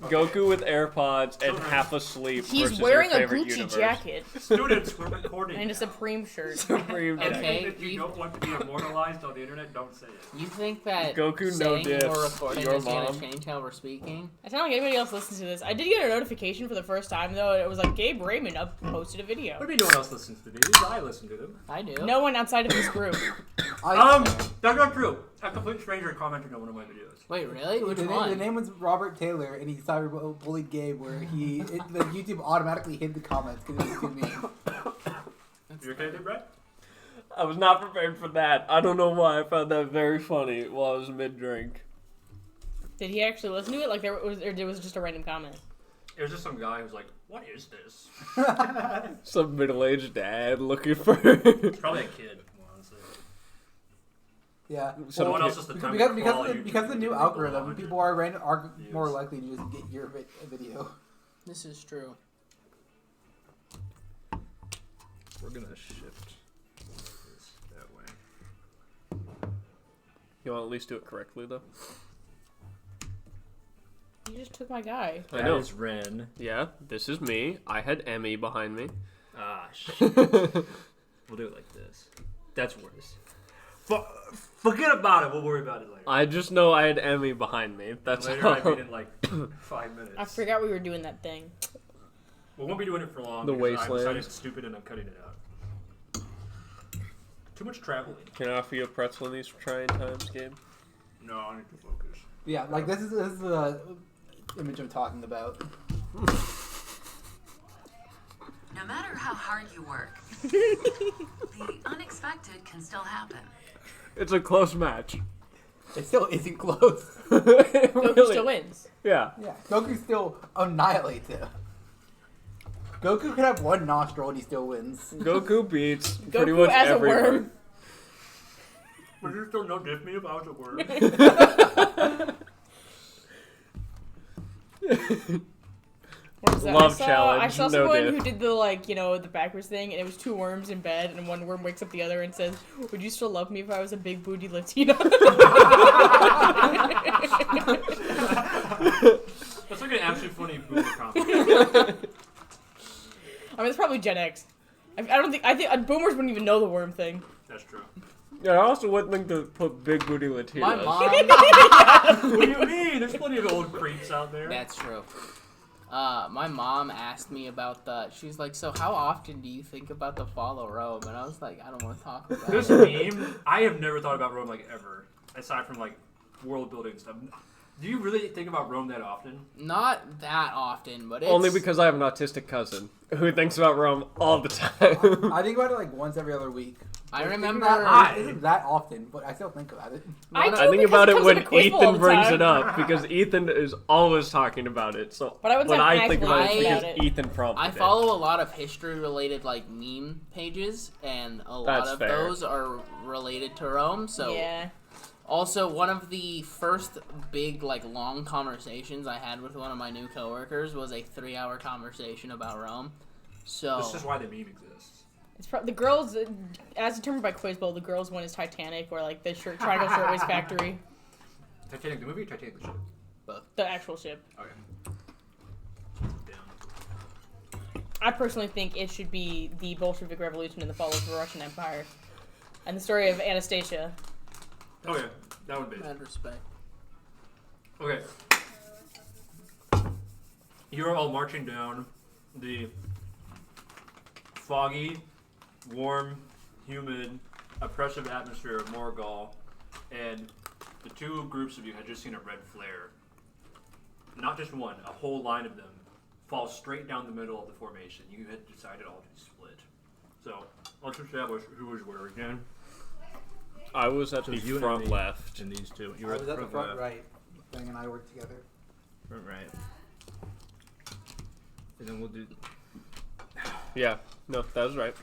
Goku with AirPods and half asleep. He's wearing a Gucci jacket. Students, we're recording. And a Supreme shirt. Supreme Okay, If you don't want to be immortalized on the internet, don't say it. You think that Goku saying no we're diss. recording Your is going mom. to change how we're speaking? I sound like anybody else listens to this. I did get a notification for the first time, though. It was like, Gabe Raymond posted a video. What do you mean no one else listens to these? I listen to them. I do. No one outside of this group. That's not true. A complete stranger commented on one of my videos. Wait, really? Which The one? name was Robert Taylor, and he cyberbullied Gabe, where the YouTube automatically hid the comments because it was too mean. You okay, Brett? I was not prepared for that. I don't know why. I found that very funny while I was mid-drink. Did he actually listen to it? Like, or it was just a random comment? It was just some guy who was like, "What is this?" Some middle-aged dad looking for... It's probably a kid, honestly. Yeah. Someone else is the time because of the new algorithm, people are more likely to just get your video. This is true. We're gonna shift this that way. You want to at least do it correctly, though? You just took my guy. I know. That is Ren. Yeah, this is me. I had Emmy behind me. Ah, shit. We'll do it like this. That's worse. Forget about it. We'll worry about it later. I just know I had Emmy behind me. That's Later, all. I mean in like 5 minutes. I forgot we were doing that thing. We won't be doing it for long. The because I wasteland. decided it's stupid and I'm cutting it out. Too much traveling. Can I offer you a pretzel in these trying times, Gabe? No, I need to focus. Yeah, like this is the image I'm talking about. No matter how hard you work, the unexpected can still happen. It's a close match. It still isn't close. It Goku really- still wins. Yeah. Yeah, Goku still annihilates it. Goku could have one nostril and he still wins. Goku beats Goku pretty much as a everyone. worm. Would you still no diff me if I was a word? What was that? Love I saw challenge, no someone diff. who did the backwards thing, and it was two worms in bed, and one worm wakes up the other and says, "Would you still love me if I was a big booty Latina?" That's like an absolutely funny boomer comment. I mean, it's probably Gen X. I think boomers wouldn't even know the worm thing. That's true. Yeah, I also wouldn't think to put big booty Latinos. My mom. What do you mean? There's plenty of old creeps out there. That's true. My mom asked me about she's like, so how often do you think about the fall of Rome? And I was like, I don't want to talk about This it. meme, I have never thought about Rome like ever, aside from like world building stuff. Do you really think about Rome that often? Not that often, but it's... Only because I have an autistic cousin who thinks about Rome all the time. I think about it like once every other week. I Thinking remember... that isn't that often, but I still think about it. I do I think because about it it comes when in a quiz all Ethan the brings time. it up, because Ethan is always talking about it. So But I wouldn't when say I'm I think actively about it, thinking it's about because it. Ethan prompted I it. follow a lot of history-related, like, meme pages, and a lot That's of fair. those are related to Rome, so... Yeah. Also, one of the first big, like, long conversations I had with one of my new coworkers was a 3-hour conversation about Rome. So... This is why the meme exists. It's the girls, as determined by Quiz Bowl, the girls one is Titanic, or like the Triangle Shirtwaist Factory, Titanic the movie or Titanic the ship? the actual ship. Okay. Damn. I personally think it should be the Bolshevik Revolution and the fall of the Russian Empire, and the story of Anastasia. Oh yeah, that would be. Mad respect. Okay. You're all marching down the foggy, warm, humid, oppressive atmosphere of Morgall, and the two groups of you had just seen a red flare. Not just one, a whole line of them fall straight down the middle of the formation. You had decided all to split. So, let's establish who was where again. I was at So the you and front me. left. And these two. You I were was at the front left. right. Bang and I worked together. Front right. And then we'll do... Yeah, no, that was right.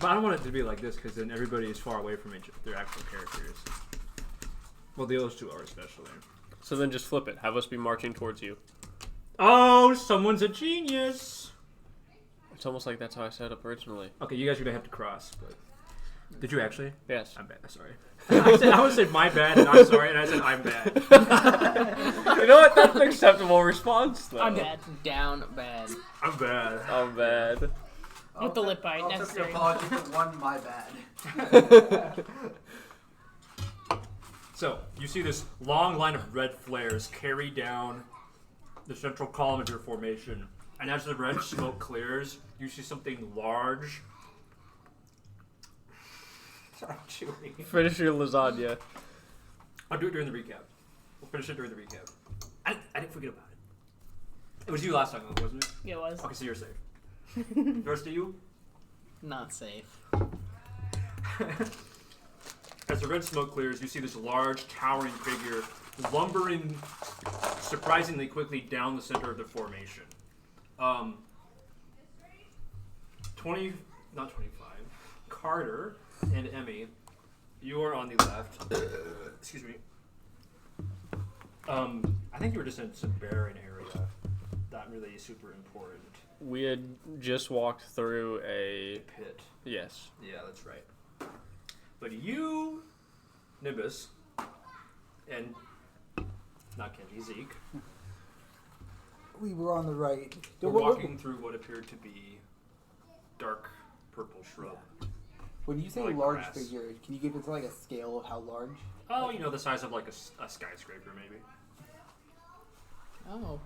But I don't want it to be like this because then everybody is far away from their actual characters. Well, the other two are especially. So then just flip it. Have us be marching towards you. Oh, someone's a genius! It's almost like that's how I set up originally. Okay, you guys are going to have to cross, but... Did you actually? Yes. I'm bad. Sorry. I would say my bad, and I'm sorry, and I said I'm bad. You know what? That's an acceptable response, though. I'm bad. Down bad. I'm bad. I'm bad. With the lip bite, I'll take necessary. the apology for one, my bad. So, you see this long line of red flares carry down the central column of your formation. And as the red smoke clears, you see something large. Sorry, I'm chewing. Finish your lasagna. I'll do it during the recap. We'll finish it during the recap. I didn't forget about it. It was you last time, wasn't it? Yeah, it was. Okay, so you're safe. The rest of you? Not safe. As the red smoke clears, you see this large, towering figure lumbering surprisingly quickly down the center of the formation. 25. Carter and Emmy, you are on the left. Excuse me. I think you were just in some barren area. Not really super important. We had just walked through a... Pit. Yes. Yeah, that's right. But you, Nimbus, and not Kenji, Zeke, We were on the right. were walking through what appeared to be dark purple shrub. When you say like large grass. figure, can you give us like a scale of how large? Oh, you know, the size of like a skyscraper, maybe. Oh.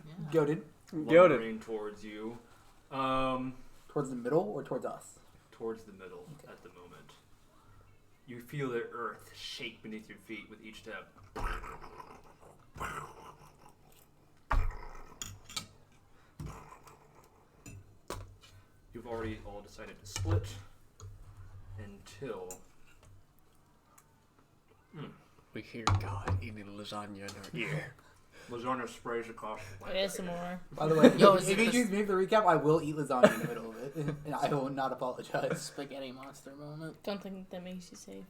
Yeah. Goaded. Goated. Lumbering towards you. Towards the middle or towards us? Towards the middle at the moment. You feel the earth shake beneath your feet with each step. You've already all decided to split until... We hear God eating lasagna in our ear. Lasagna sprays across the land. ASMR. By the way, Yo, if you choose me for the recap, I will eat lasagna in the middle of it, and I will not apologize. Spaghetti monster moment. Don't think that makes you safe.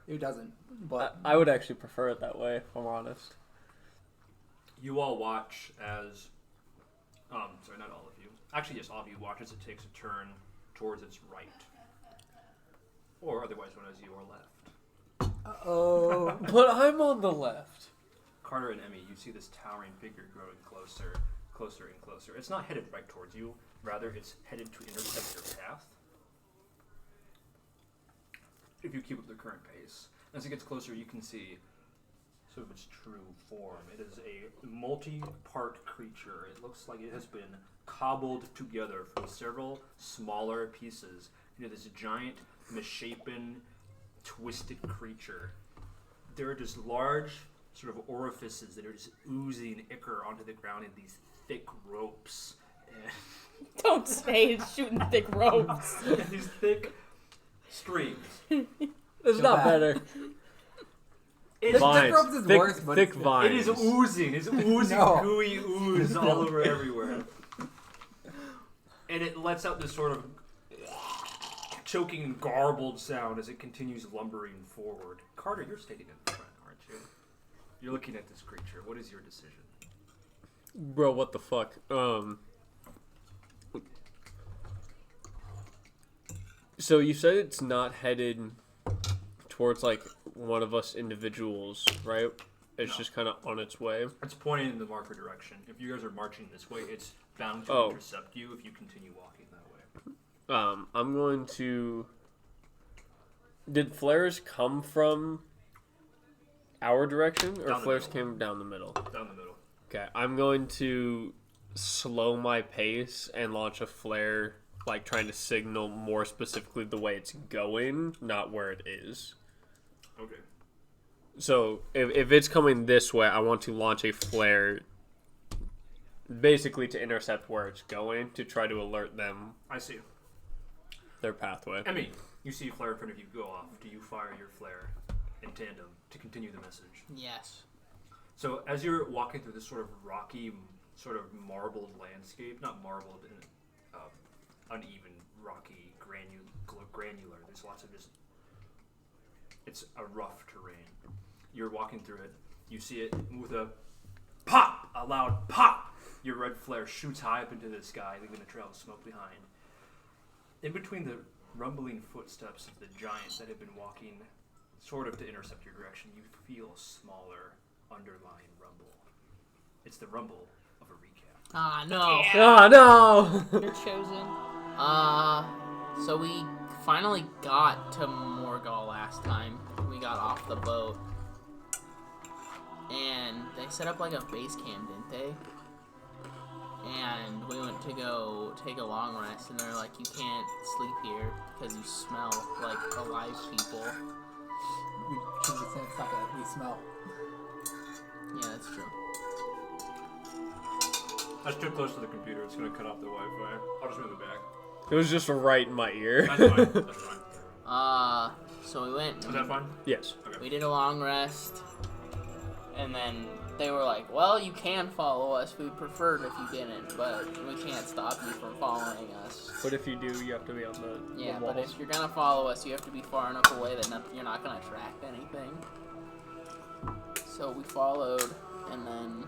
It doesn't, but I would actually prefer it that way, if I'm honest. You all watch as... sorry, not all of you. Actually, yes, all of you watch as it takes a turn towards its right. Or otherwise known as your left. oh, But I'm on the left. Carter and Emmy, you see this towering figure growing closer, closer and closer. It's not headed right towards you. Rather, it's headed to intercept your path. If you keep up the current pace. As it gets closer, you can see sort of its true form. It is a multi-part creature. It looks like it has been cobbled together from several smaller pieces into this giant, misshapen, twisted creature. There are just large sort of orifices that are just oozing ichor onto the ground in these thick ropes. And Don't say it's shooting thick ropes. these thick streams. It's So not bad. better. It's Vines. ropes is Thick, worse, but thick it's good. vines. It is oozing. It's oozing No. gooey ooze all over everywhere. And it lets out this sort of choking, garbled sound as it continues lumbering forward. Carter, you're standing in front, aren't you? You're looking at this creature. What is your decision? Bro, what the fuck? So you said it's not headed towards like one of us individuals, right? It's No. just kind of on its way. It's pointing in the marker direction. If you guys are marching this way, it's bound to Oh. intercept you if you continue walking that way. I'm going to... Did flares come from our direction, or Down the flares middle. came down the middle? Down the middle. Okay, I'm going to slow my pace and launch a flare, like trying to signal more specifically the way it's going, not where it is. Okay. So if it's coming this way, I want to launch a flare basically to intercept where it's going, to try to alert them I see. their pathway. Emmy, you see a flare in front of you go off. Do you fire your flare in tandem to continue the message? Yes. So as you're walking through this sort of rocky, sort of marbled landscape, not marbled, uneven, rocky, granular. There's lots of just... It's a rough terrain. You're walking through it. You see it with a pop, a loud pop. Your red flare shoots high up into the sky, leaving a trail of smoke behind. In between the rumbling footsteps of the giant that have been walking sort of to intercept your direction, you feel a smaller underlying rumble. It's the rumble of a recap. Ah, no. Oh no! You're chosen. So we finally got to Morgall last time. We got off the boat. And they set up like a base camp, didn't they? And we went to go take a long rest, and they're like, you can't sleep here because you smell like alive people. We should just say it's not that we smell. Yeah, that's true. That's too close to the computer. It's going to cut off the Wi-Fi. I'll just move it back. It was just right in my ear. That's fine. That's fine. So we went. Is that fine? Yes. Okay. We did a long rest, and then they were like, well, you can follow us. We'd prefer it if you didn't, but we can't stop you from following us. But if you do, you have to be on the Yeah, the but walls. if you're gonna follow us, you have to be far enough away that you're not gonna attract anything. So we followed, and then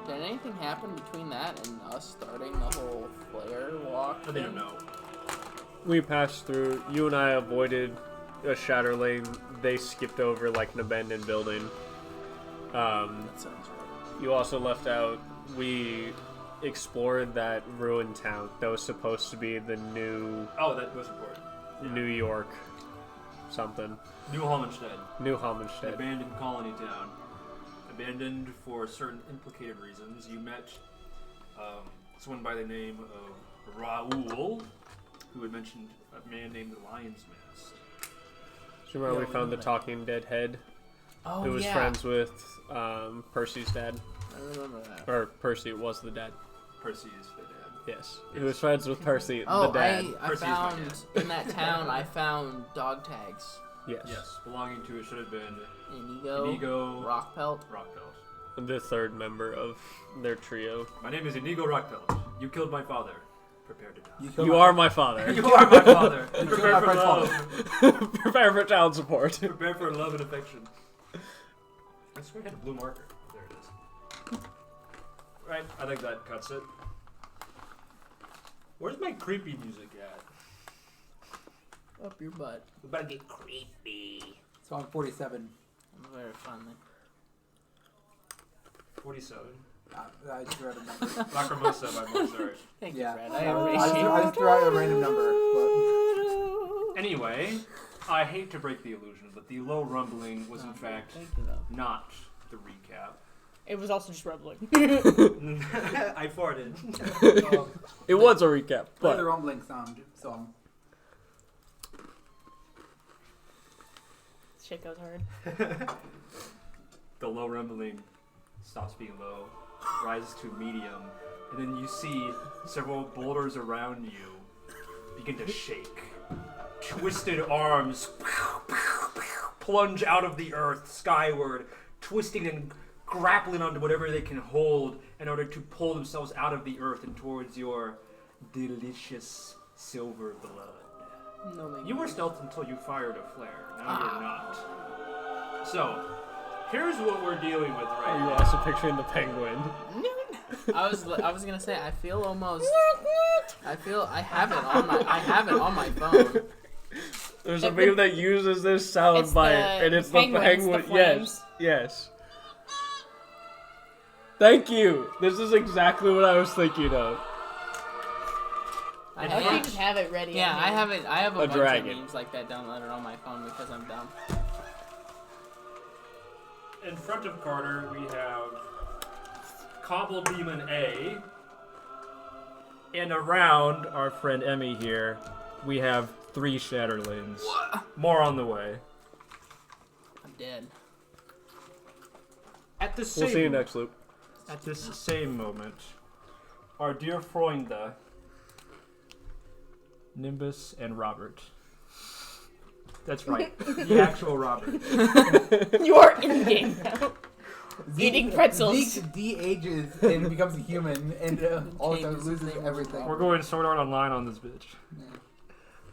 did anything happen between that and us starting the whole flare walk I thing? didn't know. We passed through. You and I avoided a shatter lane. They skipped over like an abandoned building. That sounds right. You also left out. We explored that ruined town that was supposed to be the new Oh, that was important. New York something. New Halmenstead. New An Halmenstead. abandoned colony town. Abandoned for certain implicated reasons. You met someone by the name of Raoul, who had mentioned a man named the Lion's Mask. Do you remember Yeah, we we found know the that. talking dead head? Oh, Who was yeah. friends with Percy's dad. I remember that. Or Percy was the dad. Percy is the dad. Yes. He was friends with Percy, Oh, the dad. I Percy's my found, dad. in that town, I found dog tags. Yes. Yes, belonging to it should have been Inigo, Inigo Rockpelt. Rockpelt. The third member of their trio. My name is Inigo Rockpelt. You killed my father. Prepare to die. killed You my- are my father. You are my father. killed Prepare my for friend's love. Prepare for child support. Prepare for love and affection. I swear I had a blue marker. There it is. Right, I think that cuts it. Where's my creepy music at? Up your butt. We better get creepy. Song 47. Very funny. 47. I just read a number. Lacrimosa by Mozart. Thank Yeah. you, Fred. I I just appreciate threw out a random number. Anyway, I hate to break the illusion, but the low rumbling was in fact Thank you, though. not the recap. It was also just rumbling. I farted. But, It was a recap, play the but rumbling song. Shit goes hard. The low rumbling stops being low, rises to medium, and then you see several boulders around you begin to shake. Twisted arms plunge out of the earth skyward, twisting and grappling onto whatever they can hold in order to pull themselves out of the earth and towards your delicious silver blood. No, thank You were stealth until you fired a flare. Now you're not. So, here's what we're dealing with right are you now. also picturing the penguin? I was gonna say I feel almost. I have it on my phone. There's a meme that uses this sound It's bite, the and it's the penguins, penguin. the flames. Yes. Thank you. This is exactly what I was thinking of. I Why don't you have, just have it ready? yeah, on I hand? have it. I have a A bunch dragon. of memes like that downloaded on my phone because I'm dumb. In front of Carter, we have Cobble Demon A. And around our friend Emmy here, we have 3 Shatterlings. More on the way. I'm dead. At the We'll same see you next loop. At this same moment, our dear Freunde, Nimbus and Robert. That's right, the actual Robert. You are in game now. Eating pretzels. Zeke de-ages and becomes a human, and all of a sudden Changes his loses name. everything. We're going Sword Art Online on this bitch.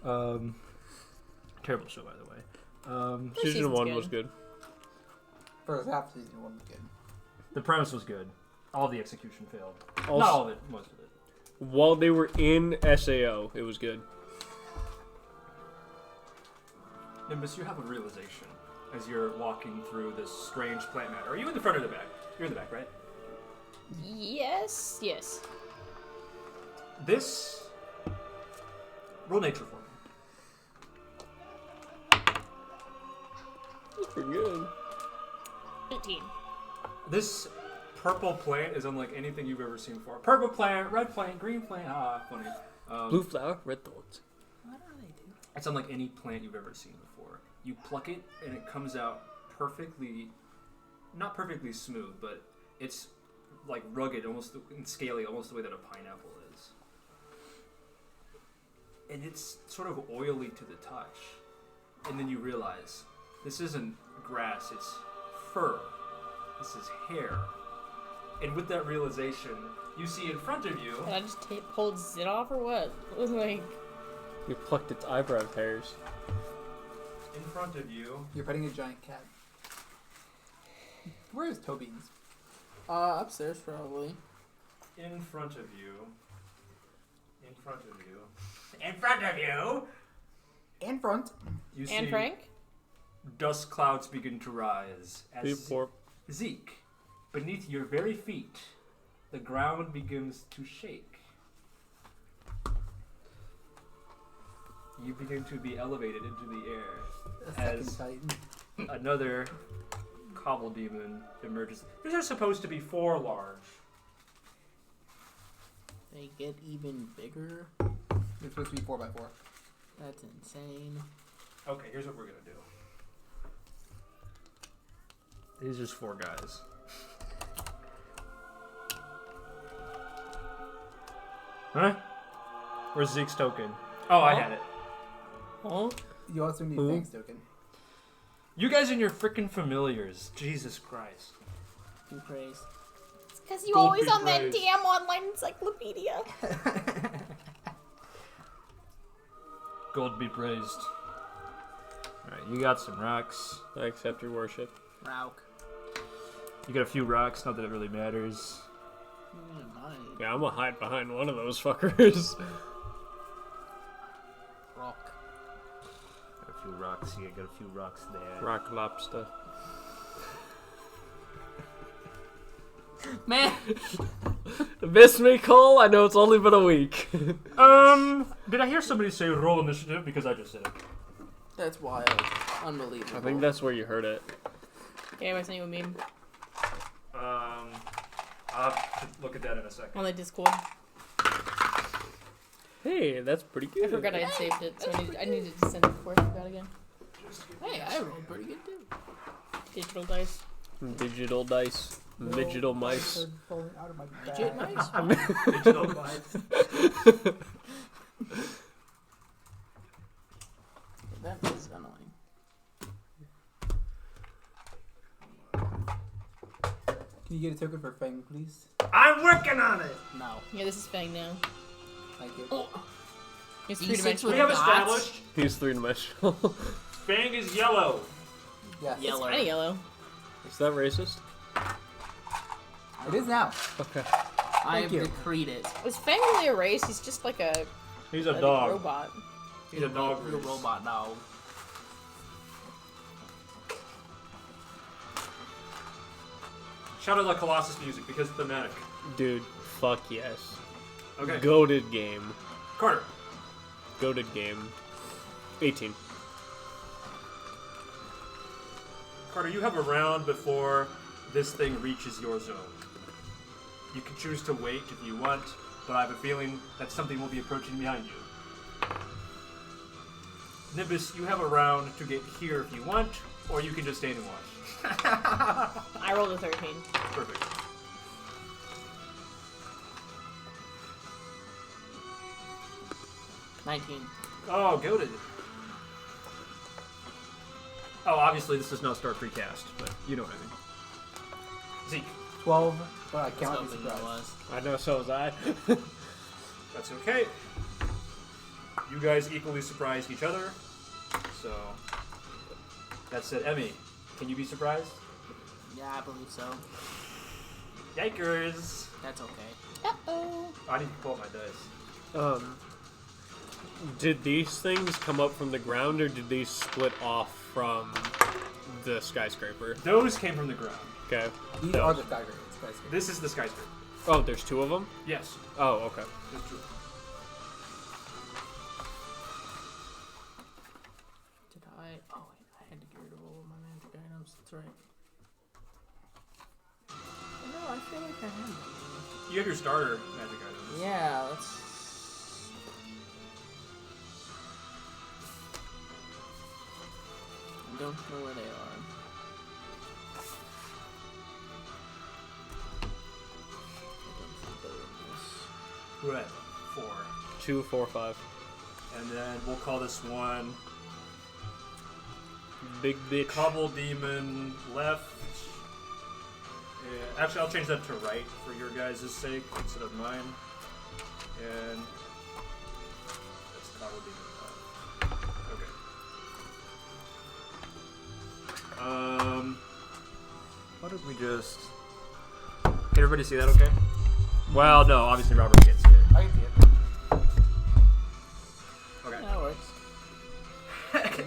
Yeah. Terrible show, by the way. Season season's 1 good. was good. First half season 1 was good. The premise was good. All the execution failed. Also, Not all of it, most of it. while they were in SAO, it was good. Nimbus, you have a realization as you're walking through this strange plant matter. Are you in the front or the back? You're in the back, right? Yes. This... Roll nature for me. That's pretty good. 18. This purple plant is unlike anything you've ever seen before. Purple plant, red plant, green plant. Funny. Blue flower, red thorns. What are they doing? It's unlike any plant you've ever seen before. You pluck it, and it comes out perfectly... Not perfectly smooth, but it's like rugged, almost and scaly, almost the way that a pineapple is. And it's sort of oily to the touch. And then you realize, this isn't grass, it's fur. This is hair. And with that realization, you see in front of you... Can I just pull it off or what? Like... You plucked its eyebrow hairs. In front of you... You're petting a giant cat. Where is Tobeans? Upstairs probably. In front of you... In front of you... In front of you! And front. You see And Frank? dust clouds begin to rise as Beep, Zeke, beneath your very feet, the ground begins to shake. You begin to be elevated into the air as Titan. another Cobble Demon emerges. These are supposed to be 4 large. They get even bigger. It's supposed to be 4x4. That's insane. Okay, here's what we're gonna do. These are just 4 guys. Huh? Where's Zeke's token? Oh, I had it. Huh? You also need Who? thanks token. You guys and your freaking familiars. Jesus Christ. Be praised. It's because you Gold always be on that praised. damn online encyclopedia. Gold be praised. Alright, you got some rocks. I accept your worship. Rauk. You got a few rocks, not that it really matters. Yeah, I'm gonna hide behind one of those fuckers. Rock. Got a few rocks here, got a few rocks there. Rock lobster. Man! Miss me, Cole? I know it's only been a week. Did I hear somebody say roll initiative? Because I just said it. That's wild. Unbelievable. I think that's where you heard it. Okay, am I sending you a meme I'll have to look at that in a second. on the Discord? Hey, that's pretty good. I forgot I had saved it, so I needed to send it before I forgot again. Hey, I rolled pretty good too. Digital dice. Digital dice. Digital mice. Falling out of my Legit bag. nice. Digital vibes. That is annoying. Can you get a token for Fang, please? I'm working on it! No. Yeah, this is Fang now. Thank you. Oh, It's E6 three-dimensional. We have Dots? established He's three-dimensional. Fang is yellow. Yes. It's Yellow. kind of yellow. Is that racist? It is now. Okay. I Thank have you. decreed it. Was Fang really a race? He's just like a He's a dog. robot. He's a dog. He's a robot dog. Shout out the Colossus music because it's thematic. Dude, fuck yes. Okay. Goated game. Carter. Goated game. 18. Carter, you have a round before this thing reaches your zone. You can choose to wait if you want, but I have a feeling that something will be approaching behind you. Nimbus, you have a round to get here if you want, or you can just stand and watch. I rolled a 13. Perfect. Oh, goated. Oh, obviously this does not start precast, but you know what I mean. Zeke. 12, but I Let's cannot hope be it surprised. was. I know, so was I. That's okay. You guys equally surprised each other. So, that said, Emmy, can you be surprised? Yeah, I believe so. Yikers! That's okay. Uh-oh. I need to pull up my dice. Did these things come up from the ground, or did these split off from the skyscraper? Those came from the ground. Okay. These are the skyscrapers. This is the skyscraper. Oh, there's two of them? Yes. Oh, okay. There's two. Did I? Oh wait, I had to get rid of all of my magic items. That's right. No, I feel like I have them. You have your starter magic items. Yeah, let's. I don't know where they are. I don't think they're in this. We're at 4. 2, 4, 5. And then we'll call this one Big bitch. Cobble Demon left. Yeah, actually, I'll change that to right for your guys' sake instead of mine. And that's Cobble Demon left. Okay. Why don't we just... Can everybody see that okay? Well, no, obviously Robert can't see it. I can see it. Okay. That works.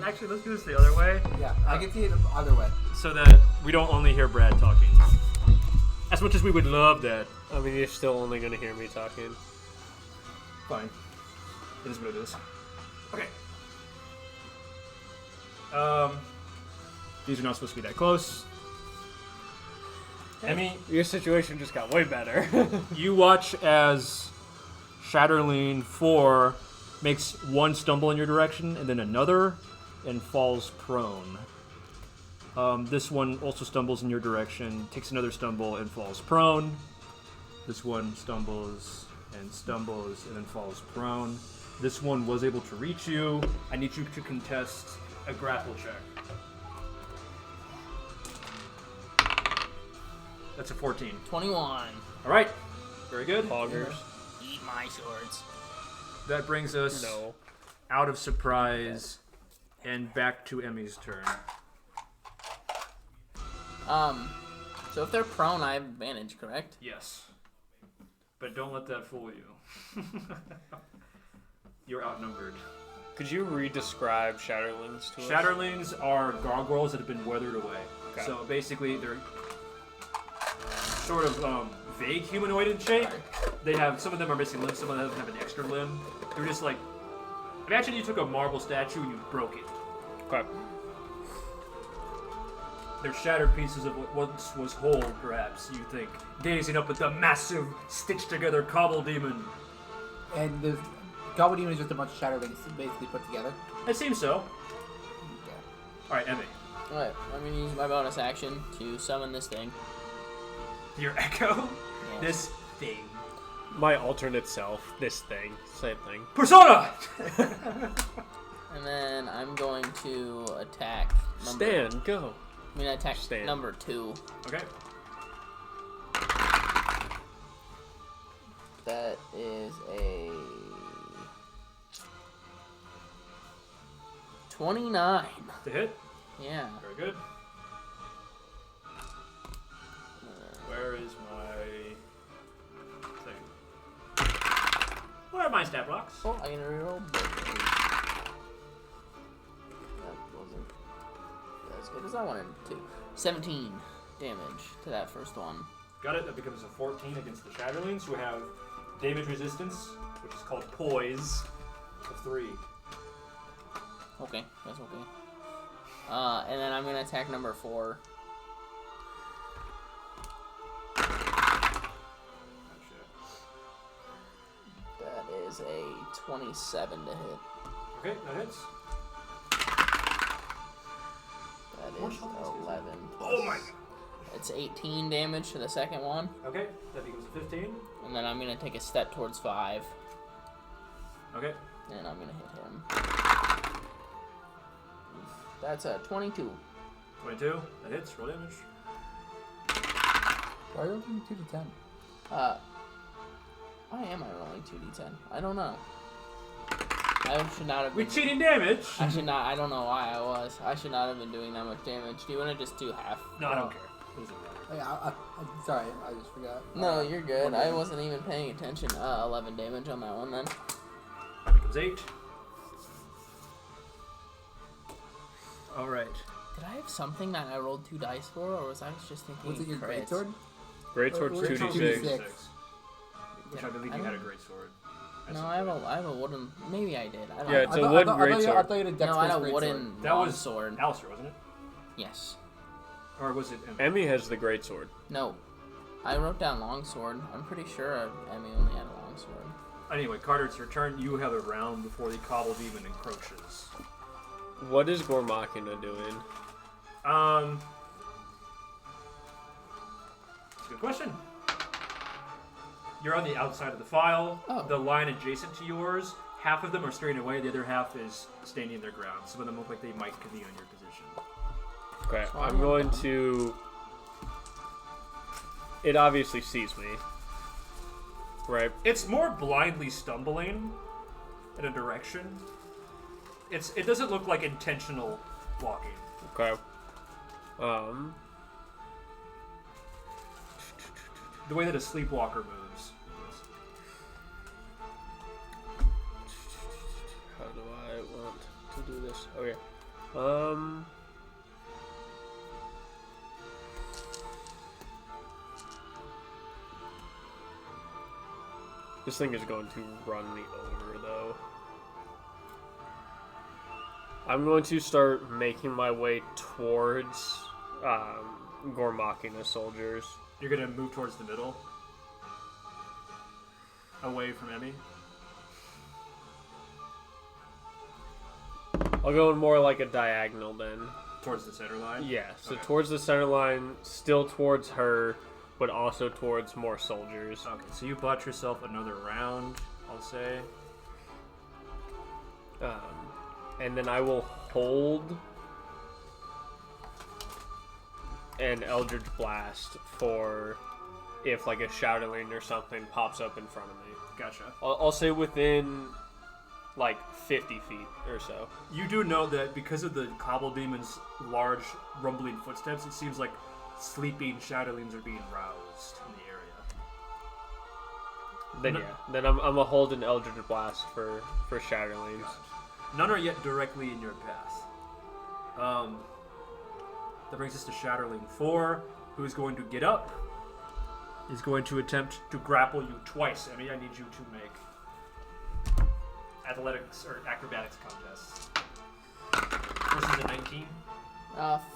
Actually, let's do this the other way. Yeah, I can see it either way. So that we don't only hear Brad talking. As much as we would love that. I mean, you're still only going to hear me talking. Fine. It is what it is. Okay. These are not supposed to be that close. Emmy, Your situation just got way better. you watch as Shatterling 4 makes one stumble in your direction and then another and falls prone. This one also stumbles in your direction, takes another stumble and falls prone. This one stumbles and then falls prone. This one was able to reach you. I need you to contest a grapple check. That's a 14. 21. All right. Very good. Poggers. Eat my swords. That brings us No. out of surprise and back to Emmy's turn. So if they're prone, I have advantage, correct? Yes. But don't let that fool you. You're outnumbered. Could you re-describe Shatterlings to us? Shatterlings are gargoyles that have been weathered away. Okay. So basically, they're sort of vague humanoid in shape. They have, some of them are missing limbs, some of them have an extra limb. They're just like, imagine you took a marble statue and you broke it. Okay. They're shattered pieces of what once was whole, perhaps, you think, gazing up at the massive, stitched-together Cobble Demon. And the Cobble Demon is just a bunch of Shatterlings basically put together. It seems so. Okay. Alright, Emmy. Alright, I'm gonna use my bonus action to summon this thing. Your echo? Yeah. This thing. My alternate self. This thing. Same thing. Persona! And then I'm going to attack number... Stan, go. I'm gonna attack Stand. number 2. Okay. That is a 29. To hit. Yeah. Very good. Where is my thing? Where are my stat blocks? Oh, I'm gonna reroll. That wasn't as good as I wanted it to. 17 damage to that first one. Got it. That becomes a 14 against the Shatterlings, who have damage resistance, which is called Poise, of 3. Okay, that's okay. And then I'm gonna attack number 4. That is a 27 to hit. Okay, that hits. That More is shot dice. 11. Oh my god. It's 18 damage to the second one, Okay, that becomes a 15. and then I'm gonna take a step towards 5, Okay. and I'm gonna hit him. That's a 22. 22. That hits. Roll damage. Why are you looking 2 to 10? Why am I rolling 2d10? I don't know. I should not have We're been... cheating damage. I should not... I don't know why I was. I should not have been doing that much damage. Do you want to just do half? No, I don't care. It doesn't matter. I'm sorry, I just forgot. No, you're good. I wasn't even paying attention. 11 damage on that one then. That becomes 8. All right. Did I have something that I rolled 2 dice for, or was I just thinking? Was it your crits? greatsword? Greatsword's Which 2d6. 2d6. Which I believe you had a great sword. No, I have a wooden. Maybe I did. I don't Yeah, know. it's a wooden I greatsword. thought you had a dex No, I had a greatsword. wooden That was sword. Alistair, wasn't it? Yes. Or was it Emmy? Emmy has the greatsword. No. I wrote down longsword. I'm pretty sure Emmy only had a longsword. Anyway, Carter, it's your turn. You have a round before the Cobble Demon encroaches. What is Gormakina doing? That's a good question. You're on the outside of the file. Oh. The line adjacent to yours, half of them are straying away, the other half is standing their ground. Some of them look like they might be on your position. Okay, So I'm going to... It obviously sees me. Right? It's more blindly stumbling in a direction. It doesn't look like intentional walking. Okay. The way that a sleepwalker moves. How do I want to do this? Okay. This thing is going to run me over, though. I'm going to start making my way towards Gormakina soldiers. You're gonna move towards the middle. Away from Emmy. I'll go in more like a diagonal then. Towards the center line? Yeah, so Okay. towards the center line, still towards her, but also towards more soldiers. Okay, so you bought yourself another round, I'll say. And then I will hold an Eldritch Blast for if like a Shadowling or something pops up in front of me. Gotcha. I'll say within like 50 feet or so. You do know that because of the Cobble Demon's large rumbling footsteps, it seems like sleeping Shadowlings are being roused in the area. Then I'm gonna hold an Eldritch Blast for Shadowlings. None are yet directly in your path. That brings us to Shatterling 4, who is going to get up. He's going to attempt to grapple you twice. Emmy, I need you to make athletics or acrobatics contests. First is a 19.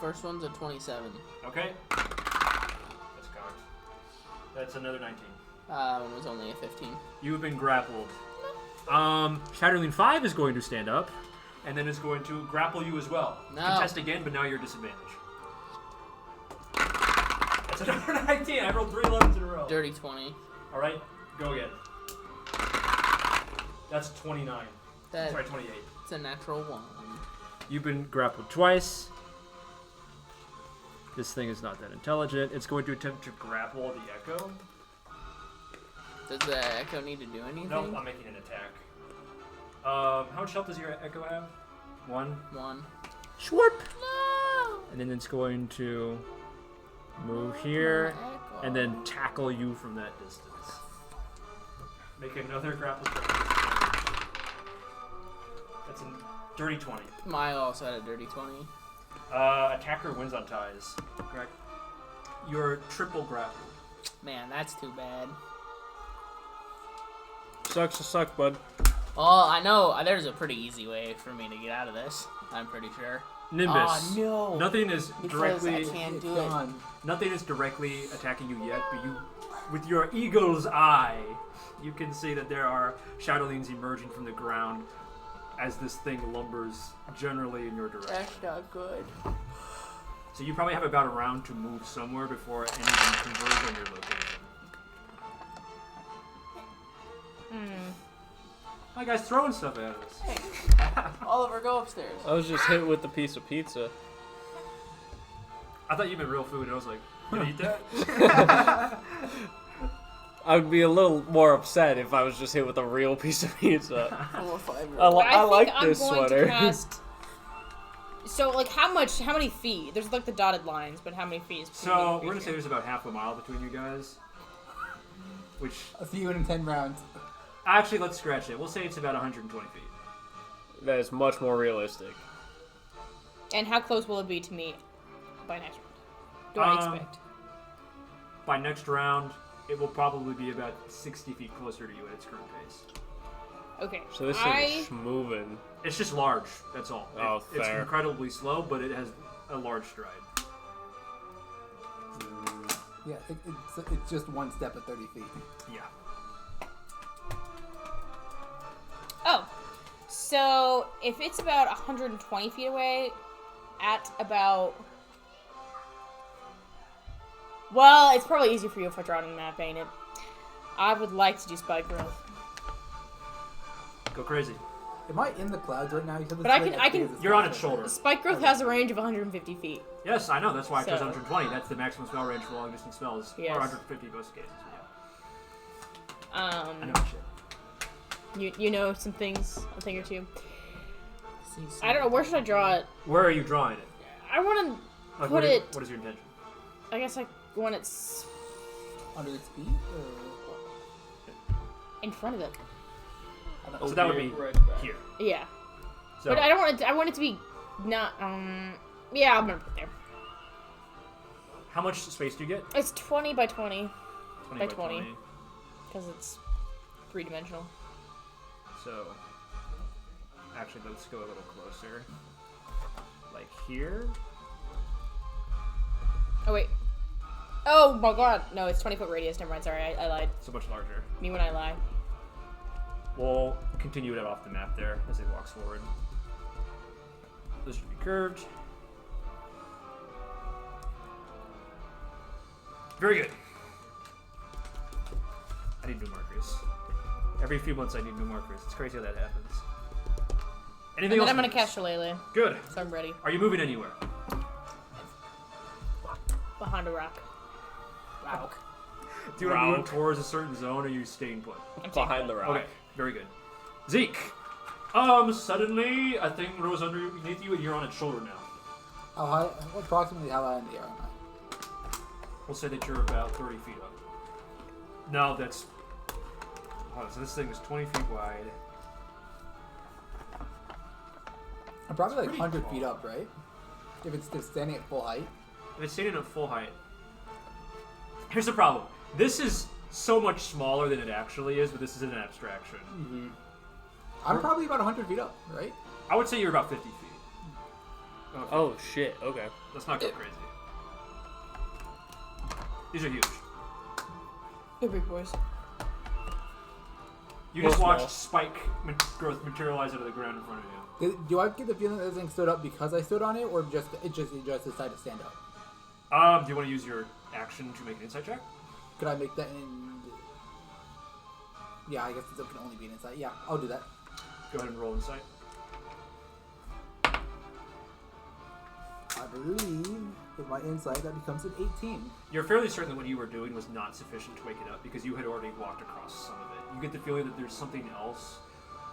First one's a 27. Okay. That's cocked. That's another 19. One was only a 15. You've been grappled. Shatterling 5 is going to stand up, and then is going to grapple you as well. No. Contest again, but now you're disadvantaged. That's another 19. I rolled 3 11s in a row. Dirty 20. Alright, go again. That's 29. That, Sorry, 28. It's a natural 1. You've been grappled twice. This thing is not that intelligent. It's going to attempt to grapple the Echo. Does the Echo need to do anything? Nope, I'm making an attack. How much health does your Echo have? 1. 1. Schwarp! No! And then it's going to move here and then tackle you from that distance. Make another grapple check. That's a dirty 20. I also had a dirty 20. Attacker wins on ties. Correct. You're triple grappled. Man, that's too bad. Sucks to suck, bud. Oh, I know. There's a pretty easy way for me to get out of this. I'm pretty sure. Nimbus. Oh, no. Nothing is Because directly. I can't do it. Nothing is directly attacking you yet, but you, with your eagle's eye, you can see that there are Shadowlings emerging from the ground as this thing lumbers generally in your direction. That's not good. So you probably have about a round to move somewhere before anything converges on your location. My guy's throwing stuff at us. Hey, Oliver, go upstairs. I was just hit with a piece of pizza. I thought you meant real food, and I was like, you gonna eat that? I would be a little more upset if I was just hit with a real piece of pizza. I'm a 5-year-old. I like think this I'm going sweater. to cast... So, like, how many feet? There's, like, the dotted lines, but how many feet is between So, the we're gonna say creature? there's about half a mile between you guys. Which, I'll see you in 10 rounds. actually, let's scratch it. We'll say it's about 120 feet. That is much more realistic. And how close will it be to me by next round? Do I expect? By next round, it will probably be about 60 feet closer to you at its current pace. Okay. So this thing is moving. It's just large, that's all. Oh, It's fair. incredibly slow, but it has a large stride. Yeah, it's just one step at 30 feet. Yeah. Oh. So, if it's about 120 feet away, at about... Well, it's probably easier for you if I draw it on the map, ain't it? I would like to do spike growth. Go crazy. Am I in the clouds right now? You said But I can- You're on its shoulder. Spike growth has a range of 150 feet. Yes, I know. That's why I chose So- 120. That's the maximum spell range for long distance spells. Yes. Or 150 most cases. Yeah. I know shit. You know some things, a thing or two. I don't know, where should I draw it? Where are you drawing it? I want to Like, put it... What is your intention? I guess I want it Under its feet? in front of it. So that would be right back. here. Yeah. So, But I don't want it to, I want it to be not, yeah, I'm gonna put it there. how much space do you get? It's 20 by 20, 20 by 20. because it's 3-dimensional. So, actually, let's go a little closer. Like here. Oh, wait. Oh my god. No, it's 20-foot radius. Never mind. Sorry, I lied. So much larger. Me when I lie. We'll continue it off the map there as it walks forward. This should be curved. Very good. I need new markers. Every few months I need new markers. It's crazy how that happens. And Anything then else? I'm gonna Lucas? cast Shillelagh, Good. so I'm ready. Are you moving anywhere? Behind a rock. Wow. Do you want to move Rock. towards a certain zone, or are you staying put? I'm taking Behind the rock. Okay, very good. Zeke. Suddenly a thing rose underneath you, and you're on its shoulder now. How high? Approximately how high in the air am I? We'll say that you're about 30 feet up. No, that's... Hold on, so this thing is 20 feet wide. I'm probably like pretty 100 tall. feet up, right? If it's just standing at full height. If it's standing at full height... Here's the problem. This is so much smaller than it actually is, but this is an abstraction. I'm probably about 100 feet up, right? I would say you're about 50 feet. Okay. Oh shit. Okay. Let's not go crazy. These are huge. They're big boys. You Well, just small. watched spike growth materialize out of the ground in front of you. Do I get the feeling that this thing stood up because I stood on it, or it just decided to stand up? Do you want to use your action to make an insight check? Could I make that in? Yeah, I guess it can only be an insight. Yeah, I'll do that. Go ahead and roll insight. I believe with my insight that becomes an 18. You're fairly certain that what you were doing was not sufficient to wake it up because you had already walked across some of it. You get the feeling that there's something else,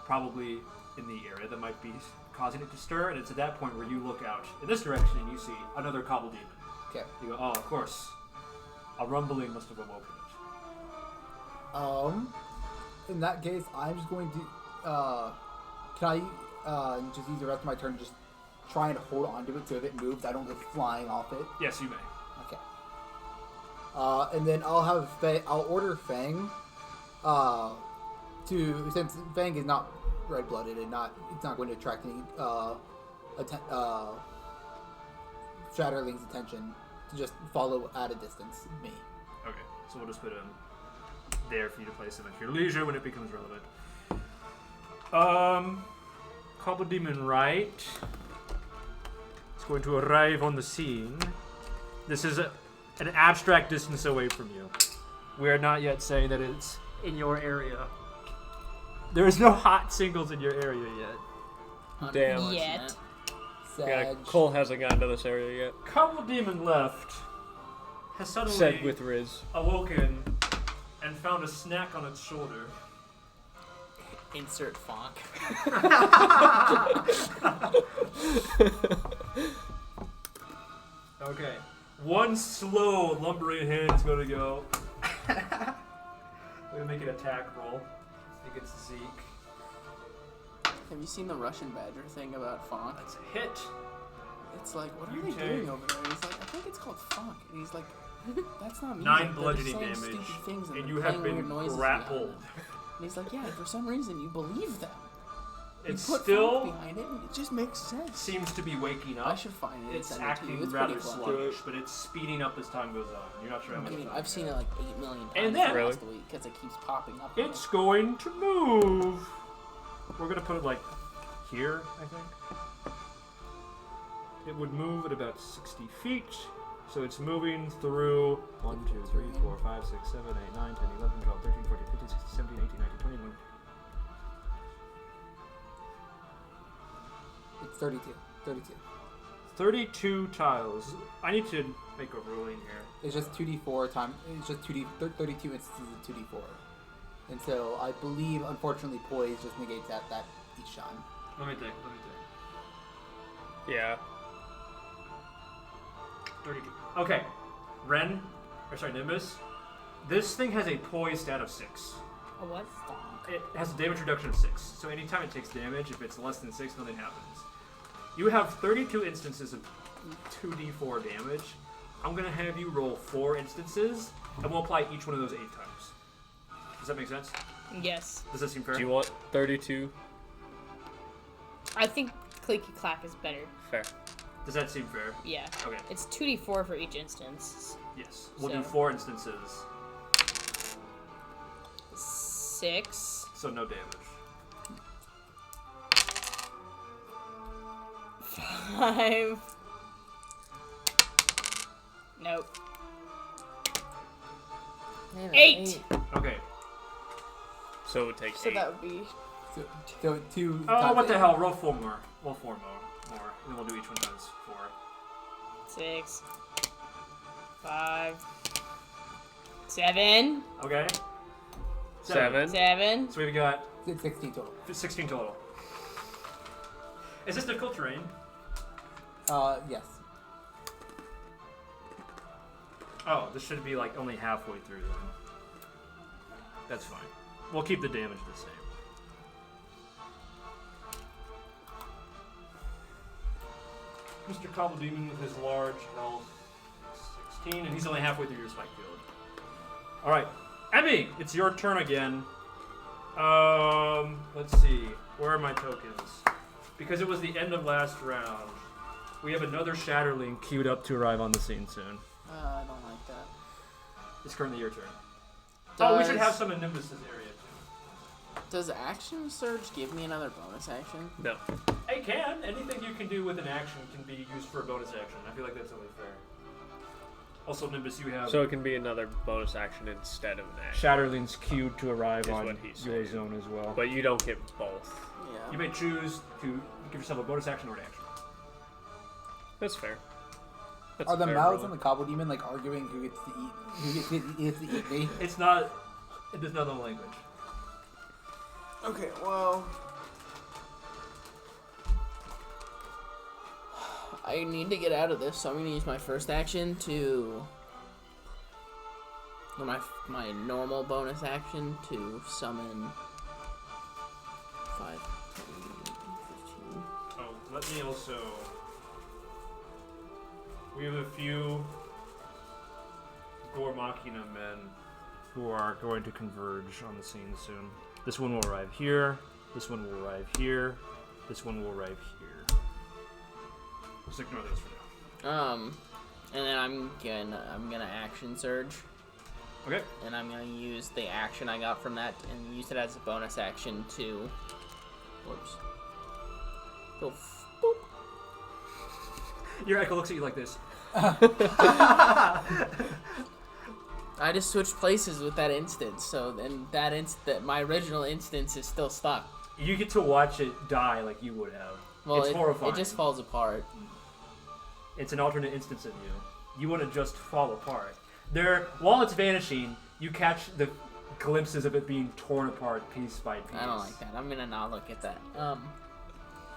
probably in the area, that might be causing it to stir, and it's at that point where you look out in this direction and you see another Cobble Demon. Okay. You go, oh, of course. A rumbling must have awoken it. In that case, I'm just going to, can I, just use the rest of my turn to just try and hold on to it so if it moves, I don't go flying off it? Yes, you may. Okay. And then I'll order Fang, since Fang is not red-blooded and it's not going to attract any, Shatterling's attention, to just follow at a distance, me. Okay, so we'll just put him there for you to place him at your leisure when it becomes relevant. Cobble Demon right. It's going to arrive on the scene. This is an abstract distance away from you. We are not yet saying that it's in your area. There is no hot singles in your area yet. Damn. Yet. Yeah, Sag. Cole hasn't gotten to this area yet. Cobble Demon left has suddenly Said with Riz. awoken and found a snack on its shoulder. Insert fonk. Okay. One slow lumbering hand is going to go. We're going to make an attack roll against Zeke. Have you seen the Russian Badger thing about fonk? That's a hit. It's like, what are You they take- doing over there? And he's like, I think it's called funk. And he's like, that's not music. 9 They're just bludgeoning saying damage, stupid things and they're you have playing been weird noises behind grappled. them. And he's like, yeah, for some reason you believe them. It You put still funk behind it, and it just makes sense. seems to be waking I up. should find it. and It's send it to you. acting It's rather pretty fun. sluggish, but it's speeding up as time goes on. You're not sure how much time. I've seen it like 8 million times And then- last week because it keeps popping up. It's going to move. We're gonna put it like here, I think. It would move at about 60 feet. So it's moving through 1, 2, 3, 4, 5, 6, 7, 8, 9, 10, 11, 12, 13, 14, 15, 16, 17, 18, 19, 20, 21. It's 32. 32. 32 tiles. I need to make a ruling here. It's just 2d4 time. It's just 32 instances of 2d4. And so I believe, unfortunately, poise just negates that each time. Let me think. Yeah. 32. Okay. Nimbus. This thing has a poise stat of 6. A what? It has a damage reduction of 6. So anytime it takes damage, if it's less than 6, nothing happens. You have 32 instances of 2d4 damage. I'm going to have you roll 4 instances, and we'll apply each one of those 8 times. Does that make sense? Yes. Does that seem fair? Do you want 32? I think clicky clack is better. Fair. Does that seem fair? Yeah. Okay. It's 2d4 for each instance. Yes. We'll So- do 4 instances, 6. so no damage. 5. Nope. 8. Okay. So it would take So 8. that would be So 2. Oh, times what the 8. hell? Roll 4 more. Roll 4 more. And then we'll do each one times 4. 6. 5. 7. Okay? 7. 7. So we've got It's 16 total. 16 total. Is this difficult terrain? Yes. Oh, this should be like only halfway through then. That's fine. We'll keep the damage the same. Mr. Cobble Demon with his large health, 16, and he's only halfway through your spike field. Alright, Emmy, it's your turn again. Let's see. Where are my tokens? Because it was the end of last round, we have another Shatterling queued up to arrive on the scene soon. I don't like that. It's currently your turn. Does, Oh, we should have some in Nimbus's area too. Does Action Surge give me another bonus action? No. It can. Anything you can do with an action can be used for a bonus action. I feel like that's only fair. Also, Nimbus, you have So it can be another bonus action instead of an action. Shatterlings queued to arrive Is on what he's your saying. zone as well. But you don't get both. Yeah. You may choose to give yourself a bonus action or an action. That's fair. That's Are the fair mouths roll. on the Cobble Demon like arguing who gets to eat? Who gets to eat me? It's not. It is not the language. Okay, well, I need to get out of this, so I'm gonna use my first action to, or my normal bonus action to summon 5, 10, 15. Oh, let me also. We have a few Gore Machina men who are going to converge on the scene soon. This one will arrive here. This one will arrive here. This one will arrive here. Just ignore those for now. And then I'm gonna action surge, Okay. and I'm gonna use the action I got from that and use it as a bonus action to, whoops, go boop. Your echo looks at you like this. I just switched places with that instance, so then that my original instance is still stuck. You get to watch it die like you would have. Well, It's horrifying. It just falls apart. It's an alternate instance of you. You want to just fall apart. While it's vanishing, you catch the glimpses of it being torn apart piece by piece. I don't like that. I'm gonna not look at that.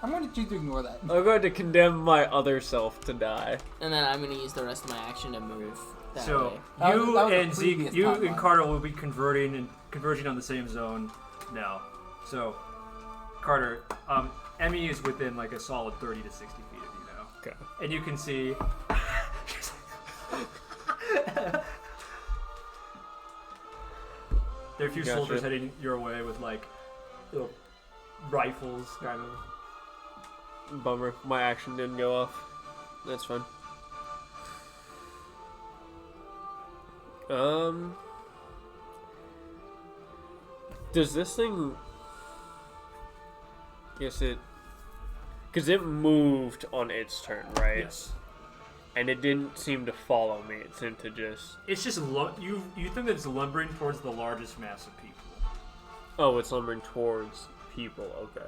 I'm going to choose to ignore that. I'm going to condemn my other self to die. And then I'm gonna use the rest of my action to move that So way. That was the and Zeke, previous you and timeline. Carter will be converging on the same zone now. So, Carter, Emmy is within like a solid 30 to 60 feet of you now. Okay. And you can see. There are a few Gotcha. soldiers heading your way with like little rifles, kind of. Bummer. My action didn't go off. That's fine. Does this thing... Yes, it... Because it moved on its turn, right? Yes. And it didn't seem to follow me. It seemed to just... It's just you think that it's lumbering towards the largest mass of people. Oh, it's lumbering towards people. Okay.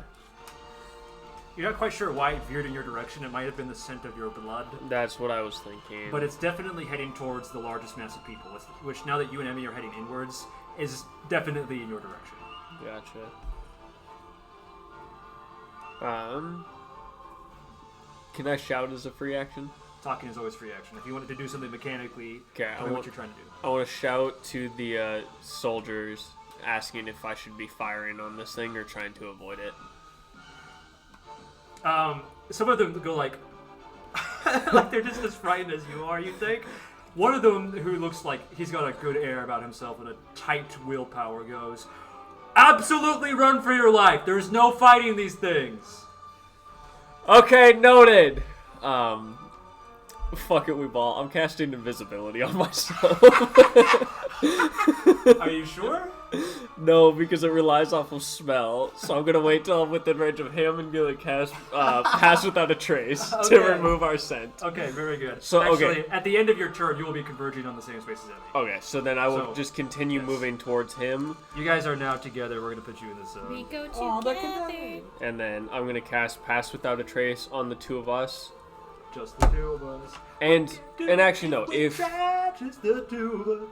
You're not quite sure why it veered in your direction. It might have been the scent of your blood. That's what I was thinking. But it's definitely heading towards the largest mass of people, which now that you and Emmy are heading inwards, is definitely in your direction. Gotcha. Can I shout as a free action? Talking is always free action. If you wanted to do something mechanically, Okay, tell me what you're trying to do. I want to shout to the soldiers, asking if I should be firing on this thing or trying to avoid it. Some of them go like, like they're just as frightened as you are, you think? One of them, who looks like he's got a good air about himself and a tight willpower, goes, "Absolutely run for your life! There's no fighting these things!" Okay, noted! Fuck it, we ball. I'm casting invisibility on myself. Are you sure? No, because it relies off of smell. So I'm gonna wait till I'm within range of him and gonna cast pass without a trace to Okay. remove our scent. Okay, very good. So, Actually, okay. at the end of your turn, you will be converging on the same space as Emmy. Okay, so then I will So, just continue yes. moving towards him, You guys are now together. We're going to put you in this We zone. go together. and then I'm gonna cast pass without a trace on the two of us. Just the two of us. And actually no, if Just the two of us.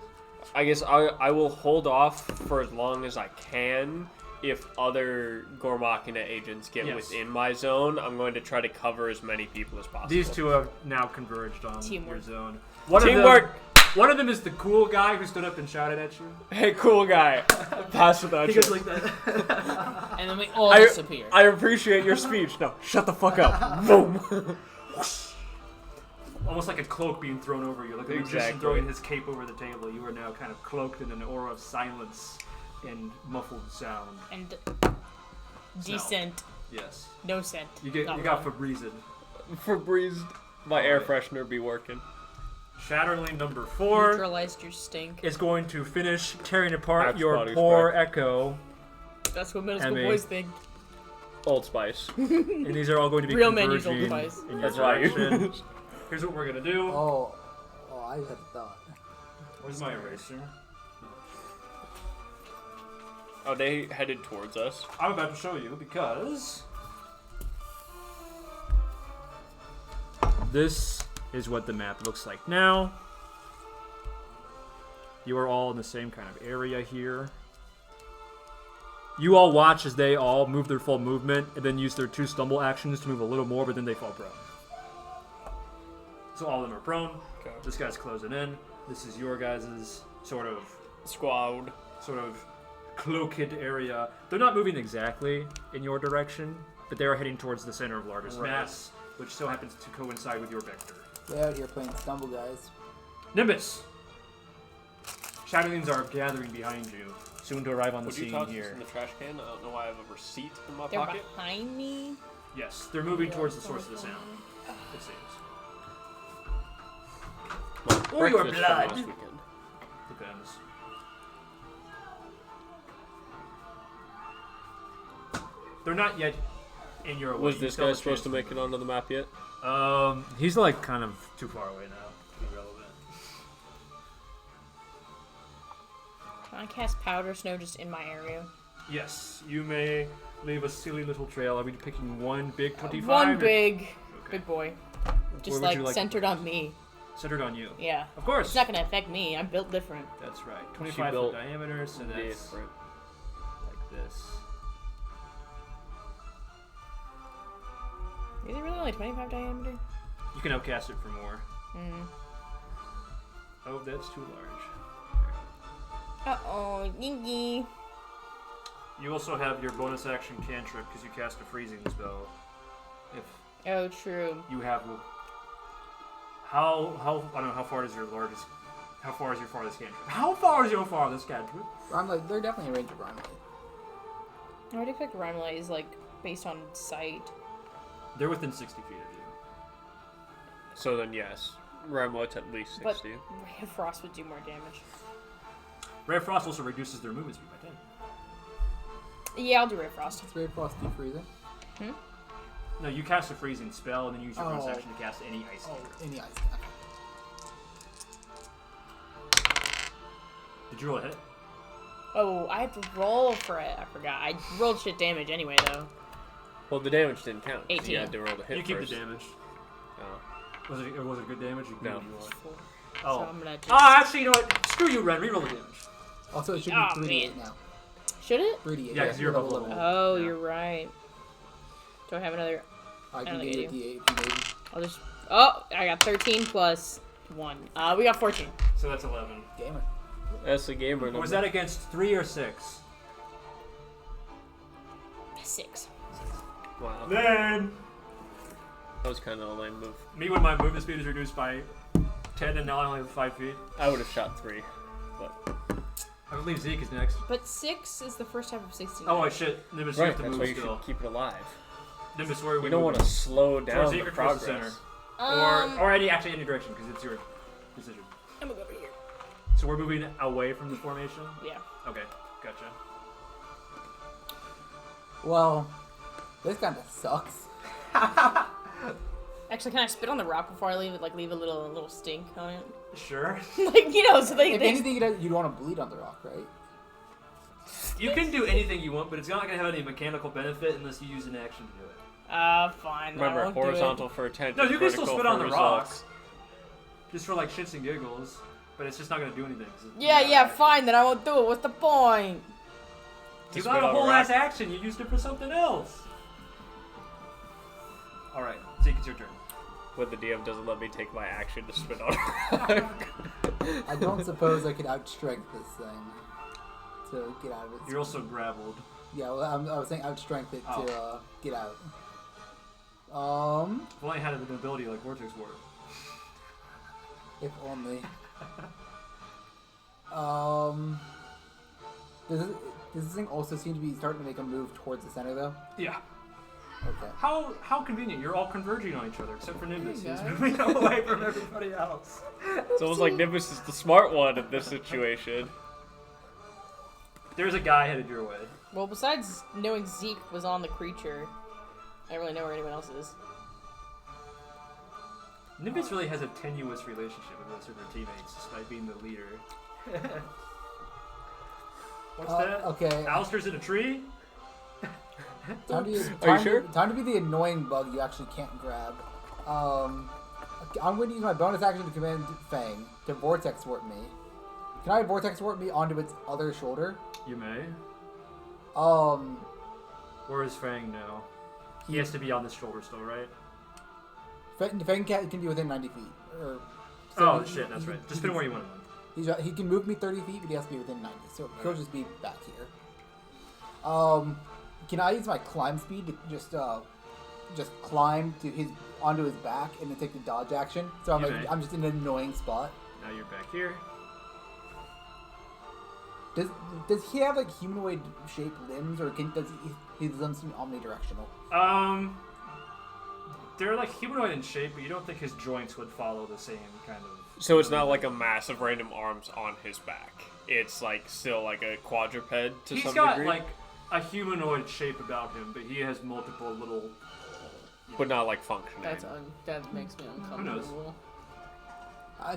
I guess I will hold off for as long as I can. If other Gormakina agents get Yes. within my zone, I'm going to try to cover as many people as possible. These two have now converged on Teamwork. your zone. Teamwork! One of them is the cool guy who stood up and shouted at you. Hey, cool guy. Pass without He trace. goes like that. And then we all disappear. I appreciate your speech. No, shut the fuck up. Boom. Almost like a cloak being thrown over you, like a magician Exactly. throwing his cape over the table. You are now kind of cloaked in an aura of silence and muffled sound. And decent. Yes. No scent. You Not got fun. Febreze. Febreze, my air freshener be working. Shatterling number 4 Neutralized your stink. is going to finish tearing apart Axe your body poor spray. Echo. That's what middle school Emmy. boys think. Old Spice. And these are all going to be Real men use converging Old Spice. in your That's right. direction. Here's what we're gonna do. Oh, I had a thought. Where's my eraser? Oh, they headed towards us. I'm about to show you because this is what the map looks like now. You are all in the same kind of area here. You all watch as they all move their full movement and then use their 2 stumble actions to move a little more, but then they fall prone. So all of them are prone. Okay. This guy's closing in. This is your guys' sort of Squad. cloaked area. They're not moving exactly in your direction, but they are heading towards the center of largest Right. mass, which so happens to coincide with your vector. Way out here playing Stumble, guys. Nimbus! Shadowlings are gathering behind you, soon to arrive on the Would you scene toss this here. in the trash can? I don't know why I have a receipt in my They're pocket. behind me. Yes, they're moving towards the source of the sound, it seems. My Or your breakfast from blood. last weekend. Depends. They're not yet in your way. Was You this still guy have a supposed to chance make it onto the map yet? He's like kind of too far away now to be relevant. Can I cast powder snow just in my area? Yes, you may leave a silly little trail. Are we picking one big 25? One or- big Okay. boy. Just would like you like- centered on me. Centered on you. Yeah. Of course. It's not gonna affect me. I'm built different. That's right. 25 built foot diameter, so that's Different. like this. Is it really only 25 diameter? You can outcast it for more. Mm. Oh, that's too large. Uh-oh, yinky. You also have your bonus action cantrip because you cast a freezing spell. If Oh, true. you have How I don't know how far is your largest? How far is your farthest cantrip? How far is your farthest cantrip? Rhymelite, they're definitely in range of Rhymelite. I would expect Rhymelite is like based on sight. They're within 60 feet of you. So then, yes, Rhymelite's at least 60. But Ray of Frost would do more damage. Ray of Frost also reduces their movement speed by 10. Yeah, I'll do Ray of Frost. It's Ray of Frost defreezing. No, you cast a freezing spell, and then use your bonus Oh. action to cast any ice. Oh, any ice. Did you roll a hit? Oh, I have to roll for it. I forgot. I rolled shit damage anyway, though. Well, the damage didn't count. 'Cause 18. You had to roll the hit You keep first. the damage. Oh. Was it good damage? You No. you roll it. So Oh. I'm gonna just... Actually, you know what? Screw you, Ren. Reroll the damage. Also, it should be Oh, 3d8 man. now. Should it? 3d8. Yeah, 'cause you're above level. level. Oh, Yeah. you're right. Do I have another... I can don't give think I you a d8 if you need. I'll just... Oh, I got 13 plus 1. We got 14. So that's 11. Gamer. That's the gamer Or number. was that against 3 or 6? 6. Wow. Then That was kind of a lame move. me when my movement speed is reduced by 10, and now I only have 5 feet. I would have shot 3, but I believe Zeke is next. But 6 is the first half of 16. Oh shit, Nimbus, you right, have to that's why move you still. should keep it alive. Nimbus, where are we We don't want to moving? slow Towards down Zeke the or towards the progress. center? Or any direction, because it's your decision. I'm gonna go over here. So we're moving away from the formation? Yeah. Okay, gotcha. Well, this kind of sucks. Actually, can I spit on the rock before I leave it? Like, leave a little stink on it? Sure. Like, you know, so they... If anything, you'd want to bleed on the rock, right? You can do anything you want, but it's not going to have any mechanical benefit unless you use an action to do it. Fine. I Remember, won't do horizontal for attention. No, you can still vertical spit for on the results. rock. Just for like shits and giggles. But it's just not going to do anything. 'cause it's- Yeah, fine, then I won't do it. What's the point? You To got spit a on whole rock. ass action. You used it for something else. Alright, Zeke, it's your turn. When the DM doesn't let me take my action to spit on. I don't suppose I could outstrength this thing to get out of it. You're also grappled. Yeah, well, I was saying outstrength it to get out. If only I had an ability like Vortex Ward. If only. Does this thing also seem to be starting to make a move towards the center, though? Yeah. Okay. How convenient. You're all converging on each other, except for Nimbus. Hey, He's guys. moving away from everybody else. It's almost like Nimbus is the smart one in this situation. There's a guy headed your way. Well, besides knowing Zeke was on the creature, I don't really know where anyone else is. Nimbus really has a tenuous relationship with most of her teammates, despite being the leader. What's that? Okay. Alistair's in a tree? Time to, Are you sure? Time to be the annoying bug you actually can't grab. I'm going to use my bonus action to command Fang to Vortex Warp me. Can I Vortex Warp me onto its other shoulder? You may. Um, Where is Fang now? He has to be on this shoulder still, right? Fang can be within 90 feet. Oh, shit, that's right. Just put him where you want him. He can move me 30 feet, but he has to be within 90, so he'll just be back here. Can I use my climb speed to just climb to onto his back and then take the dodge action? So I'm just in an annoying spot. Now you're back here. Does he have like humanoid shaped limbs, or does his limbs seem omnidirectional? They're like humanoid in shape, but you don't think his joints would follow the same kind of... So it's not like a mass of random arms on his back. It's like still like a quadruped to He's some got degree. like a humanoid shape about him, but he has multiple little... But not like functioning. That makes me uncomfortable.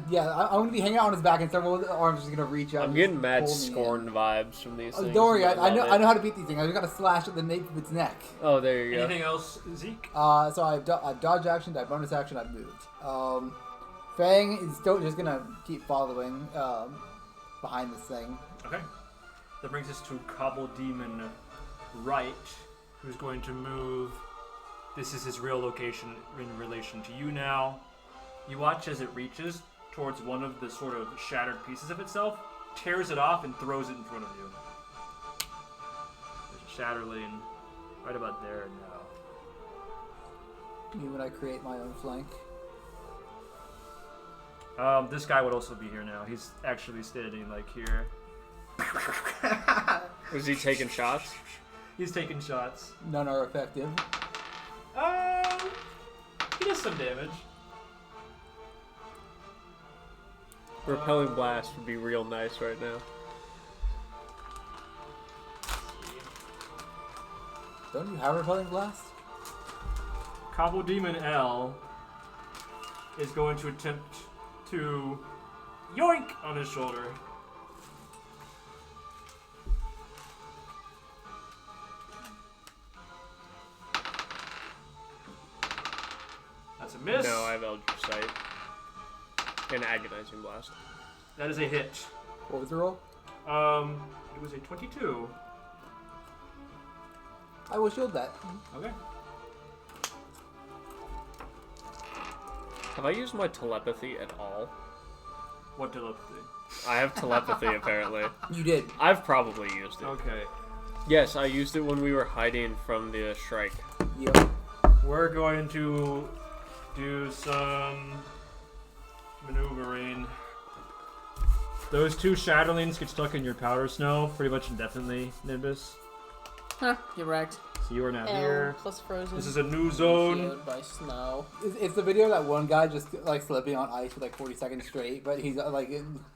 Yeah, I'm gonna be hanging out on his back, and several of the arms are just gonna reach out. I'm and getting just mad pull me in. scorn vibes from these things. Don't worry, I know love it. how to beat these things. I just gotta slash at the nape of its neck. Oh, there you go. Anything else, Zeke? So I've dodge action, I've bonus action, I've moved. Fang is still just gonna keep following behind this thing. Okay. That brings us to Cobble Demon Right, who's going to move. This is his real location in relation to you now. You watch as it reaches towards one of the sort of shattered pieces of itself, tears it off, and throws it in front of you. There's a shatterling right about there now. Me when I create my own flank. This guy would also be here now. He's actually standing like here. Was he taking shots? He's taking shots. None are effective. He does some damage. Repelling blast would be real nice right now. Don't you have repelling blast? Cobble Demon L is going to attempt to yoink on his shoulder. That's a miss. No, I have Eldritch Sight. And Agonizing Blast. That is a hit. What was the roll? It was a 22. I will shield that. Okay. Have I used my telepathy at all? What telepathy? I have telepathy apparently. You did. I've probably used it. Okay. Yes, I used it when we were hiding from the Shrike. Yep. We're going to do some maneuvering. Those two Shatterlings get stuck in your powder snow pretty much indefinitely, Nimbus. Huh, you're right. So you are now L here. plus frozen. This is a new zone. Shielded by snow. It's the video of that one guy just like slipping on ice for like 40 seconds straight, but he's like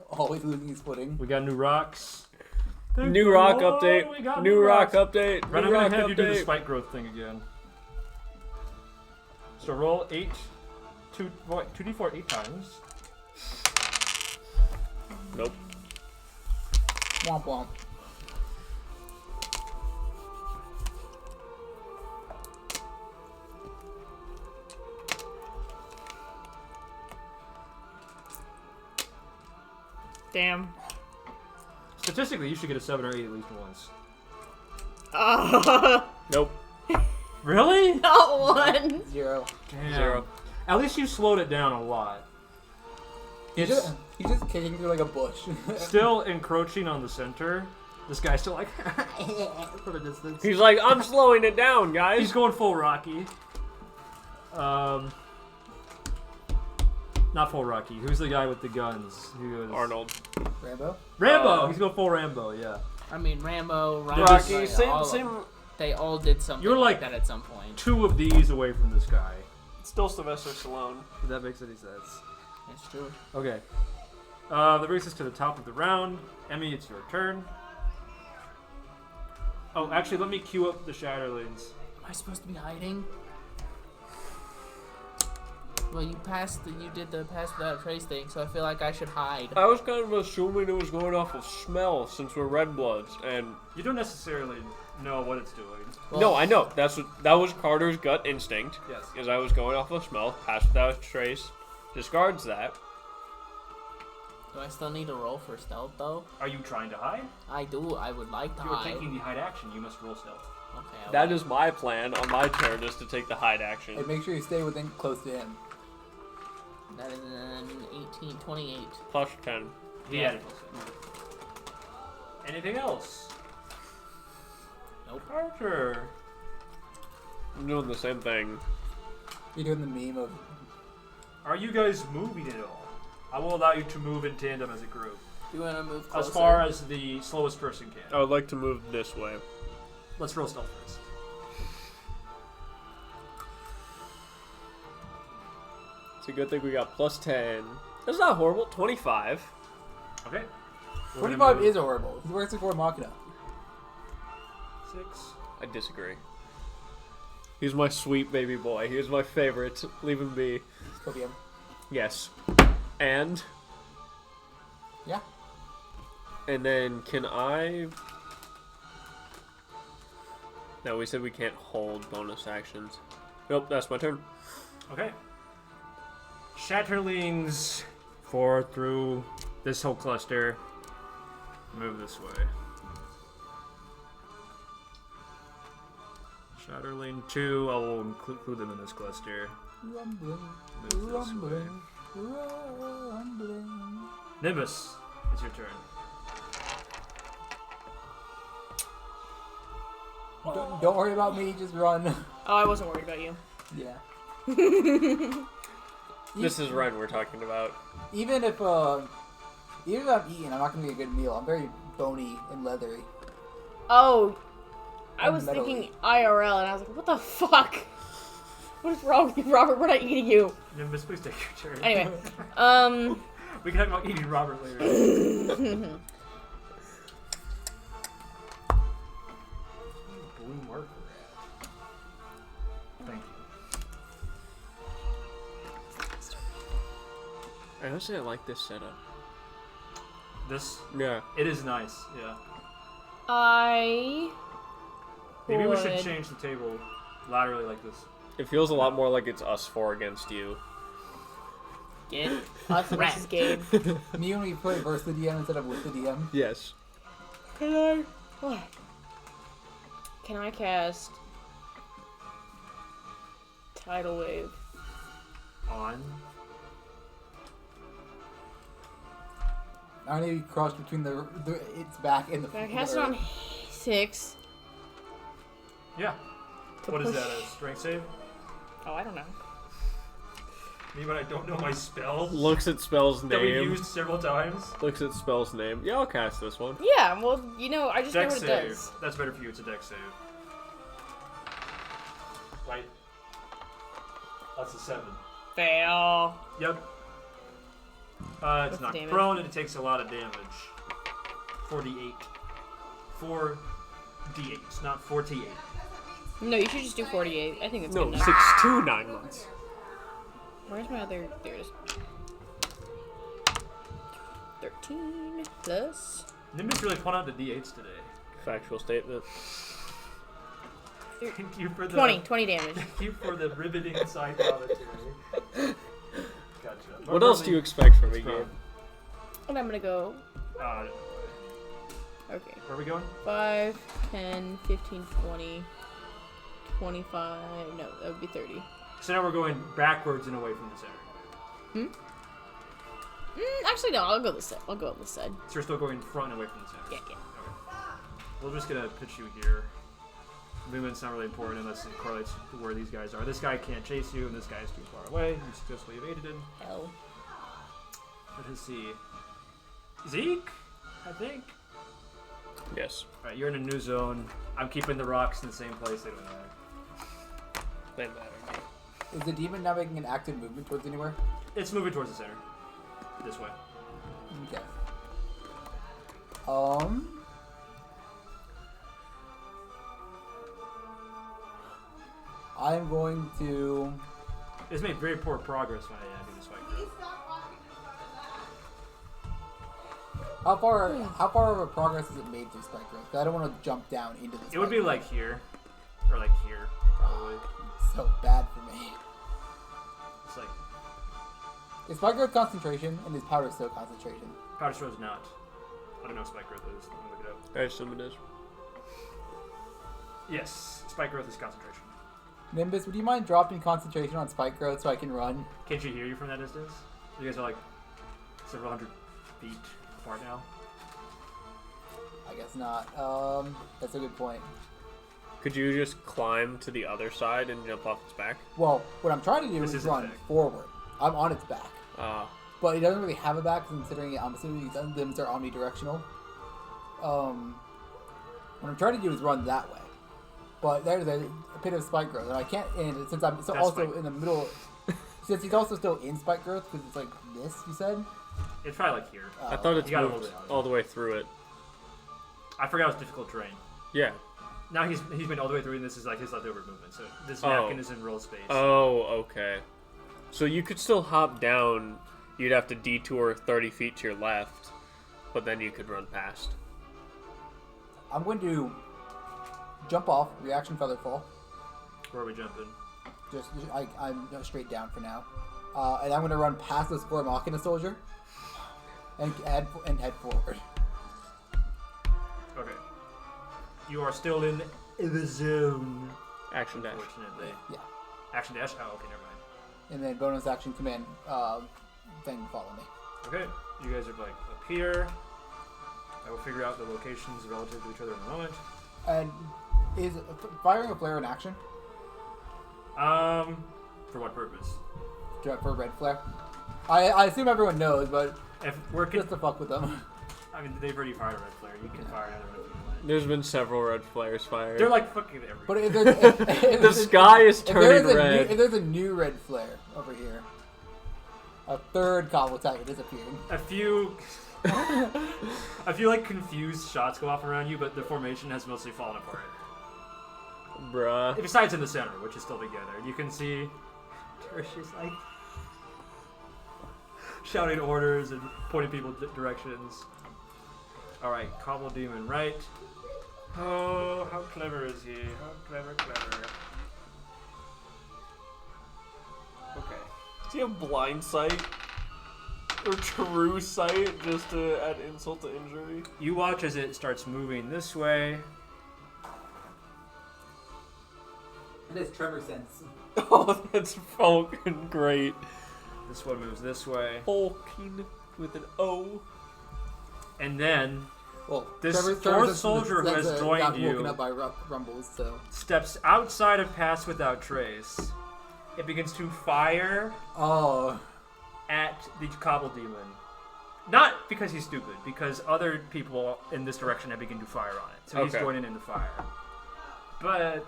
always losing his footing. We got new rocks. New rock Oh, update. we got New rock rocks. update. Right, New I'm rock gonna have you do the update. spike growth thing again. So roll 2d4 8 times. Nope. Womp womp. Damn. Statistically, you should get a 7 or 8 at least once. Nope. Really? Not one. 0. Damn. 0. At least you slowed it down a lot. He's It's just kicking through like a bush. still encroaching on the center. This guy's still like for the distance. He's like, I'm slowing it down, guys. He's going full Rocky. Not full Rocky. Who's the guy with the guns? Who goes? Arnold. Rambo? Rambo. He's going full Rambo. Yeah. I mean, Rambo, Rocky, Rocky, same. they all did something You're like- that at some point. 2 of these away from this guy. Still Sylvester Stallone. If that makes any sense. That's true. Okay. That brings us to the top of the round. Emmy, it's your turn. Oh, actually, let me queue up the Shatterlings. Am I supposed to be hiding? Well, you did the pass without a trace thing, so I feel like I should hide. I was kind of assuming it was going off of smell since we're red bloods, and You don't necessarily know what it's doing. Well, no, I know that was Carter's gut instinct. Yes. Because I was going off of smell. Pass without a trace. Discards that. Do I still need to roll for stealth, though? Are you trying to hide? I do. I would like to If you're hide. taking the hide action, you must roll stealth. Okay. That is my plan on my turn, is to take the hide action. And make sure you stay within close to him. That is an 18, 28. Plus 10. He Yeah. added plus. Anything else? Nope. Carter. I'm doing the same thing. You're doing the meme of Are you guys moving at all? I will allow you to move in tandem as a group. Do you want to move closer? As far as the slowest person can. I would like to move this way. Let's roll stealth first. It's a good thing we got plus 10. That's not horrible. 25. Okay. 25 is horrible. He works before Machina. 6. I disagree. He's my sweet baby boy. He was my favorite. Leave him be. Copium. Yes. And? Yeah. And then can I... No, we said we can't hold bonus actions. Nope, that's my turn. Okay. Shatterlings 4 through this whole cluster. Move this way. Shatterling 2, I will include them in this cluster. Rumbling. Move this way. Rumbling. Rumbling. Nimbus, it's your turn. Don't worry about me, just run. Oh, I wasn't worried about you. Yeah. This is Ren we're talking about. Even if I'm eating, I'm not gonna be a good meal. I'm very bony and leathery. Oh, I I'm was metally. thinking IRL, and I was like, what the fuck? What is wrong with you, Robert? We're not eating you. Nimbus, please take your turn. Anyway, We can talk about eating Robert later. Mm-hmm. Blue marker. Thank you. I honestly like this setup. This, Yeah. it is nice, yeah. I Maybe we should would- change the table laterally like this. It feels a lot more like it's us four against you. Get us versus Gabe. Me when we play versus the DM instead of with the DM. Yes. Can I cast Tidal Wave? On. I need to cross between the its back and the. Can I cast it on 6? Yeah. To What is push- that, a strength save? Oh, I don't know. Me when I don't know my spells? Looks at spell's that we've name. used several times. Looks at spell's name. Yeah, I'll cast this one. Yeah, well, you know, I just know Dex what it save. does. That's better for you, it's a dex save. Right. That's a 7. Fail. Yep. It's What's the not damage? prone and it takes a lot of damage. 4d8. 4d8, not 48. No, you should just do 48. I think it's No, good enough. 6 to 9 months. Where's my other? There it is. 13 plus. Nimbus really put out the d8s today. Factual statement. Thank you for the 20 damage. Thank you for the riveting side commentary. Gotcha. What else do you expect from me, Gabe? And I'm gonna go. Uh, Okay. where are we going? 5, 10, 15, 20, 25. No, that would be 30. So now we're going backwards and away from the center. Actually, no. I'll go this side. I'll go on this side. So we're still going front and away from the center. Yeah, yeah. Okay. We're just gonna pitch you here. Movement's not really important unless it correlates to where these guys are. This guy can't chase you, and this guy is too far away. You successfully evaded him. Hell. Let us see. Zeke, I think. Yes. Alright, you're in a new zone. I'm keeping the rocks in the same place. They don't matter. They matter. Is the demon now making an active movement towards anywhere? It's moving towards the center. This way. Okay. I'm going to. It's made very poor progress when I do this fight. How far of a progress has it made through Spike Growth? 'Cause I don't want to jump down into the. It would be Spike like here. Or like here, probably. Growth. So bad for me. It's like, Is Spike Growth concentration and is Powder Stow concentration? Powder Stow's not. I don't know what Spike Growth is. Let me look it up. I assume it is. Yes, Spike Growth is concentration. Nimbus, would you mind dropping concentration on Spike Growth so I can run? Can't you hear you from that distance? You guys are like several hundred feet apart now. I guess not. That's a good point. Could you just climb to the other side and jump off its back? Well, what I'm trying to do This is isn't run back. forward. I'm on its back. But it doesn't really have a back, considering I'm assuming these limbs are omnidirectional. What I'm trying to do is run that way. But there's a pit of Spike Growth, and I can't. And since I'm That's also Spike. in the middle, since he's also still in Spike Growth, because it's like this, you said. It's probably like here. I thought it's You gotta moved hold it out. all the way through it. I forgot it was difficult terrain. Yeah. Now he's been all the way through, and this is like his leftover movement. So this Oh. napkin is in roll space. Oh, okay. So you could still hop down. You'd have to detour 30 feet to your left, but then you could run past. I'm going to jump off, reaction feather fall. Where are we jumping? I'm straight down for now, and I'm going to run past the Score Machina soldier, and head forward. Okay. You are still in the zone. Action dash. Unfortunately. Yeah, Action dash? Oh, okay, never mind. and then bonus action command thing follow me. Okay, you guys are like up here. I will figure out the locations relative to each other in a moment. And is firing a flare an action? For what purpose? For red flare? I assume everyone knows, but If we're just to fuck with them. I mean, they've already fired a red flare. You can fire another one if you want. There's been several red flares fired. They're like fucking everywhere. But if there's, the sky is turning red. If there's a new red flare over here, a third Cobble attack disappeared. A few like confused shots go off around you, but the formation has mostly fallen apart. Bruh. Besides in the center, which is still together. You can see Tertius like shouting orders and pointing people directions. Alright, Cobble Demon right. Oh, how clever is he? How clever. Okay. Does he have blind sight? Or true sight, just to add insult to injury? You watch as it starts moving this way. It is tremor sense. Oh, that's fucking great. This one moves this way. Falcon with an O. And then Well, This Trevor fourth sense soldier who has joined got you- woken up by rumbles, so. steps outside of Pass Without Trace. It begins to fire Oh. at the Cobble Demon. Not because he's stupid, because other people in this direction have begun to fire on it. So he's Okay. joining in the fire. But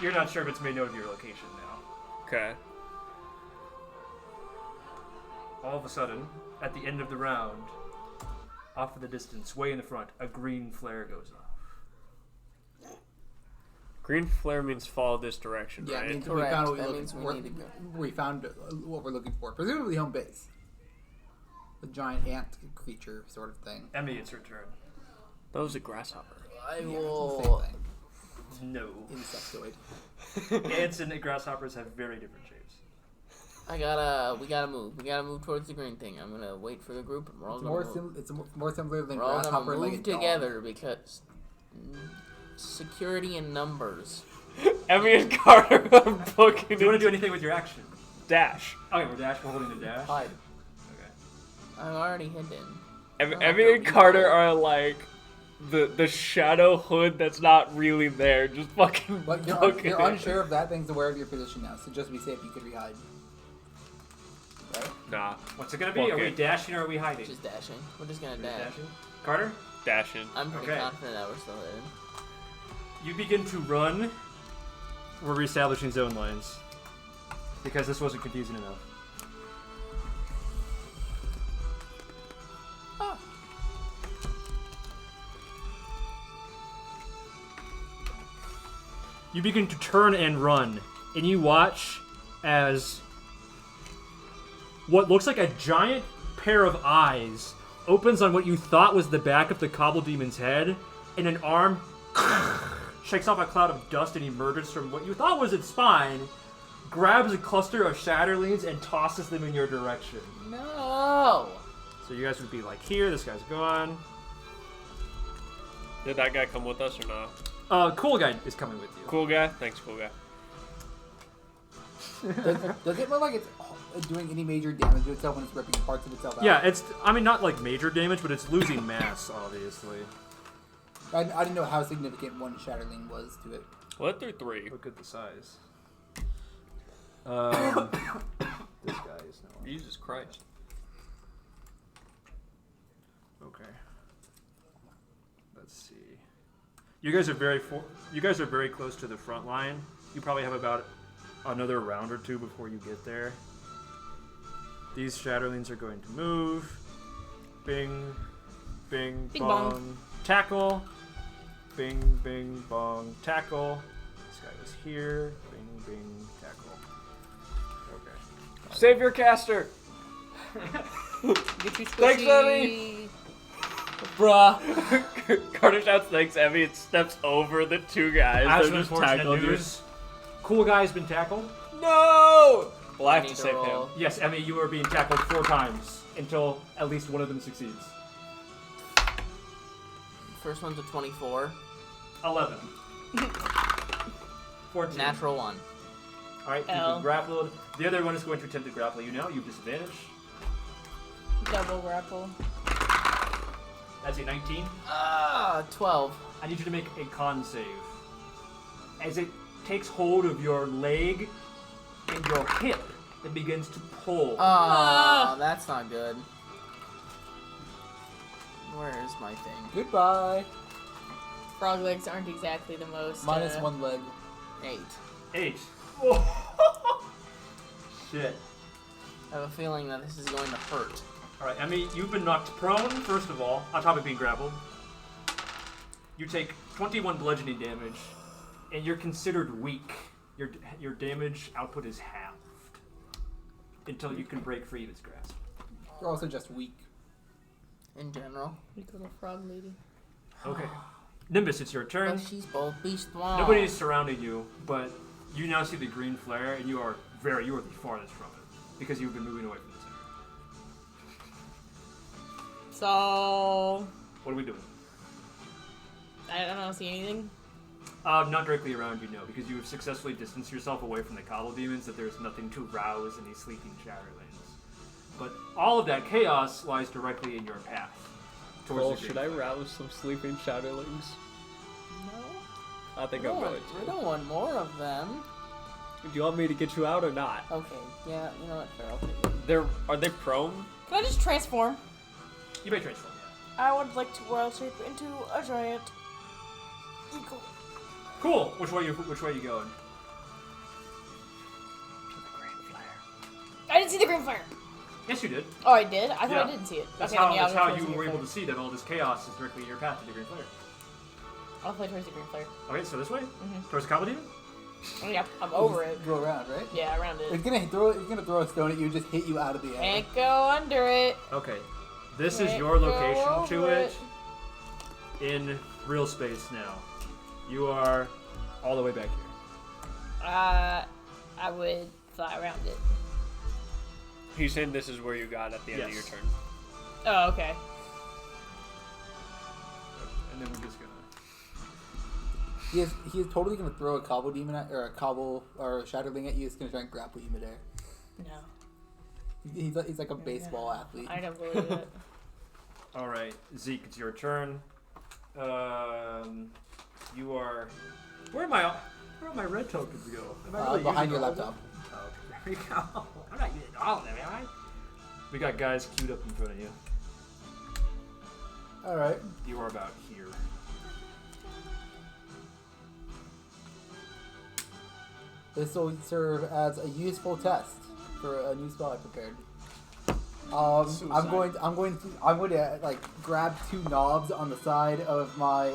you're not sure if it's made note of your location now. Okay. All of a sudden, at the end of the round, off in the distance, way in the front, a green flare goes off. Green flare means follow this direction, Yeah, right? it means Correct. we found what That we're means looking we for. need to go. We found what we're looking for. Presumably home base. The giant ant creature sort of thing. Emmy, it's your turn. That was a grasshopper. I Yeah, it's the will. same thing. No. Insectoid. Ants and grasshoppers have very different shapes. We gotta move. We gotta move towards the green thing. I'm gonna wait for the group, and we're all It's gonna more, move. it's more similar than We're all grasshopper gonna like move together because security in numbers. Emmy and Carter are booking Do you want to do anything with your action? dash. Okay, we're holding the dash. Hide. Okay. I'm already hidden. Emmy and Carter are like the shadow hood that's not really there, just fucking But you're booking it. unsure if that thing's aware of your position now, so just to be safe, you could re-hide. Right? Nah, What's it gonna be? Are we Okay. dashing or are we hiding? Just dashing. We're just gonna Are we dash. dashing? Carter, dashing. I'm pretty Okay. confident that we're still hidden. you begin to run. We're reestablishing zone lines because this wasn't confusing enough. You begin to turn and run, and you watch as what looks like a giant pair of eyes opens on what you thought was the back of the Cobble Demon's head, and an arm shakes off a cloud of dust and emerges from what you thought was its spine, grabs a cluster of shatterlings, and tosses them in your direction. No. So you guys would be like here, this guy's gone. Did that guy come with us or not? Cool guy is coming with you. Cool guy? Thanks, cool guy. Does it look like it's doing any major damage to itself when it's ripping parts of itself out? Yeah, it's, I mean, not like major damage, but it's losing mass, obviously. I didn't know how significant one Shatterling was to it. Let through 3. Look at the size. This guy is no. Jesus Christ. Okay. Let's see. You guys are very close to the front line. You probably have about another round or two before you get there. These Shatterlings are going to move. Bing, bing, Bing bong. bong. Tackle. Bing, bing, bong. Tackle. This guy was here. Bing, bing, tackle. Okay. Save your caster! Get you Thanks, squishy. Bruh. Carter shouts thanks, Emmy, and steps over the 2 guys. As They're for just unfortunate tackled you. news, cool guy's been tackled. No! Well, I have Need to to save roll. him. Yes, Emmy, you are being tackled 4 times until at least one of them succeeds. First one's a 24. 11. 14. Natural 1. Alright, you've L. been grappled. The other one is going to attempt to grapple you now. You have disadvantage. Double grapple. That's a 19. 12. I need you to make a con save. As it takes hold of your leg and your hip, it begins to pull. Oh, that's not good. Where is my thing? Goodbye. Frog legs aren't exactly the most. Minus 1 leg. 8. 8. Shit. I have a feeling that this is going to hurt. Alright, Emmy, you've been knocked prone, first of all, on top of being grappled. You take 21 bludgeoning damage, and you're considered weak. Your damage output is halved until you can break free of its grasp. You're also just weak. In general. We go to frog lady. Okay. Nimbus, it's your turn. But she's both beast one. Nobody is surrounding you, but you now see the green flare, and you are the farthest from it because you've been moving away from this area. So What are we doing? I don't see anything. Not directly around you, no, because you have successfully distanced yourself away from the Cobble Demons, that there's nothing to rouse any sleeping Shatterlings. But all of that chaos lies directly in your path. Well, the should green I flare. rouse some sleeping Shatterlings? No. I think We I'm don't going want- we to. don't want more of them. Do you want me to get you out or not? Okay, yeah, you know what, fair, I'll take it. Are they prone? Can I just transform? You may transform, I would like to wild shape into a giant eagle. Cool. Which way you going? I didn't see the green flare. Yes, you did. Oh, I did? I thought Yeah. I didn't see it. That's okay, then yeah, that's I'll go how towards you the were green able to flare. see that all this chaos is directly in your path to the green flare. I'll play towards the green flare. Okay, so this way? Mhm. Towards the Cobble Demon? Oh, yeah, I'm over it. Go around, right? Yeah, around it. It's gonna throw a stone at you, just hit you out of the air. Can't go under it. Okay. This is Can't your go location to over it in real space now. You are all the way back here. I would fly around it. He's saying this is where you got at the end of your Yes. turn. Oh, okay. And then we're just gonna... He is totally gonna throw a Cobble Demon or a Cobble or a Shatterling at you. It's gonna try and grapple you midair. No. He's like a baseball athlete. I don't believe it. Alright, Zeke, it's your turn. You are... Where are my red tokens go? Am I really Behind using your all of them? laptop. Oh, okay. There we go. I'm not using all of them, am I? We got guys queued up in front of you. All right. You are about here. This will serve as a useful test for a new spell I prepared. I'm going to like grab 2 knobs on the side of my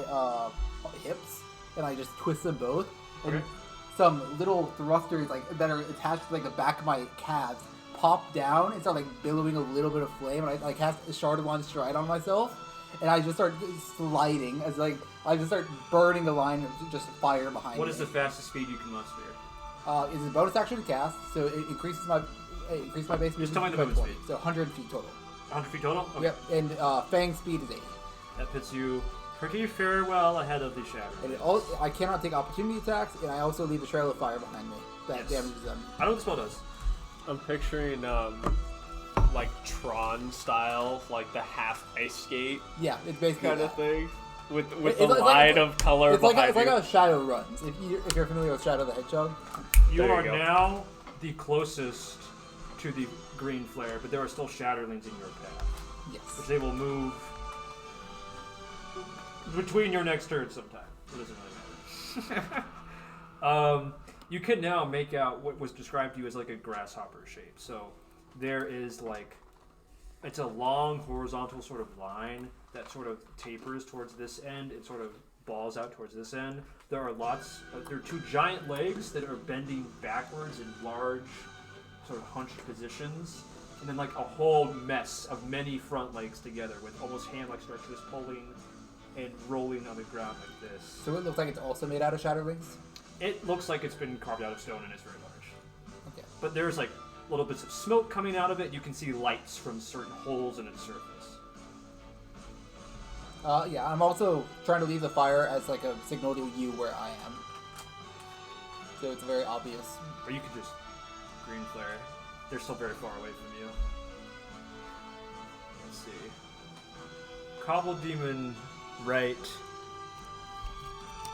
hips, and I just twist them both. And Okay. some little thrusters that are attached to the back of my calves pop down and start billowing a little bit of flame. And I cast a Shard of One Stride on myself, and I just start sliding as I just start burning a line of just fire behind me. What is the fastest speed you can muster? Is a bonus action to cast, so it increases my base. Just tell me the by movement 20, speed. So 100 feet total. 100 feet total? Okay. Yep, and Fang speed is 80. That puts you pretty fair well ahead of the shadow. And I cannot take opportunity attacks, and I also leave a trail of fire behind me that Yes. damages them. I know what the spell does. I'm picturing like Tron style, like the half ice skate Yeah, it's basically kind that. of thing, with It's the like- line of color It's like behind you. how Shadow runs. If you're familiar with Shadow the Hedgehog. You There you are go. now the closest to the green flare, but there are still Shatterlings in your path, which Yes. they will move between your next turn sometime. It doesn't really matter. You can now make out what was described to you as like a grasshopper shape. So there is it's a long horizontal sort of line that sort of tapers towards this end. It sort of balls out towards this end. There are there are 2 giant legs that are bending backwards in large sort of hunched positions. And then a whole mess of many front legs together with almost hand-like structures pulling and rolling on the ground like this. So it looks like it's also made out of Shatterlings. It looks like it's been carved out of stone and it's very large. Okay. But there's little bits of smoke coming out of it. You can see lights from certain holes in its surface. Yeah, I'm also trying to leave the fire as a signal to you where I am. So it's very obvious. Or you could just green flare. They're still very far away from you. Let's see. Cobble Demon right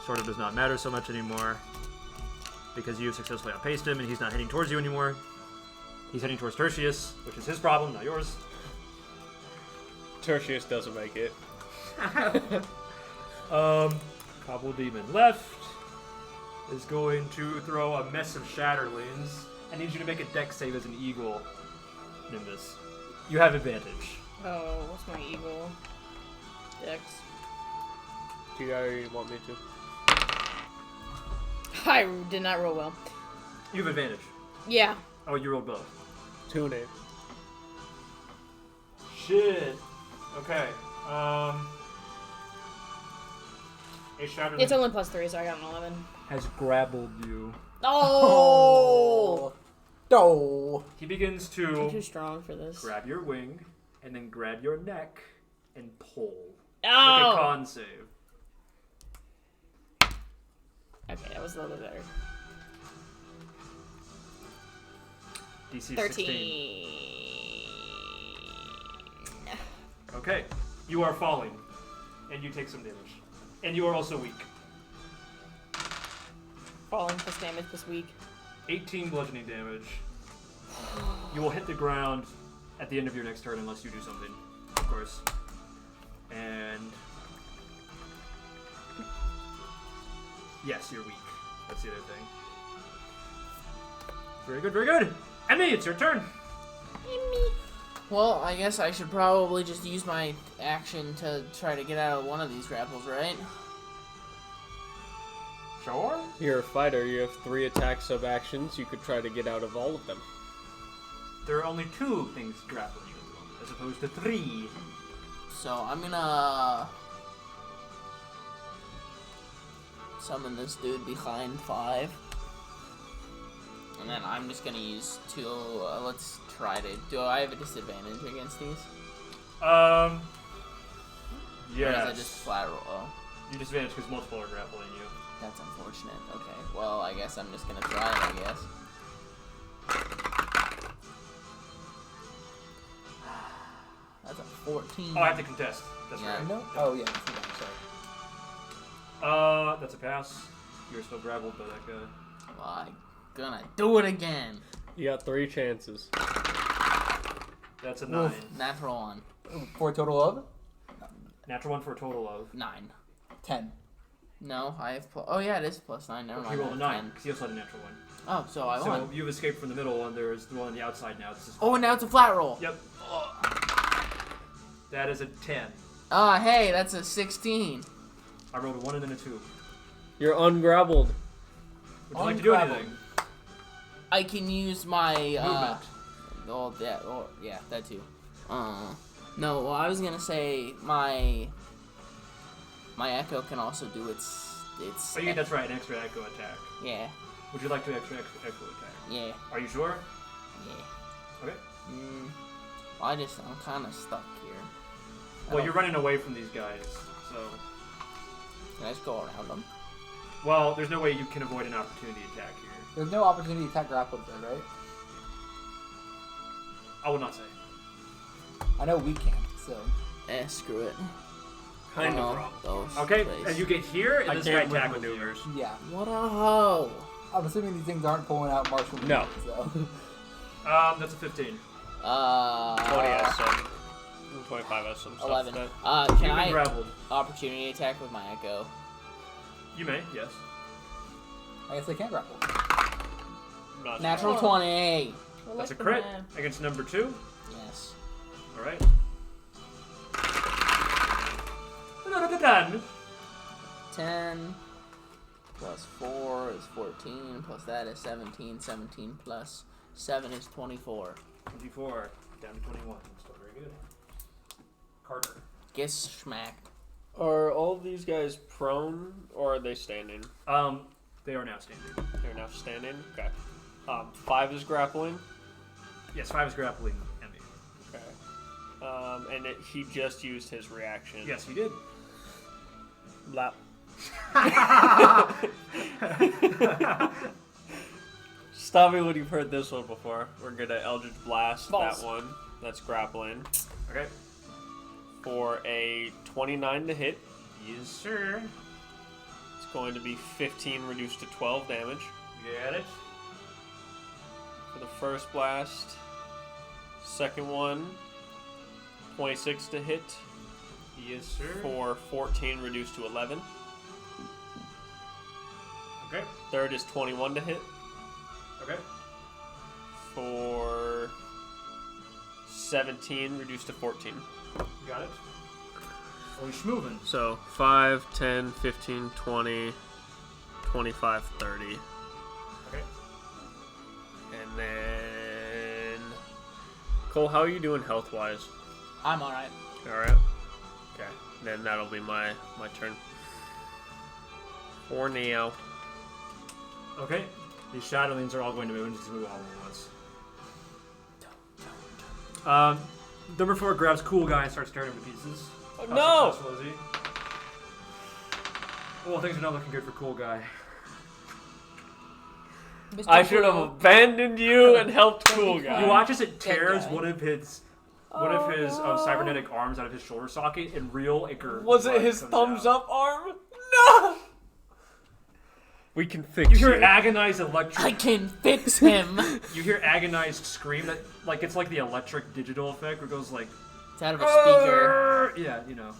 sort of does not matter so much anymore because you've successfully outpaced him and he's not heading towards you anymore. He's heading towards Tertius, which is his problem, not yours. Tertius doesn't make it. Cobble Demon left is going to throw a mess of Shatterlings. I need you to make a dex save as an eagle, Nimbus. You have advantage. Oh, what's my eagle? Dex. Do you already want me to? I did not roll well. You have advantage. Yeah. Oh, you rolled both. Tune in. Shit. Okay. A Shatterling It's only +3, so I got an 11. has grappled you. Oh! No. He begins I'm too to strong for this. grab your wing and then grab your neck and pull. Make a Oh! con save. Okay, that was a little bit better. DC 16. 13. Okay. You are falling. And you take some damage. And you are also weak. Falling plus damage this week. 18 bludgeoning damage. You will hit the ground at the end of your next turn unless you do something, of course. And yes, you're weak. That's the other thing. Very good, very good. Emmy, it's your turn. Well, I guess I should probably just use my action to try to get out of one of these grapples, right? Sure. You're a fighter. You have 3 attack sub-actions. You could try to get out of all of them. There are only 2 things grappling you at the moment, as opposed to 3. So I'm gonna summon this dude behind 5. And then I'm just gonna use 2. Let's try to. Do I have a disadvantage against these? Or is Yes. it just flat roll? Oh, You disadvantage because multiple are grappling you. that's unfortunate. Okay, well, I guess I'm just gonna try it, I guess. That's a 14. Oh, I have to contest. That's Yeah. right. No. Oh yeah. Sorry. That's a pass. You're still grappled by that guy. Well, I'm gonna do it again. You got 3 chances. That's a 9. Oof. Natural 1. For a total of Natural 1 for a total of. 9. 10. No, I have oh yeah, it is +9. Never He mind. rolled a I 9 have 10. because he also had a natural 1. Oh, so I So won. you've escaped from the middle, and there's the one on the outside now. This is Oh, and now it's a flat roll. Yep. That is a 10. Ah, hey, that's a 16. I rolled a 1 and then a 2. You're ungrappled. Would you like to do Ungrappled. anything? I can use my Movement. yeah, that too. No, well, I was gonna say my echo can also do its. Oh, that's right, an extra echo attack. Yeah, Would you like to extra echo attack? yeah, Are you sure? yeah. Okay. Well, I'm kind of stuck here. Well, you're running away from these guys, so. Can I just go around them? Well, there's no way you can avoid an opportunity attack here. There's no opportunity to attack grappled there, right? I will not say. I know we can't. So. Screw it. Kind Oh, of wrong. those Okay, place. and you get here, and I this guy can't with tackles you. maneuvers. Yeah. What a hoe! I'm assuming these things aren't pulling out martial No. movement, So. That's a 15. 20 has some. 25 has some stuff. 11. But Can You've been I grappled. opportunity attack with my echo? You may, yes. I guess they can't grapple. I'm not Natural Oh. 20. I That's a like the crit math. against number 2. Yes. Alright. Done. 10 plus 4 is 14, plus that is 17. 17 plus 7 is 24. 24. Down to 21. Still very good. Carter. Gets smacked. Are all of these guys prone, or are they standing? They are now standing. They're now standing? Okay. 5 is grappling. Yes, 5 is grappling Emmy. Okay. And he just used his reaction. Yes, he did. Lap. Stop me when you've heard this one before. We're gonna Eldritch Blast Balls. that one. That's grappling. Okay. For a 29 to hit. Yes, sir. It's going to be 15 reduced to 12 damage. You get it. for the first blast. Second one, 26 to hit. Yes, sir. For 14, reduced to 11. Okay. Third is 21 to hit. Okay. For 17, reduced to 14. Got it. Well, he's moving. So 5, 10, 15, 20, 25, 30. Okay. And then... Cole, how are you doing health-wise? I'm alright. Alright. Okay. Then that'll be my turn. For now. Okay. These shadowlings are all going to move and just move all at once. Number 4 grabs Cool Guy and starts tearing him to pieces. Oh, How no! successful is he? Well, things are not looking good for Cool Guy. Mr. I should have Blue. abandoned you and helped Cool Guy. You watch as it That tears guy. one of his no. cybernetic arms out of his shoulder socket, and real ichor. Was it blood his comes thumbs out. up arm? No! We can fix You hear you. agonized electric. I can fix him. You hear agonized scream that, like, it's like the electric digital effect where it goes like. It's out of a speaker. Yeah, you know.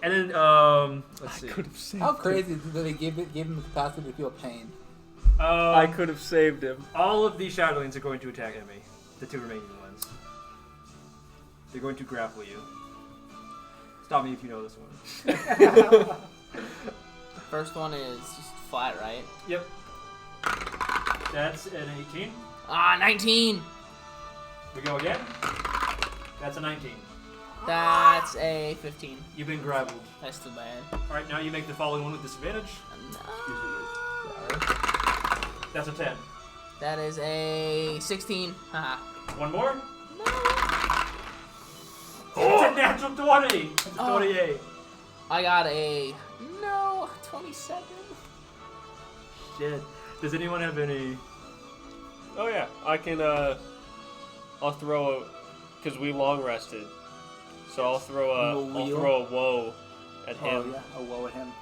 And then, let's see. Could have saved How him. crazy that they gave him the capacity to feel pain. I could have saved him. All of these shadowlings are going to attack Emmy. The 2 remaining ones. They're going to grapple you. Stop me if you know this one. First one is just flat, right? Yep. That's an 18. Ah, 19. We go again. That's a 19. That's a 15. You've been grappled. That's too bad. Alright, now you make the following one with disadvantage. No. That's a 10. That is a 16. Haha. One more. No. It's a natural 20. It's a 28. I got a 27. Shit. Does anyone have any? Oh yeah, I can. I'll throw a, because we long rested, so I'll throw a woe at him. Oh yeah, a woe at him.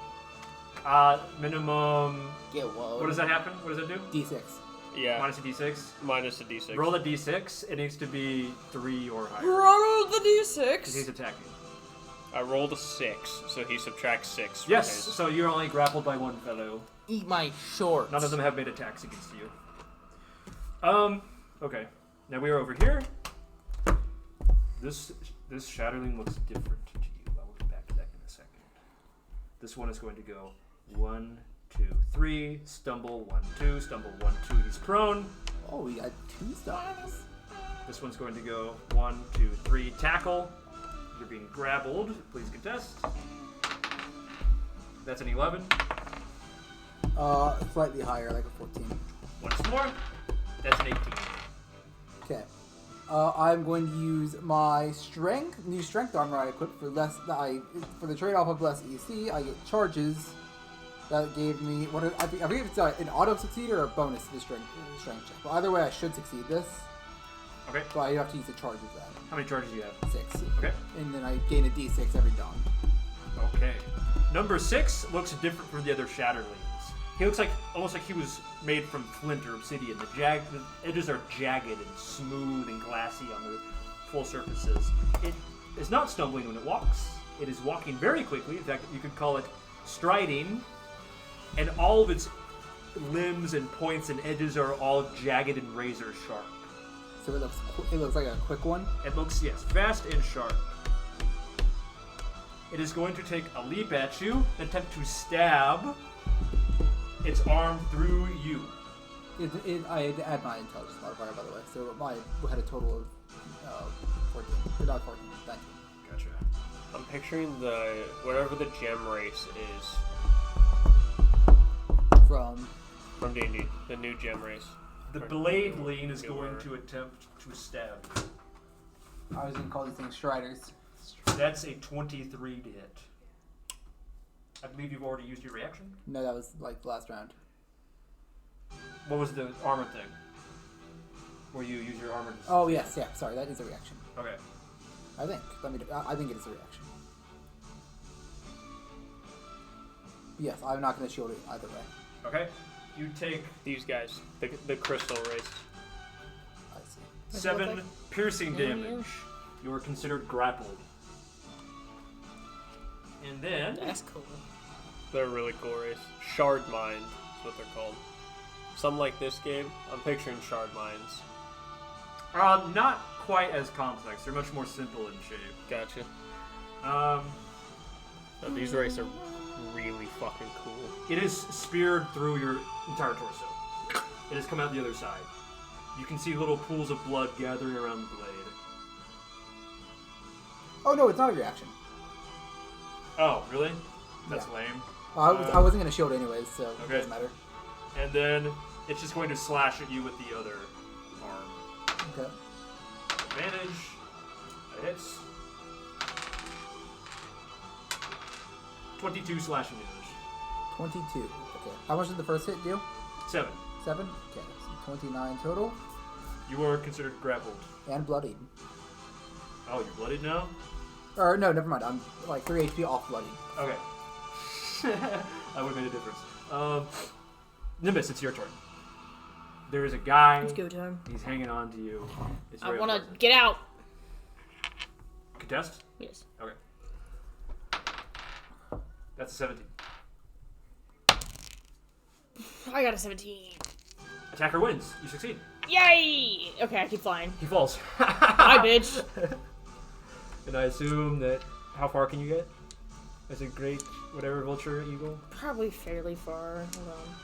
Minimum. Get whoa. What does that happen? What does that do? D6. Yeah, Minus a d6. minus a d6. Roll a d6. It needs to be 3 or higher. Roll the Because d6. he's attacking. I rolled a 6, so he subtracts 6. from Yes. his. So you're only grappled by one fellow. Eat my shorts. None of them have made attacks against you. Okay. Now we are over here. This Shatterling looks different to you. I will get back to that in a second. This one is going to go 1, 2, 3, stumble, 1, 2, stumble, 1, 2. He's prone. Oh, we got 2 stars. This one's going to go 1, 2, 3, tackle. You're being grappled. Please contest. That's an 11. Slightly higher, like a 14. Once more. That's an 18. Okay. I'm going to use my new strength armor I equipped for for the trade-off of less EC. I get charges. That gave me I forget if it's an auto succeed or a bonus to the strength check. But either way, I should succeed this. Okay. So I have to use the charges then. How many charges do you have? 6. Okay. And then I gain a D6 every dawn. Okay. Number 6 looks different from the other Shatterlings. He looks like almost like he was made from flint or obsidian. The edges are jagged and smooth and glassy on the full surfaces. It is not stumbling when it walks. It is walking very quickly. In fact, you could call it striding. And all of its limbs and points and edges are all jagged and razor sharp. So it looks like a quick one. It looks, yes, fast and sharp. It is going to take a leap at you, attempt to stab its arm through you. I had to add my intelligence modifier, by the way. So I had a total of 14. Or not 14, 19. Gotcha. I'm picturing whatever the gem race is From from D&D, the new gem race. The blade lean is going to attempt to stab you. I was going to call these things Striders. That's a 23 to hit. I believe you've already used your reaction. No, that was like the last round. What was the armor thing? Where you use your armor to... Oh yes, yeah. Sorry, that is a reaction. Okay. I think. I think it is a reaction. Yes, I'm not going to shield it either way. Okay. You take... These guys, the crystal race. 7 piercing Yeah, damage. You are considered grappled. And then That's cool. They're really cool race. Shard mines is what they're called. Something like this game, I'm picturing shard mines. not quite as complex. They're much more simple in shape. Gotcha. Um, No, these races are really fucking cool. it is speared through your entire torso. It has come out the other side. You can see little pools of blood gathering around the blade. Oh no, it's not a reaction. Oh, really? That's Yeah. lame. I wasn't gonna shield anyways, so it Okay. doesn't matter. And then it's just going to slash at you with the other arm. Okay. Advantage. That hits. 22 slashing damage. 22. Okay. How much did the first hit do? 7. 7? Okay. So 29 total. You are considered grappled. And bloodied. Oh, you're bloodied now? Or no, never mind. I'm like 3 HP off bloodied. Okay. That would have made a difference. Nimbus, it's your turn. There is a guy. It's go time. He's hanging on to you. It's I very want to unpleasant. get out. Contest? Yes. Okay. That's a 17. I got a 17. Attacker wins. You succeed. Yay! Okay, I keep flying. He falls. Bye, bitch. And I assume that... How far can you get? That's a great... Whatever, vulture, eagle? Probably fairly far. Hold on.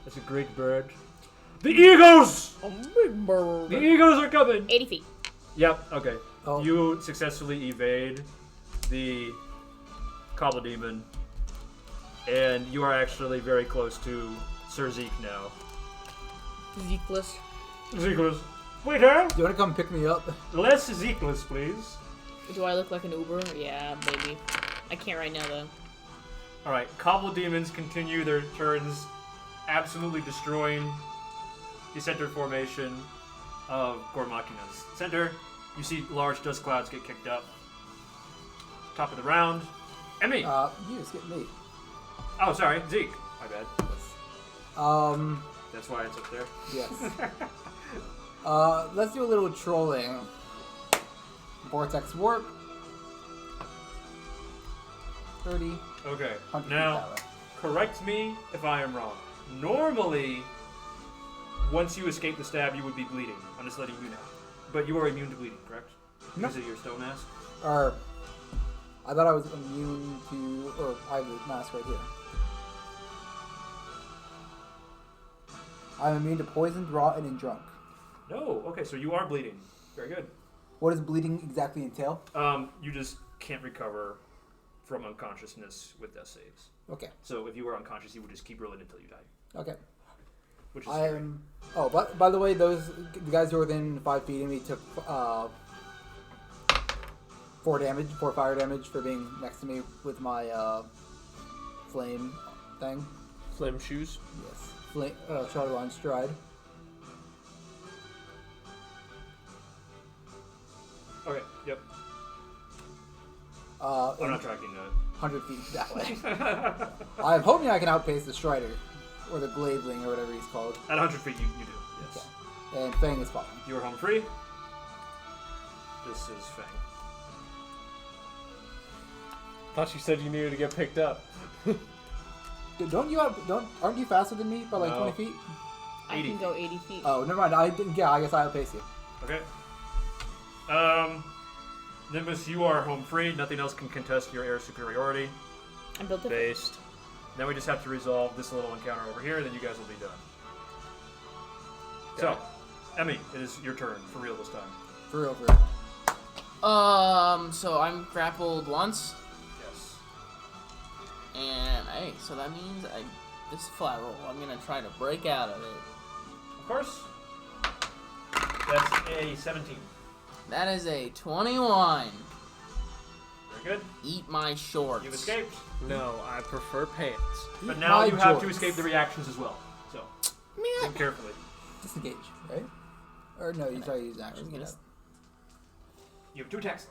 That's a great bird. The eagles! A big bird. The eagles are coming! 80 feet. Yep, okay. Oh. You successfully evade the Cobble Demon. And you are actually very close to Sir Zeke now. Zekeless. Zekeless. Waiter! Do you want to come pick me up? Less Zekeless, please. Do I look like an Uber? Yeah, maybe. I can't right now, though. Alright, Cobble Demons continue their turns, absolutely destroying the center formation of Gormakina's center. You see large dust clouds get kicked up. Top of the round. Emmy! You just get me. Oh, sorry, Zeke. My bad. That's why it's up there. Yes. Let's do a little trolling. Vortex warp. 30. Okay, 100 now, feet that way. correct me if I am wrong. Normally, once you escape the stab, you would be bleeding. I'm just letting you know. But you are immune to bleeding, correct? No. Because of your stone mask? Or, I thought I was immune to, or I have the mask right here. I'm immune to poisoned, rotten, and drunk. No, okay, so you are bleeding. Very good. What does bleeding exactly entail? You just can't recover from unconsciousness with death saves. Okay. So if you were unconscious, you would just keep rolling until you die. Okay. Which is scary. I'm. Oh, but by the way, the guys who were within 5 feet of me took 4 fire damage for being next to me with my flame thing. Flame shoes. Yes. Flame, Shadowline Stride. Okay, yep. I'm And not tracking that. 100 feet that way. I'm hoping I can outpace the Strider, or the Gladeling, or whatever he's called. At 100 feet, you do, yes. Okay. And Fang is falling. You are home free. This is Fang. Thought you said you needed to get picked up. Aren't you faster than me by like No. 20 feet? I 80 can go 80 feet. Oh, never mind. I guess I outpace you. Okay. Nimbus, you are home free. Nothing else can contest your air superiority. I'm built different. Based. Then we just have to resolve this little encounter over here, and then you guys will be done. So, Emmy, it is your turn, for real this time. For real, for real. So I'm grappled once, Yes. and hey, so that means this flat roll. I'm gonna try to break out of it. Of course. That's a 17. That is a 21. Very good. Eat my shorts. You've escaped. No, I prefer pants. But now My you have to jorts. escape the reactions as well. So, think carefully. Disengage, right? Or no, you try to use action. gonna s- You have 2 attacks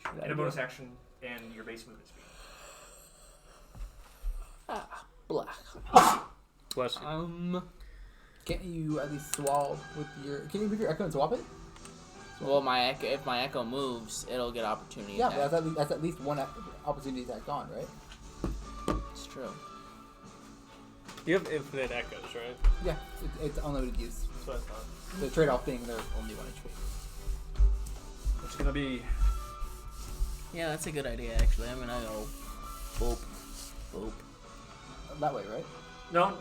left. And a bonus action, and your base movement speed. Black. Bless you. Can't you at least swap with your... Can you move your echo and swap it? Well, if my echo moves, it'll get opportunity Yeah, attack. but that's at least one opportunity attack on, right? It's true. You have infinite echoes, right? Yeah, it's unlimited use. That's what I thought. The trade-off being they're only 1 HP. It's gonna be. Yeah, that's a good idea, actually. I'm gonna go boop, boop. That way, right? No,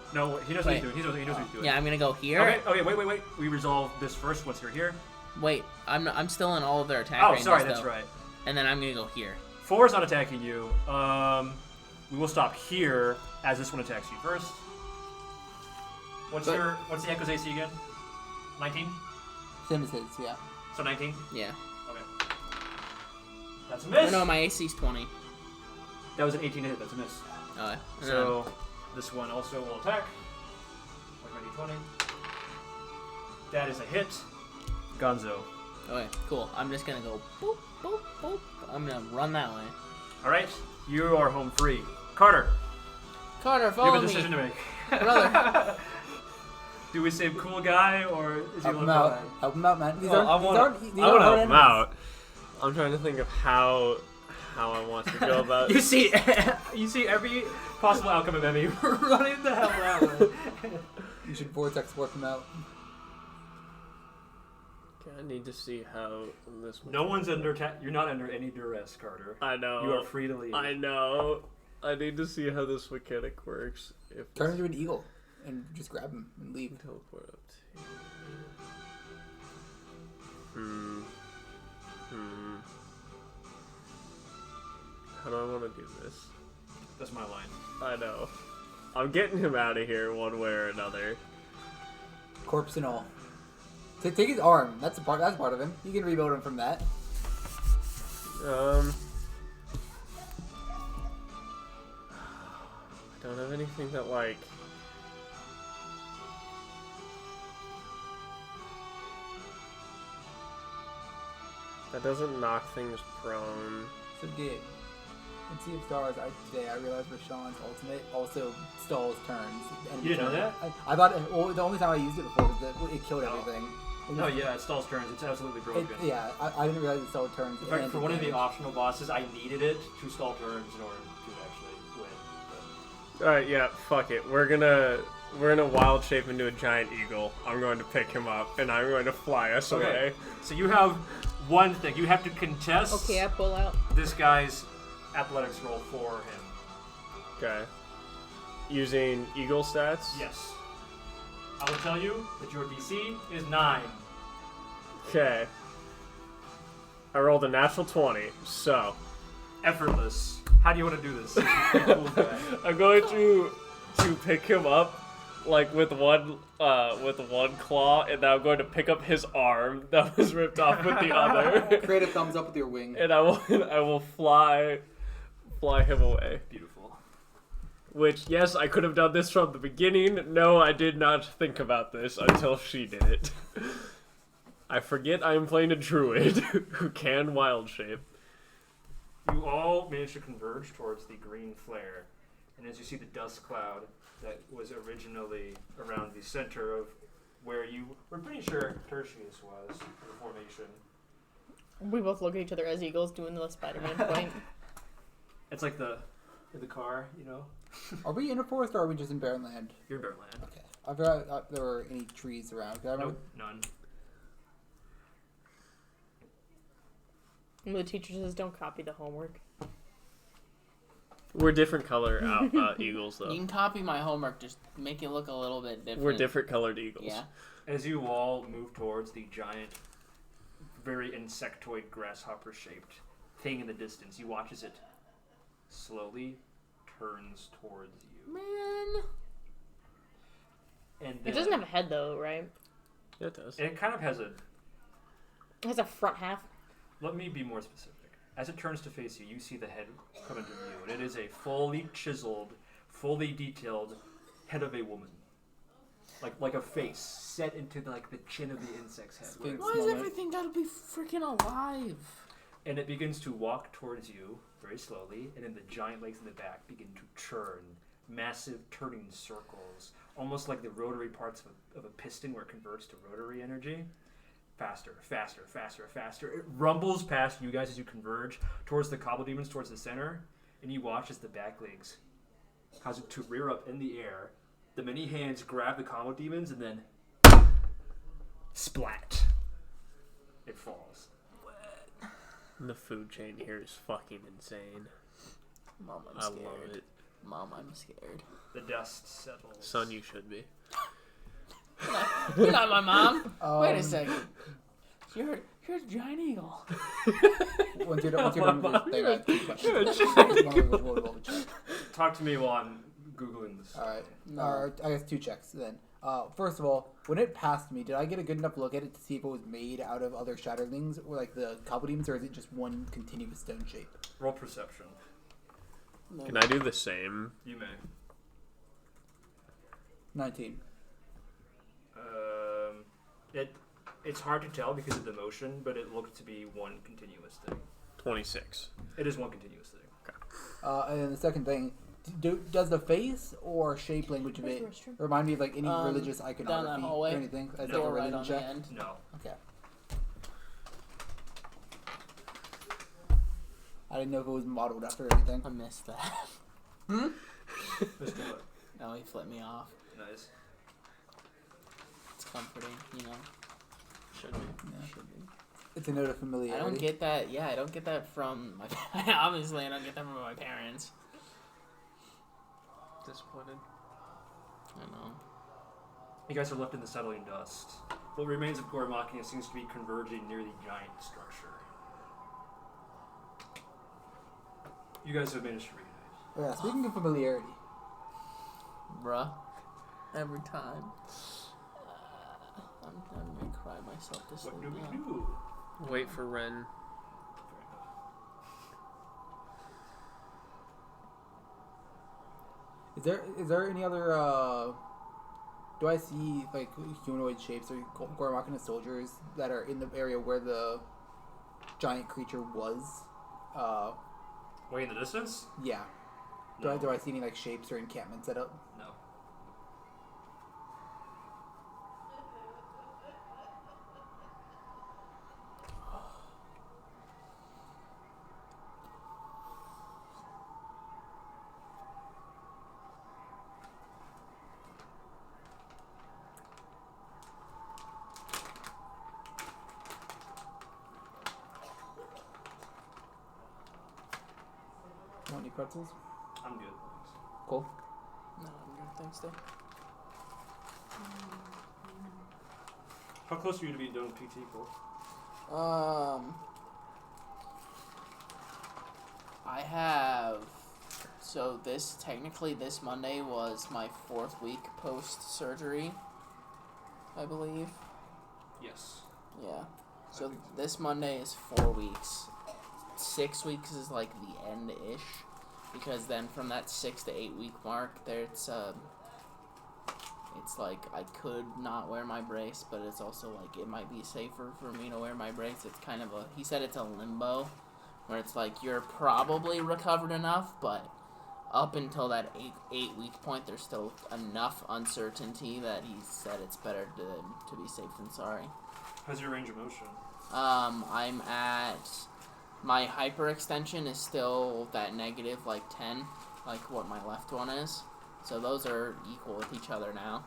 he knows what Wait. he's doing. He knows what he's doing. Yeah, I'm gonna go here. Okay, wait. We resolve this first once you're here. Wait, I'm still in all of their attack Oh, ranges, sorry, though. that's right. And then I'm gonna go here. 4 is not attacking you. We will stop here as this one attacks you first. What's the Echo's AC again? 19? Same as his, yeah. So 19? Yeah. Okay. That's a Oh, miss. no, my AC's 20. That was an 18 to hit. That's a miss. Okay. So this one also will attack. Like my D20. That is a hit. Gonzo. Okay, cool. I'm just gonna go boop, boop, boop. I'm gonna run that way. All right, you are home free. Carter, Carter, you follow have a me. decision to make. Brother. Do we save cool guy or is he Help a him little out. Help him out, man. These Well, I aren't, want these to aren't hard help him enemies. out. I'm trying to think of how I want to go about. You see every possible outcome of Emmy running the hell out. You should vortex warp him out. Okay, I need to see how this. No one's under. You're not under any duress, Carter. I know. You are free to leave. I know. I need to see how this mechanic works. If Turn into an eagle and just grab him and leave. teleport up to. How do I want to do this? That's my line. I know. I'm getting him out of here one way or another. Corpse and all. Take his arm. That's part of him. You can rebuild him from that. I don't have anything that like. That doesn't knock things prone. So did. In Sea of Stars, today I realized Rashawn's ultimate also stalls turns. And You didn't know that? I thought the only time I used it before was that it killed everything. No, yeah, it stalls turns. It's absolutely broken. I didn't realize it stalled turns. In fact, and for one of the damage. optional bosses, I needed it to stall turns in order to actually win. Alright, yeah, fuck it. We're gonna wild shape into a giant eagle. I'm going to pick him up and I'm going to fly us Okay. away. So you have one thing. You have to contest Okay, I pull out. this guy's athletics roll for him. Okay. Using eagle stats? Yes. I will tell you that your DC is 9. Okay. I rolled a natural 20, so Effortless. How do you want to do this? Cool guy. I'm going to pick him up like with one claw, and then I'm going to pick up his arm that was ripped off with the other, Create a thumbs up with your wing. and I will fly him away. Beautiful. Which, yes, I could have done this from the beginning. No, I did not think about this until she did it. I forget I am playing a druid who can wild shape. You all manage to converge towards the green flare, and as you see the dust cloud that was originally around the center of where you were pretty sure Tertius was, the formation. We both look at each other as eagles doing the Spider-Man point. It's like the car, you know? Are we in a forest or are we just in barren land? You're in Bearland. Okay. I forgot there were any trees around. 'Cause I remember Nope, none. And the teacher says, "Don't copy the homework." We're different color eagles, You though. can copy my homework, just make it look a little bit different. We're different colored eagles. Yeah. As you all move towards the giant, very insectoid grasshopper-shaped thing in the distance, you watch as it slowly turns towards you. Man. And It doesn't have a head though, right? Yeah, it does. And it kind of has a... It has a front half. Let me be more specific. As it turns to face you, you see the head come into view, and it is a fully chiseled, fully detailed head of a woman. Like a face set into the chin of the insect's head. Sphinx. Why is Moment. everything gotta be freaking alive? And it begins to walk towards you very slowly, and then the giant legs in the back begin to churn, massive turning circles, almost like the rotary parts of a piston where it converts to rotary energy. Faster, faster, faster, faster. It rumbles past you guys as you converge towards the Cobble Demons, towards the center, and you watch as the back legs cause it to rear up in the air. The many hands grab the Cobble Demons, and then splat. It falls. The food chain here is fucking insane. Mom, I'm I scared. love it. Mom, I'm scared. The dust settles. Son, you should be. You're not my mom. Wait a Um, second. You're a giant eagle. Once you're done with this thing, I have two questions. We'll check. Talk to me while I'm Googling this. Alright. No. I guess 2 checks then. First of all, when it passed me, did I get a good enough look at it to see if it was made out of other shatterlings or like the Cobble Demons, or is it just one continuous stone shape? Roll perception. No. Can I do the same? You may. 19. It's hard to tell because of the motion, but it looked to be one continuous thing. 26. It is one continuous thing. And then the second thing, does the face or shape language of it remind me of like any religious Down iconography that or hallway. anything? As Door like a right religion on check? the end. No. Okay. I didn't know if it was modeled after anything. I missed that. Let's do it. No, he flipped me off. Nice. It's comforting, you know. Should be. Yeah. Should be. It's a note of I familiarity. don't get that. Yeah, I don't get that from my. Obviously, I don't get that from my parents. Disappointed. I know. You guys are left in the settling dust. What remains of Gormachia seems to be converging near the giant structure. You guys have managed to reunite. Oh, yeah, speaking of familiarity, Bruh. Every time. I'm gonna cry myself to sleep What do we now. do? Wait for Ren. is there any other do I see like humanoid shapes or Gormachina soldiers that are in the area where the giant creature was? Way in the distance? Yeah. No. Do I see any like shapes or encampments set up? No. Want any pretzels? I'm good. Thanks. Cool. No, I'm good. Thanks, though. How close are you to being done with PT, Cole? I have. So technically this Monday was my 4th week post surgery, I believe. Yes. Yeah. I So think so. this Monday is 4 weeks. 6 weeks is like the end-ish, because then from that 6 to 8 week mark, there's it's like I could not wear my brace, but it's also like it might be safer for me to wear my brace. It's kind of he said it's a limbo, where it's like you're probably recovered enough, but up until that 8 week point, there's still enough uncertainty that he said it's better to be safe than sorry. How's your range of motion? I'm at my hyperextension is still that negative like 10, like what my left one is. So those are equal with each other now.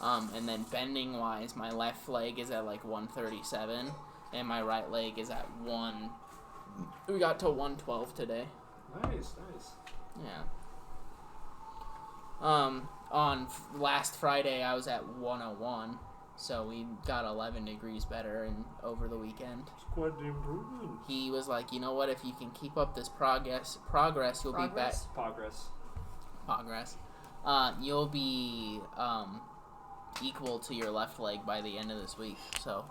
And then bending wise, my left leg is at like 137, and my right leg is at 1. We got to 112 today. Nice. Yeah. Last Friday I was at 101, so we got 11 degrees better over the weekend. It's quite the improvement. He was like, you know what? If you can keep up this progress, you'll be back. Progress. You'll be equal to your left leg by the end of this week. So,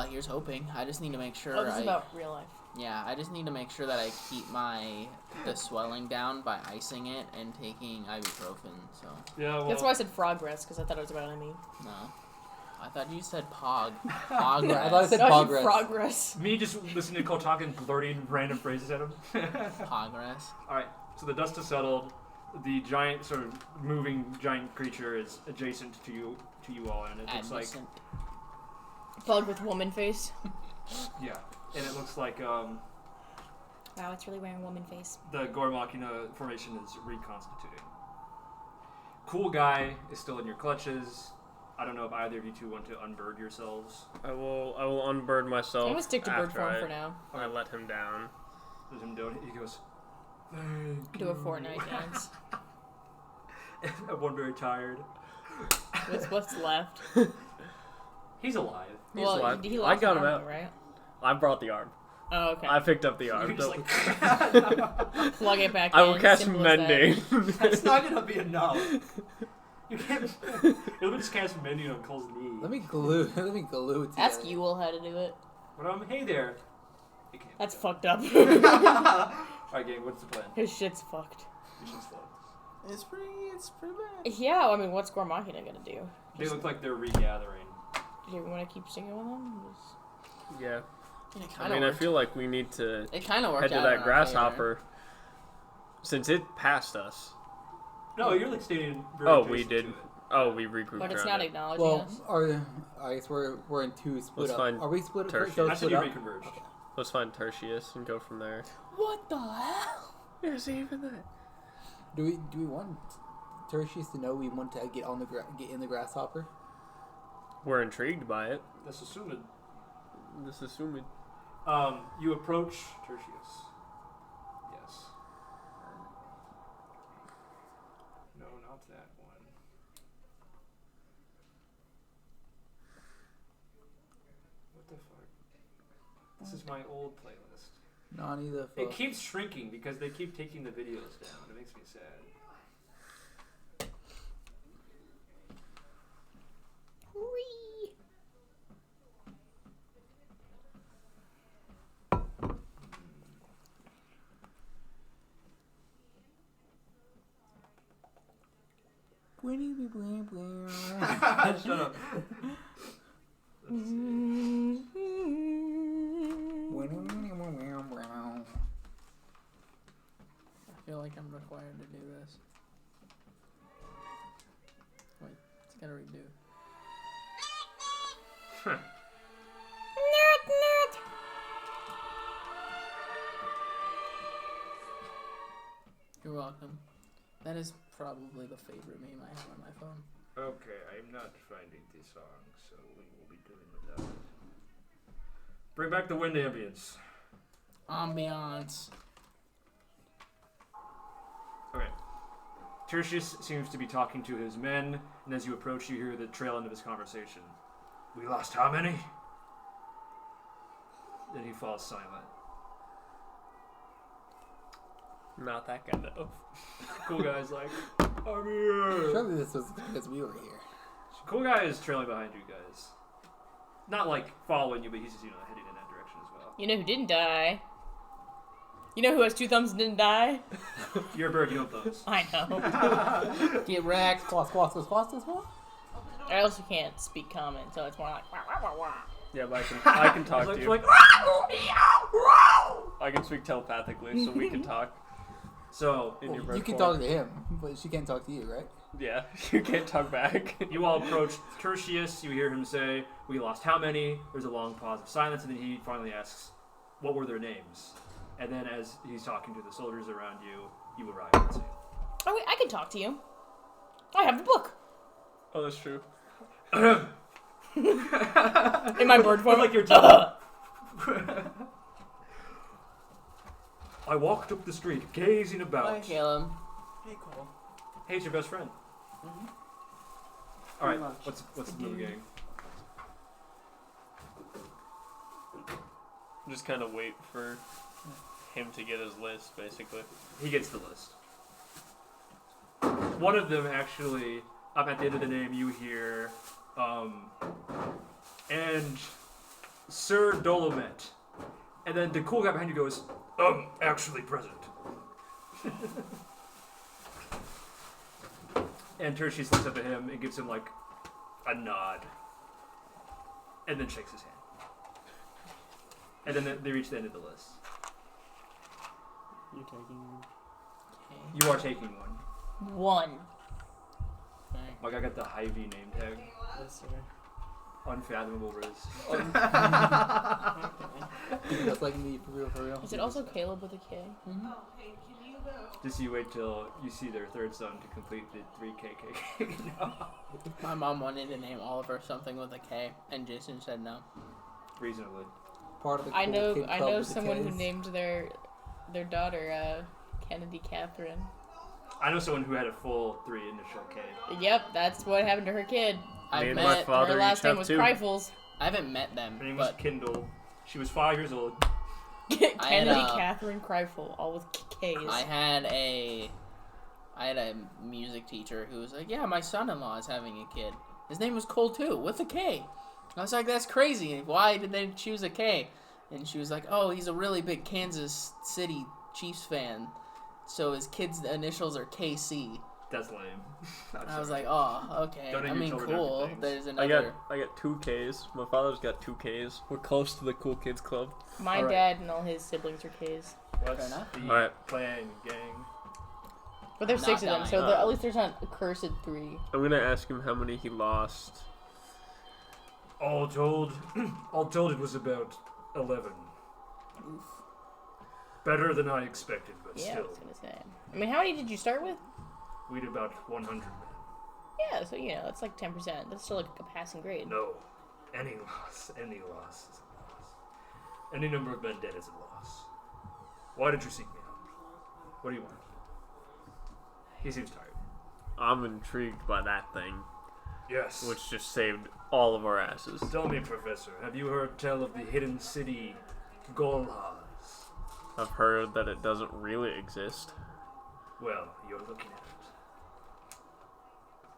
here's hoping. I just need to make sure. Oh, this is about real life. Yeah, I just need to make sure that I keep the swelling down by icing it and taking ibuprofen. So Yeah, well. That's why I said progress, because I thought it was about me. no, I thought you said pog. Yeah, I thought I said No, I said progress. progress. Me just listening to Cole talk and blurting random phrases at him. Progress. Alright, so the dust has settled. The giant, sort of moving giant creature is adjacent to you all, and it looks like Adjacent. Bug with woman face. Yeah, and it looks like Wow, it's really wearing woman face. the Gore Machina formation is reconstituting. Cool guy is still in your clutches. I don't know if either of you two want to unbird yourselves. I will unbird myself. I'm gonna stick to bird after form for now. I let him down. Let him do it. He goes, Do a Fortnite dance. everyone very tired. What's left? He's alive. He's well, alive. he I lost got an him arm, out. right? I brought the arm. Oh, okay. I picked up the arm. You're just like, Plug it back I in. will cast simple as that. mending. that's not gonna be enough. You can't. You'll just cast mending on Cole's knee. Let me glue it together. Ask Ewell how to do it. But hey there. You can't. That's fucked up. Alright, gang. What's the plan? His shit's fucked. You should slow. It's pretty bad. Yeah, I mean, what's Gore Machina gonna do? They look like they're regathering. Do you want to keep singing with them? Yeah. And it I kind of mean, I feel like we need to it kind of worked head to out in that our grasshopper. Since it passed us. No, you're like standing very Oh, we adjacent did. to it. Oh, we regrouped But it's around not it. acknowledging Well, us. I guess we're in two split Let's up. find Are we split up? Tertius. So I said split you up? reconverged. Okay. Let's find Tertius and go from there. What the hell? There's even that. Do we want Tertius to know we want to get in the grasshopper? We're intrigued by it. That's assuming. This is assuming. You approach Tertius. Yes. No, not that one. What the fuck? This is my old playlist. Nani the It fuck. keeps shrinking because they keep taking the videos down. It makes me sad. Whee! Shut up. Let's see. I feel like I'm required to do this. Wait, it's gotta redo. You're welcome. That is probably the favorite meme I have on my phone. Okay, I'm not finding the song, so we will be doing without it. Bring back the wind ambience. Ambiance. Okay. Tertius seems to be talking to his men, and as you approach, you hear the trail end of his conversation. We lost how many? Then he falls silent. Not that kind of. Cool guy's like, I'm here. Surely this was because we were here. Cool guy is trailing behind you guys. Not like following you, but he's just, heading in that direction as well. You know who didn't die? You know who has 2 thumbs and didn't die? You're a bird, you don't those. I know. Get wrecked. Squash. I also can't speak common, so it's more like wah, wah, wah, wah. Yeah, but I can talk to you. Like, I can speak telepathically, so we can talk so, in your Well, you bird can form. talk to him, but she can't talk to you, right? Yeah, you can't talk back. you all approach Tertius. You hear him say, we lost how many? There's a long pause of silence, and then he finally asks, what were their names? And then as he's talking to the soldiers around you, you arrive and say, Oh wait, I can talk to you. I have the book. Oh, that's true. In my bird form. like you're telling I walked up the street, gazing about. Hi, Caleb. Hey, Cole. Hey, it's your best friend. Mm-hmm. All right, Pretty much. what's the move, gang? Just kind of wait for him to get his list, basically. He gets the list. One of them actually, up at the end of the name, you hear, and Sir Dolomet. And then the cool guy behind you goes, actually present. And Tertius looks up at him and gives him, like, a nod. And then shakes his hand. And then they reach the end of the list. You taking? You are taking one. 1. Okay. Like, I got the Hy-Vee name tag. Yes, sir. Unfathomable riz. Just like me, for real, for real. Is it also Caleb with a K? Just you wait till you see their third son to complete the 3 KKK. My mom wanted to name Oliver something with a K, and Jason said no. Reasonably. Part of the I cool know kid club with the someone who Ks. named their daughter Kennedy Catherine. I know someone who had a full 3 initial K. Yep, that's what happened to her kid. I've My met. father Her each last name have was 2. Kreifels. I haven't met them, Her name was but Kindle. She was 5 years old. Kennedy Catherine Kreifel, all with K's. I had a music teacher who was like, "Yeah, my son-in-law is having a kid. His name was Cole too, with a K." I was like, "That's crazy. Why did they choose a K?" And she was like, "Oh, he's a really big Kansas City Chiefs fan, so his kid's initials are KC." That's lame. I was like, "Oh, okay. Don't I name your mean, children cool." after things. There's I another. got 2 Ks. My father's got 2 Ks. We're close to the cool kids club. My Alright. dad and all his siblings are K's. What's enough. the Alright. clan gang? But there's Not 6 of them, dying. so at least there's not a cursed 3. I'm gonna ask him how many he lost. All told, it was about 11. Oof. Better than I expected, but Yeah, I still. was gonna say. I mean, how many did you start with? We'd about 100 men. Yeah, so that's like 10%. That's still like a passing grade. No. Any loss is a loss. Any number of men dead is a loss. Why did you seek me out? What do you want? He seems tired. I'm intrigued by that thing, Yes. which just saved all of our asses. Tell me, Professor, have you heard tell of the hidden city, Gholhaz? I've heard that it doesn't really exist. Well, you're looking at it.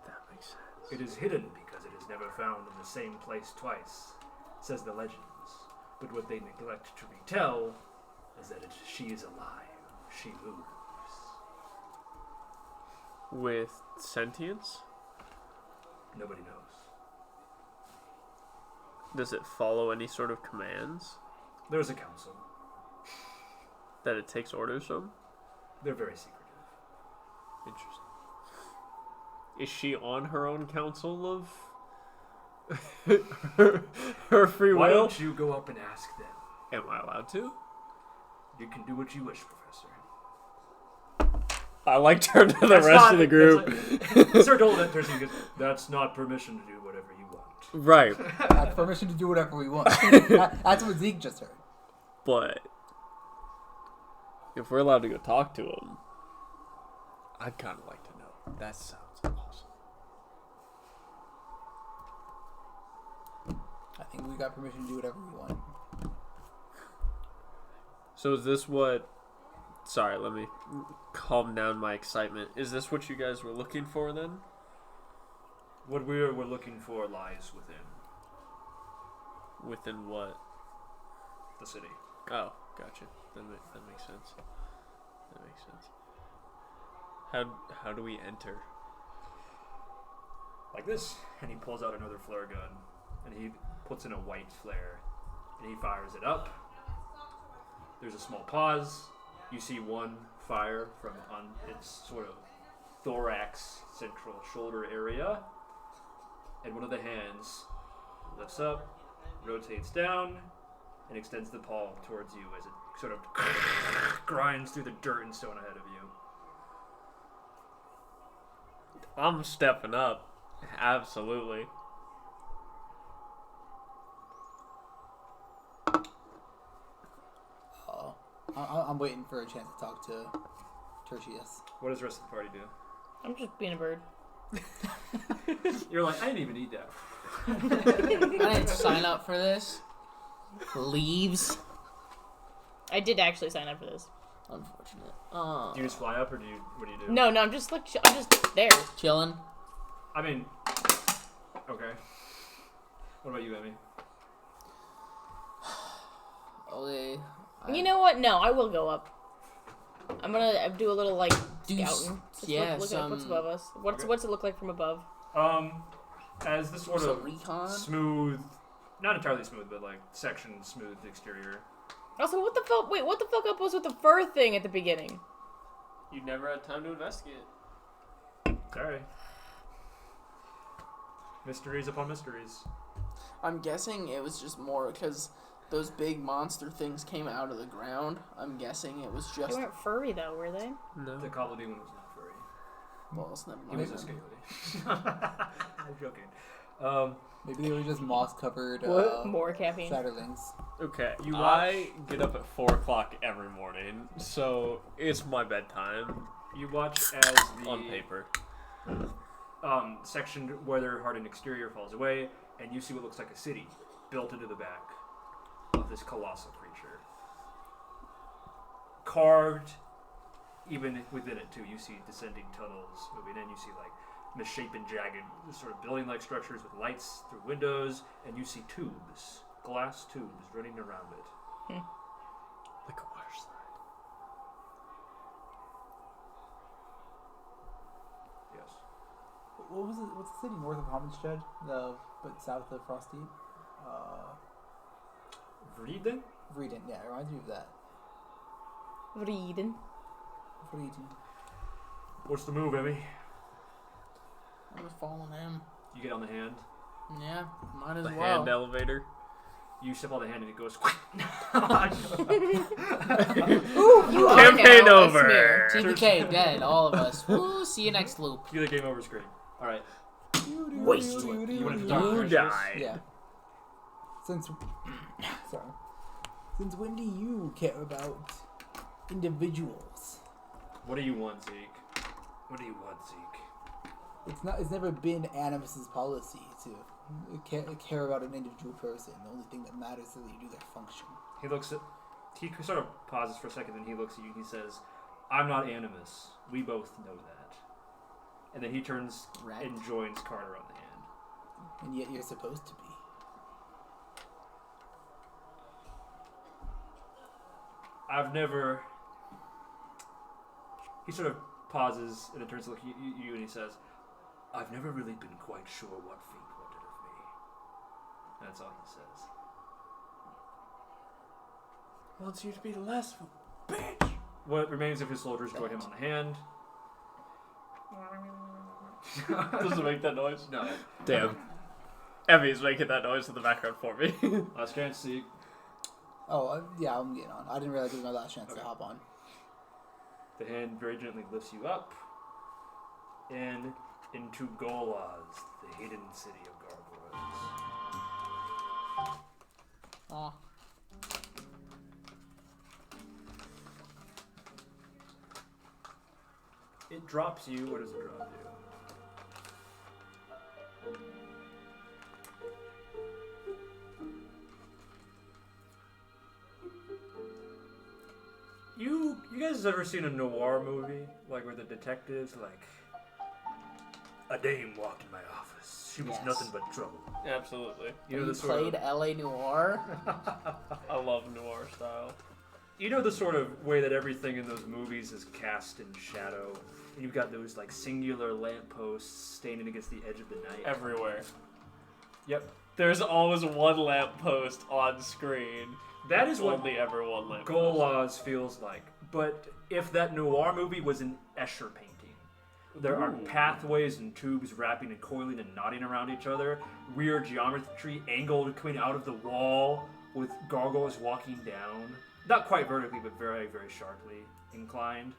That makes sense. It is hidden because it is never found in the same place twice, says the legends. But what they neglect to retell is that she is alive. She moves. With sentience? Nobody knows. Does it follow any sort of commands There's a council. that it takes orders from? They're very secretive. Interesting. Is she on her own council of her free Why will? don't you go up and ask them? Am I allowed to? You can do what you wish, Professor. I like turn to the rest of the group. Sir told that person because that's not permission to do whatever you want. Right, That's permission to do whatever we want. That's what Zeke just heard. but if we're allowed to go talk to him, I'd kind of like to know. That sounds awesome. I think we got permission to do whatever we want. So is this what... Sorry, let me calm down my excitement. Is this what you guys were looking for then? What we're looking for lies within Within what? the city. Oh, gotcha. That makes sense. That makes sense. How do we enter? Like this. And he pulls out another flare gun. And he puts in a white flare. And he fires it up. There's a small pause. You see one fire from on its sort of thorax, central shoulder area. And one of the hands lifts up, rotates down, and extends the palm towards you as it sort of grinds through the dirt and stone ahead of you. I'm stepping up. Absolutely. I'm waiting for a chance to talk to Tertius. What does the rest of the party do? I'm just being a bird. You're like, I didn't even need that. I didn't sign up for this. Leaves. I did actually sign up for this. Unfortunate. Do you just fly up, or what do you do? No, I'm just like I'm just there. Chilling. I mean, okay. What about you, Emmy? Okay. You know what? No, I will go up. I'm gonna do a little like Do scouting. Just yeah, look at what's above us. What's it look like from above? As this sort So of recon? smooth, not entirely smooth, but like section smooth exterior. Also, what the fuck? Wait, what the fuck up was with the fur thing at the beginning? You never had time to investigate. Sorry. Mysteries upon mysteries. I'm guessing it was just more because those big monster things came out of the ground. I'm guessing it was They just. weren't furry though, were they? No. The Cobble Demon was not furry. Well, it's never He mind. was a scaly. I'm joking. Maybe they were just moss-covered More caffeine. shatterlings. Okay, You I get up at 4 o'clock every morning, so it's my bedtime You watch as the on paper. section where their hardened exterior falls away, and you see what looks like a city built into the back of this colossal creature. Carved, even within it too, you see descending tunnels moving in. You see like misshapen, jagged, sort of building-like structures with lights through windows, and you see tubes, glass tubes running around it. Like a water slide. Yes. What was it? What's the city north of Homestead? But south of Frostdeep? Vreden? Vreden. Yeah, it reminds me of that. Vreden. Vreden. What's the move, Emmy? I'm just following him. You get on the hand. Yeah, might as The well. hand elevator. You step on the hand and it goes. Ooh, Campaign okay, over. smear. TPK, dead, all of us. Woo, see you next loop. You get a game over screen. All right. Wasted. You want to talk You to die. Yeah. Since when do you care about individuals? What do you want, Zeke? What do you want, Zeke? It's never been Animus's policy to care about an individual person. The only thing that matters is that you do their function. He sort of pauses for a second, and he looks at you and he says, "I'm not Animus. We both know that." And then he turns Right. and joins Carter on the hand. And yet you're supposed to be. I've never. He sort of pauses and then turns to look at you and he says, "I've never really been quite sure what fate wanted of me." That's all he says. Wants you to be less of a bitch. What remains of his soldiers join him on the hand. Does it make that noise? No. Damn. Emmy's making that noise in the background for me. Last chance, Zeke. Oh, yeah, I'm getting on. I didn't realize it was my last chance Okay. to hop on. The hand very gently lifts you up and into Gholhaz, the hidden city of Gargoyles. Aw. It drops you. What does it drop you? You guys ever seen a noir movie? Like where the detectives a dame walked in my office. She was Yes. nothing but trouble. Absolutely. You know You the sort played of, LA Noir? I love noir style. you know the sort of way that everything in those movies is cast in shadow. And you've got those like singular lampposts standing against the edge of the night. Everywhere. Yep. There's always one lamppost on screen. That is what Only ever one lamppost. Gholhaz feels like. But if that noir movie was an Escher painting, there are Ooh. pathways and tubes wrapping and coiling and knotting around each other, weird geometry angled coming out of the wall with gargoyles walking down. Not quite vertically, but very, very sharply inclined.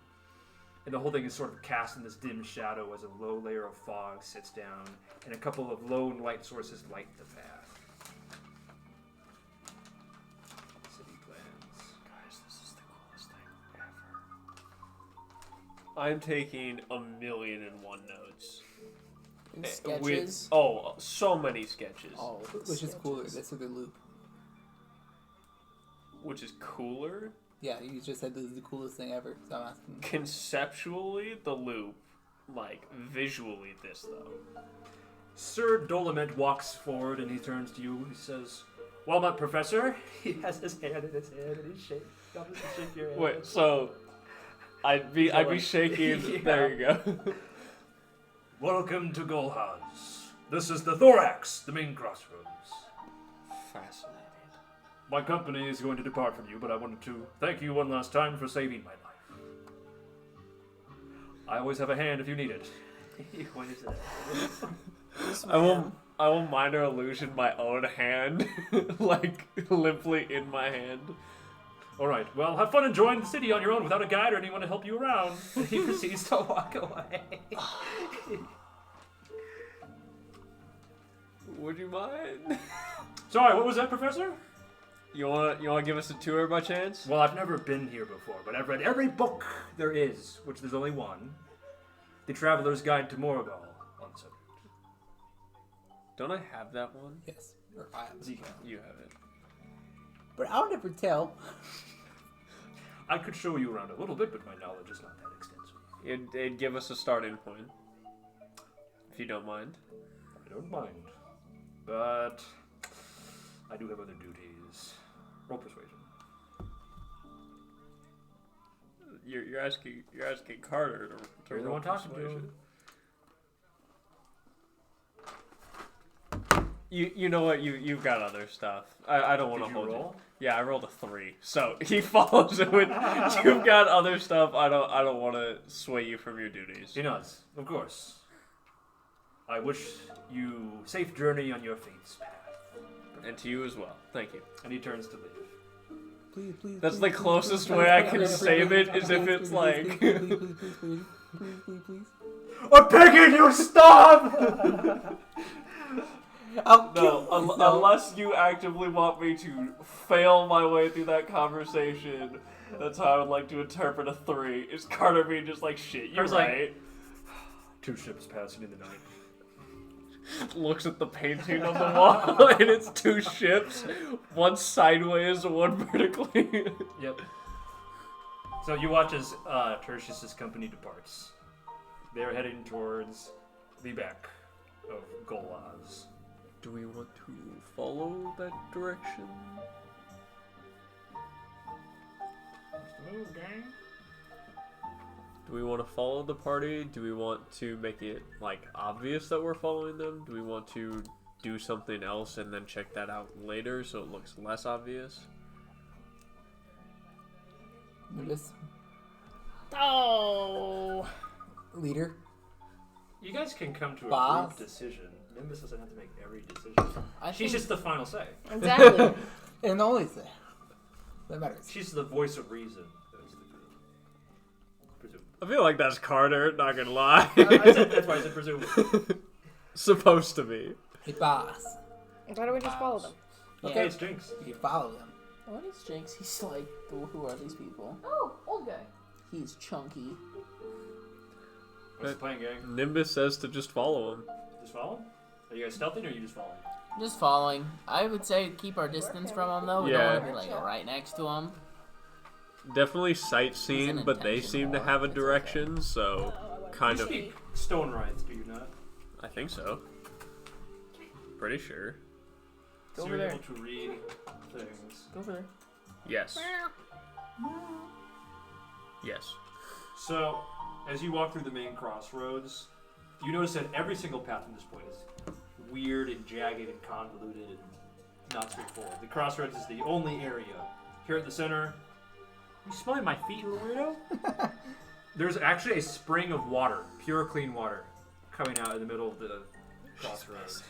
And the whole thing is sort of cast in this dim shadow as a low layer of fog sits down, and a couple of lone light sources light the path. City plans. Guys, this is the coolest thing ever. I'm taking 1,000,001 notes. And With, sketches? so many sketches. Oh, Which is cooler. sketches. This is the loop. Which is cooler. Yeah, you just said this is the coolest thing ever, so I'm asking. Conceptually, the loop. Like, visually, this, though. Sir Dolomit walks forward and he turns to you. He says, "Well met, Professor." He has his hand in his head and he's shaking. Shake your hand. Wait, so... I'd be shaking... Yeah. There you go. Welcome to Gholhaz. This is the Thorax, the main crossroads. Fascinating. My company is going to depart from you, but I wanted to thank you one last time for saving my life. I always have a hand if you need it. What is that? I will minor illusion my own hand, like limply in my hand. All right. Well, have fun enjoying the city on your own without a guide or anyone to help you around. And he proceeds to walk away. Would you mind? Sorry, what was that, Professor? You wanna give us a tour by chance? Well, I've never been here before, but I've read every book there is, which there's only one. The Traveler's Guide to Morgall on the subject. Don't I have that one? Yes. Or I am. You have it. But I'll never tell. I could show you around a little bit, but my knowledge is not that extensive. It'd give us a starting point, if you don't mind. I don't mind. But I do have other duties. Roll persuasion. You're asking Carter to You're the roll one talking to persuasion. him. You know what? You've got other stuff. I don't want to Did you hold roll? you. Yeah, I rolled a 3. So he follows it with you've got other stuff. I don't want to sway you from your duties. He nods. Of course. I wish you safe journey on your fate's path. And to you as well. Thank you. And he turns to leave. Please. That's please, the closest way I can save it, is if it's like. Please. I'm begging you, stop! I'll No, kill myself. unless you actively want me to fail my way through that conversation, that's how I would like to interpret a 3. Is Carter being just like, shit, you're Carter's like- right. 2 ships passing in the night. Looks at the painting on the wall, and it's 2 ships, one sideways, one vertically. Yep. So you watch as Tertius's company departs. They're heading towards the back of Gholhaz. Do we want to follow that direction? Move, gang. Do we want to follow the party? Do we want to make it, like, obvious that we're following them? Do we want to do something else and then check that out later so it looks less obvious? Nimbus, Oh. leader. You guys can come to a Boss. group decision. Nimbus doesn't have to make every decision. She's just the final say. Exactly. And the only thing that matters. She's the voice of reason. That is the group. Presume. I feel like that's Carter, not gonna lie. That's why I said presume. Supposed to be. Hey, boss. Why don't we just follow them? Okay, it's Jinx. You can follow them. What is Jinx? He's like, who are these people? Oh, old guy. He's chunky. What's the plan, gang? Nimbus says to just follow him. Just follow? Are you guys stealthing or are you just following? Just following. I would say keep our distance from him though. We Yeah. don't want to be like right next to him. Definitely He's sightseeing, an but they intention seem to whore. have a It's direction, so kind You of. speak stone rights, do you not? I think so. Pretty sure. Go So over you're there. able to read things. Go over there. Yes. Yes. So, as you walk through the main crossroads, you notice that every single path from this point is weird and jagged and convoluted and not straightforward. The crossroads is the only area. Here at the center, you smelling my feet, you little weirdo? There's actually a spring of water, pure clean water, coming out in the middle of the crossroads.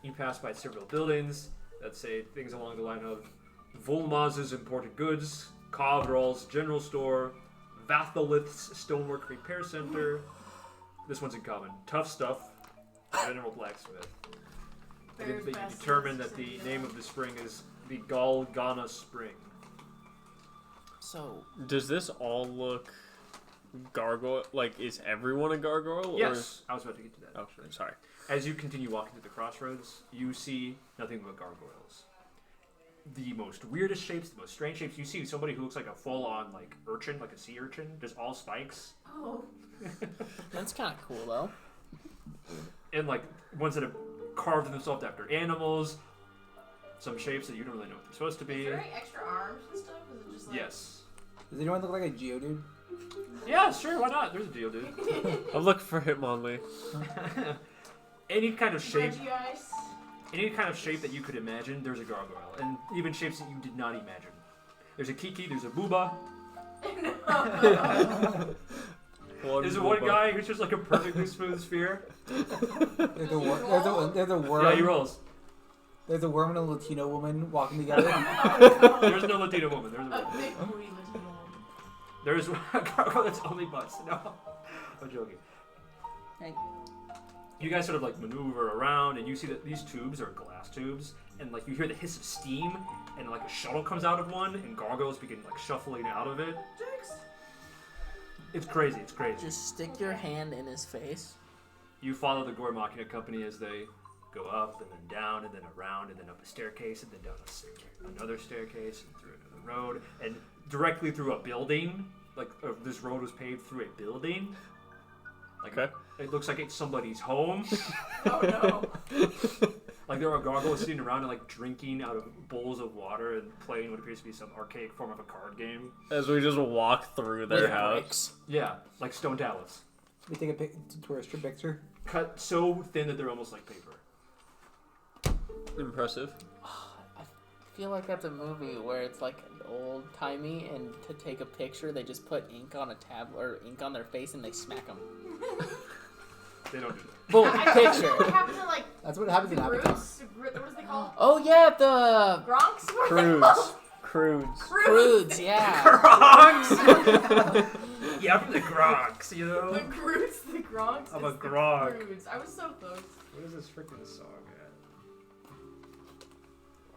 You pass by several buildings that say things along the line of Volmaz's Imported Goods, Covral's General Store, Vathalith's Stonework Repair Center. This one's in common. Tough Stuff, General Blacksmith. And then you determine that the name of the spring is the Galgana Spring. So Does this all look gargoyle? Like, is everyone a gargoyle? Yes, I was about to get to that. Or... Oh, sorry. As you continue walking through the crossroads, you see nothing but gargoyles. The most weirdest shapes, the most strange shapes. You see somebody who looks like a full-on like urchin, like a sea urchin, just all spikes, Oh. that's kind of cool though. and like ones that have carved themselves after animals. Some shapes that you don't really know what they're supposed to be. Is there any extra arms and stuff? Is it just like... Yes. Does anyone look like a Geodude? Yeah, sure. Why not? There's a deal, dude. I'm looking for Hitmonlee. Any kind of shape, Reggie Ice? any kind of shape that you could imagine, there's a gargoyle, and even shapes that you did not imagine. There's a Kiki. There's a Booba. There's one guy who's just like a perfectly smooth sphere. There's a worm. Yeah, he rolls. There's a worm and a Latino woman walking together. There's no Latino woman. There's a A woman. big booty Latino woman. There's a gargoyle that's only butts. No, I'm joking. Right. You guys sort of like maneuver around, and you see that these tubes are glass tubes, and like you hear the hiss of steam, and like a shuttle comes out of one, and gargoyles begin like shuffling out of it. It's crazy. It's crazy. Just stick your hand in his face. You follow the Gore Machina company as they go up and then down and then around and then up a staircase and then down another staircase and through another road and directly through a building. Like this road was paved through a building. Like it looks like it's somebody's home. Oh no. Like there are gargoyles sitting around and like drinking out of bowls of water and playing what appears to be some archaic form of a card game. As we just walk through their With house. bricks. Yeah, like stone tablets. We take a tourist picture. Cut so thin that they're almost like paper. Impressive. I feel like that's a movie where it's like old timey, and to take a picture, they just put ink on a tablet or ink on their face and they smack them. They don't do that. Boom, What picture. happened to like That's what happens in Avatar. Roots? What is they called? Oh yeah, the Gronks? What are they Crudes. called? Crudes. Crudes, yeah. Gronks! Yeah, I'm from the Gronks, you know? The Groots, the Gronks. I'm a it's the Gronk. Crudes. I was so close. What is this freaking song at?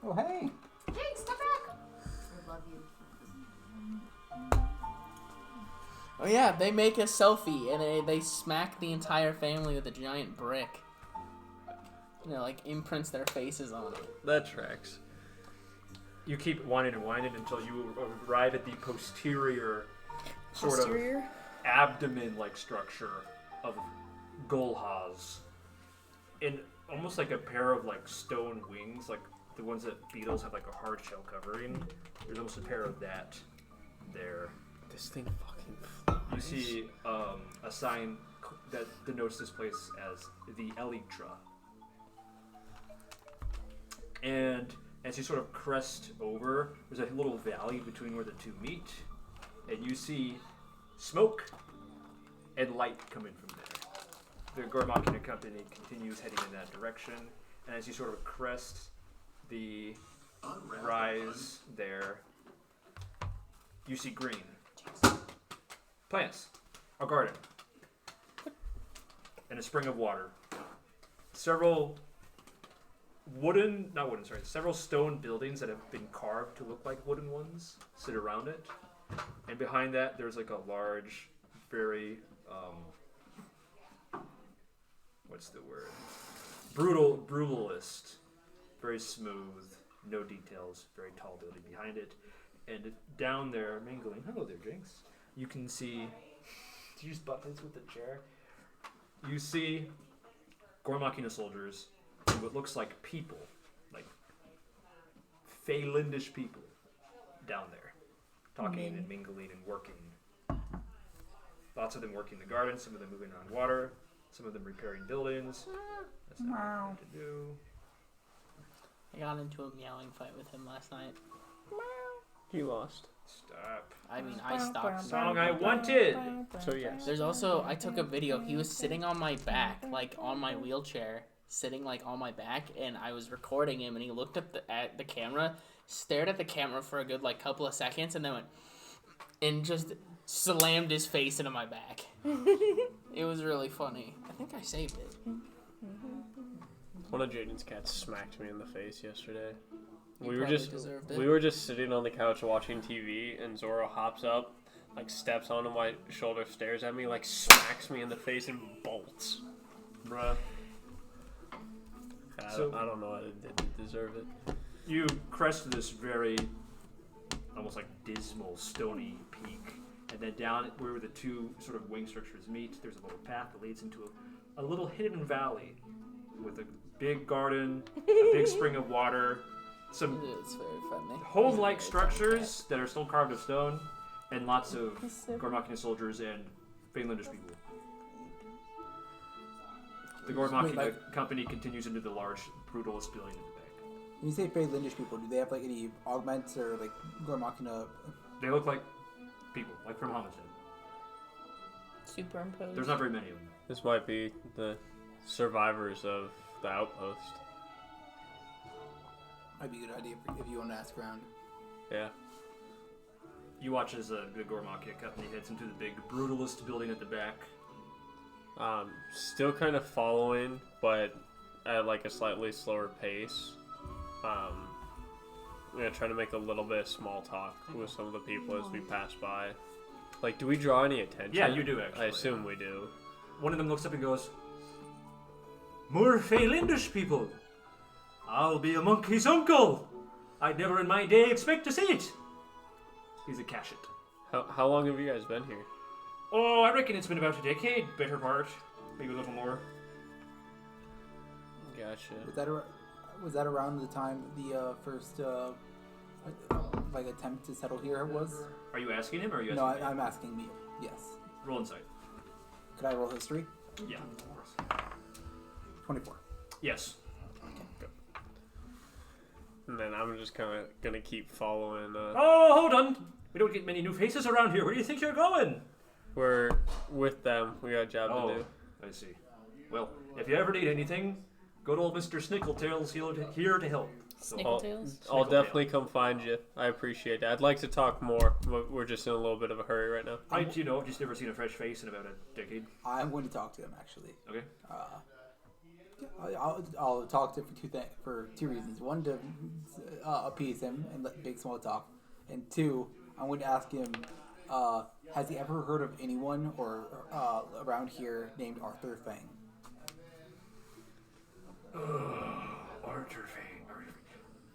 Oh hey. Jake, step back. I love you. Oh yeah, they make a selfie and they smack the entire family with a giant brick. You know, like imprints their faces on it. That tracks. You keep winding and winding until you arrive at the posterior sort of abdomen-like structure of Gholhaz. And almost like a pair of like stone wings, like the ones that beetles have like a hard shell covering. There's almost a pair of that there. This thing fucking flies. You see a sign that denotes this place as the Elytra. And as you sort of crest over, there's a little valley between where the two meet, and you see smoke and light coming from there. The Gore Machina company continues heading in that direction, and as you sort of crest the rise there, you see green. Plants. A garden. And a spring of water. Several several stone buildings that have been carved to look like wooden ones sit around it. And behind that, there's like a large, very, what's the word? Brutalist. Very smooth, no details, very tall building behind it. And down there, mingling, hello there, Jinx. You can see, do you use buttons with the chair? You see Gore Machina soldiers and what looks like people, like Phalandish people down there, talking and mingling and working. Lots of them working the garden, some of them moving around water, some of them repairing buildings. That's not what I'm to do. I got into a meowing fight with him last night. You lost. Stop. I mean, I stopped. Song I wanted! So yes. There's also, I took a video. He was sitting on my back, like on my wheelchair, sitting like on my back, and I was recording him, and he looked at the camera, stared at the camera for a good like couple of seconds, and then went and just slammed his face into my back. It was really funny. I think I saved it. One of Jaden's cats smacked me in the face yesterday. You We were probably just deserved it. we were just sitting on the couch watching TV, and Zoro hops up, like steps onto my shoulder, stares at me, like smacks me in the face, and bolts. Bruh. I So- don't know. I didn't deserve it. You crest this very, almost like dismal, stony peak. And then down where the two sort of wing structures meet, there's a little path that leads into a little hidden valley with a big garden, a big spring of water, some It's very funny. home-like structures that are still carved of stone, and lots of Gore Machina soldiers and Phalandish people. The Gore Machina company continues into the large, brutalist building in the back. When you say Phalandish people, do they have like any augments or like Gore Machina? They look like people, like from Homicide. Superimposed. There's not very many of them. This might be the survivors of the outpost. Might be a good idea if you want to ask around. Yeah. You watch as Gormak kick up and he heads into the big brutalist building at the back. Still kind of following, but at like a slightly slower pace. I'm gonna try to make a little bit of small talk with some of the people as we pass by. Like, do we draw any attention? Yeah, you do actually. I assume we do. One of them looks up and goes, "More Feylindish people. I'll be a monkey's uncle. I'd never in my day expect to see it." He's a Cashit. How long have you guys been here? Oh, I reckon it's been about a decade, better part. Maybe a little more. Gotcha. Was that around the time the first like attempt to settle here was? Are you asking him or are you No, asking me? I'm asking you. Yes. Roll insight. Could I roll history? Yeah, of course. 24. Yes. And then I'm just kind of gonna keep following. Oh, hold on. We don't get many new faces around here. Where do you think you're going? We're with them. We got a job to do. I see. Well, if you ever need anything, go to old Mr. Snickletail's here to help. So, Snickletails? I'll definitely come find you. I appreciate it. I'd like to talk more, but we're just in a little bit of a hurry right now. just never seen a fresh face in about a decade. I'm going to talk to him actually. Okay. I'll talk to him for two reasons. One, to appease him and let big small talk, and two, I'm going to ask him, has he ever heard of anyone or around here named Arthur Fang? Arthur Fang.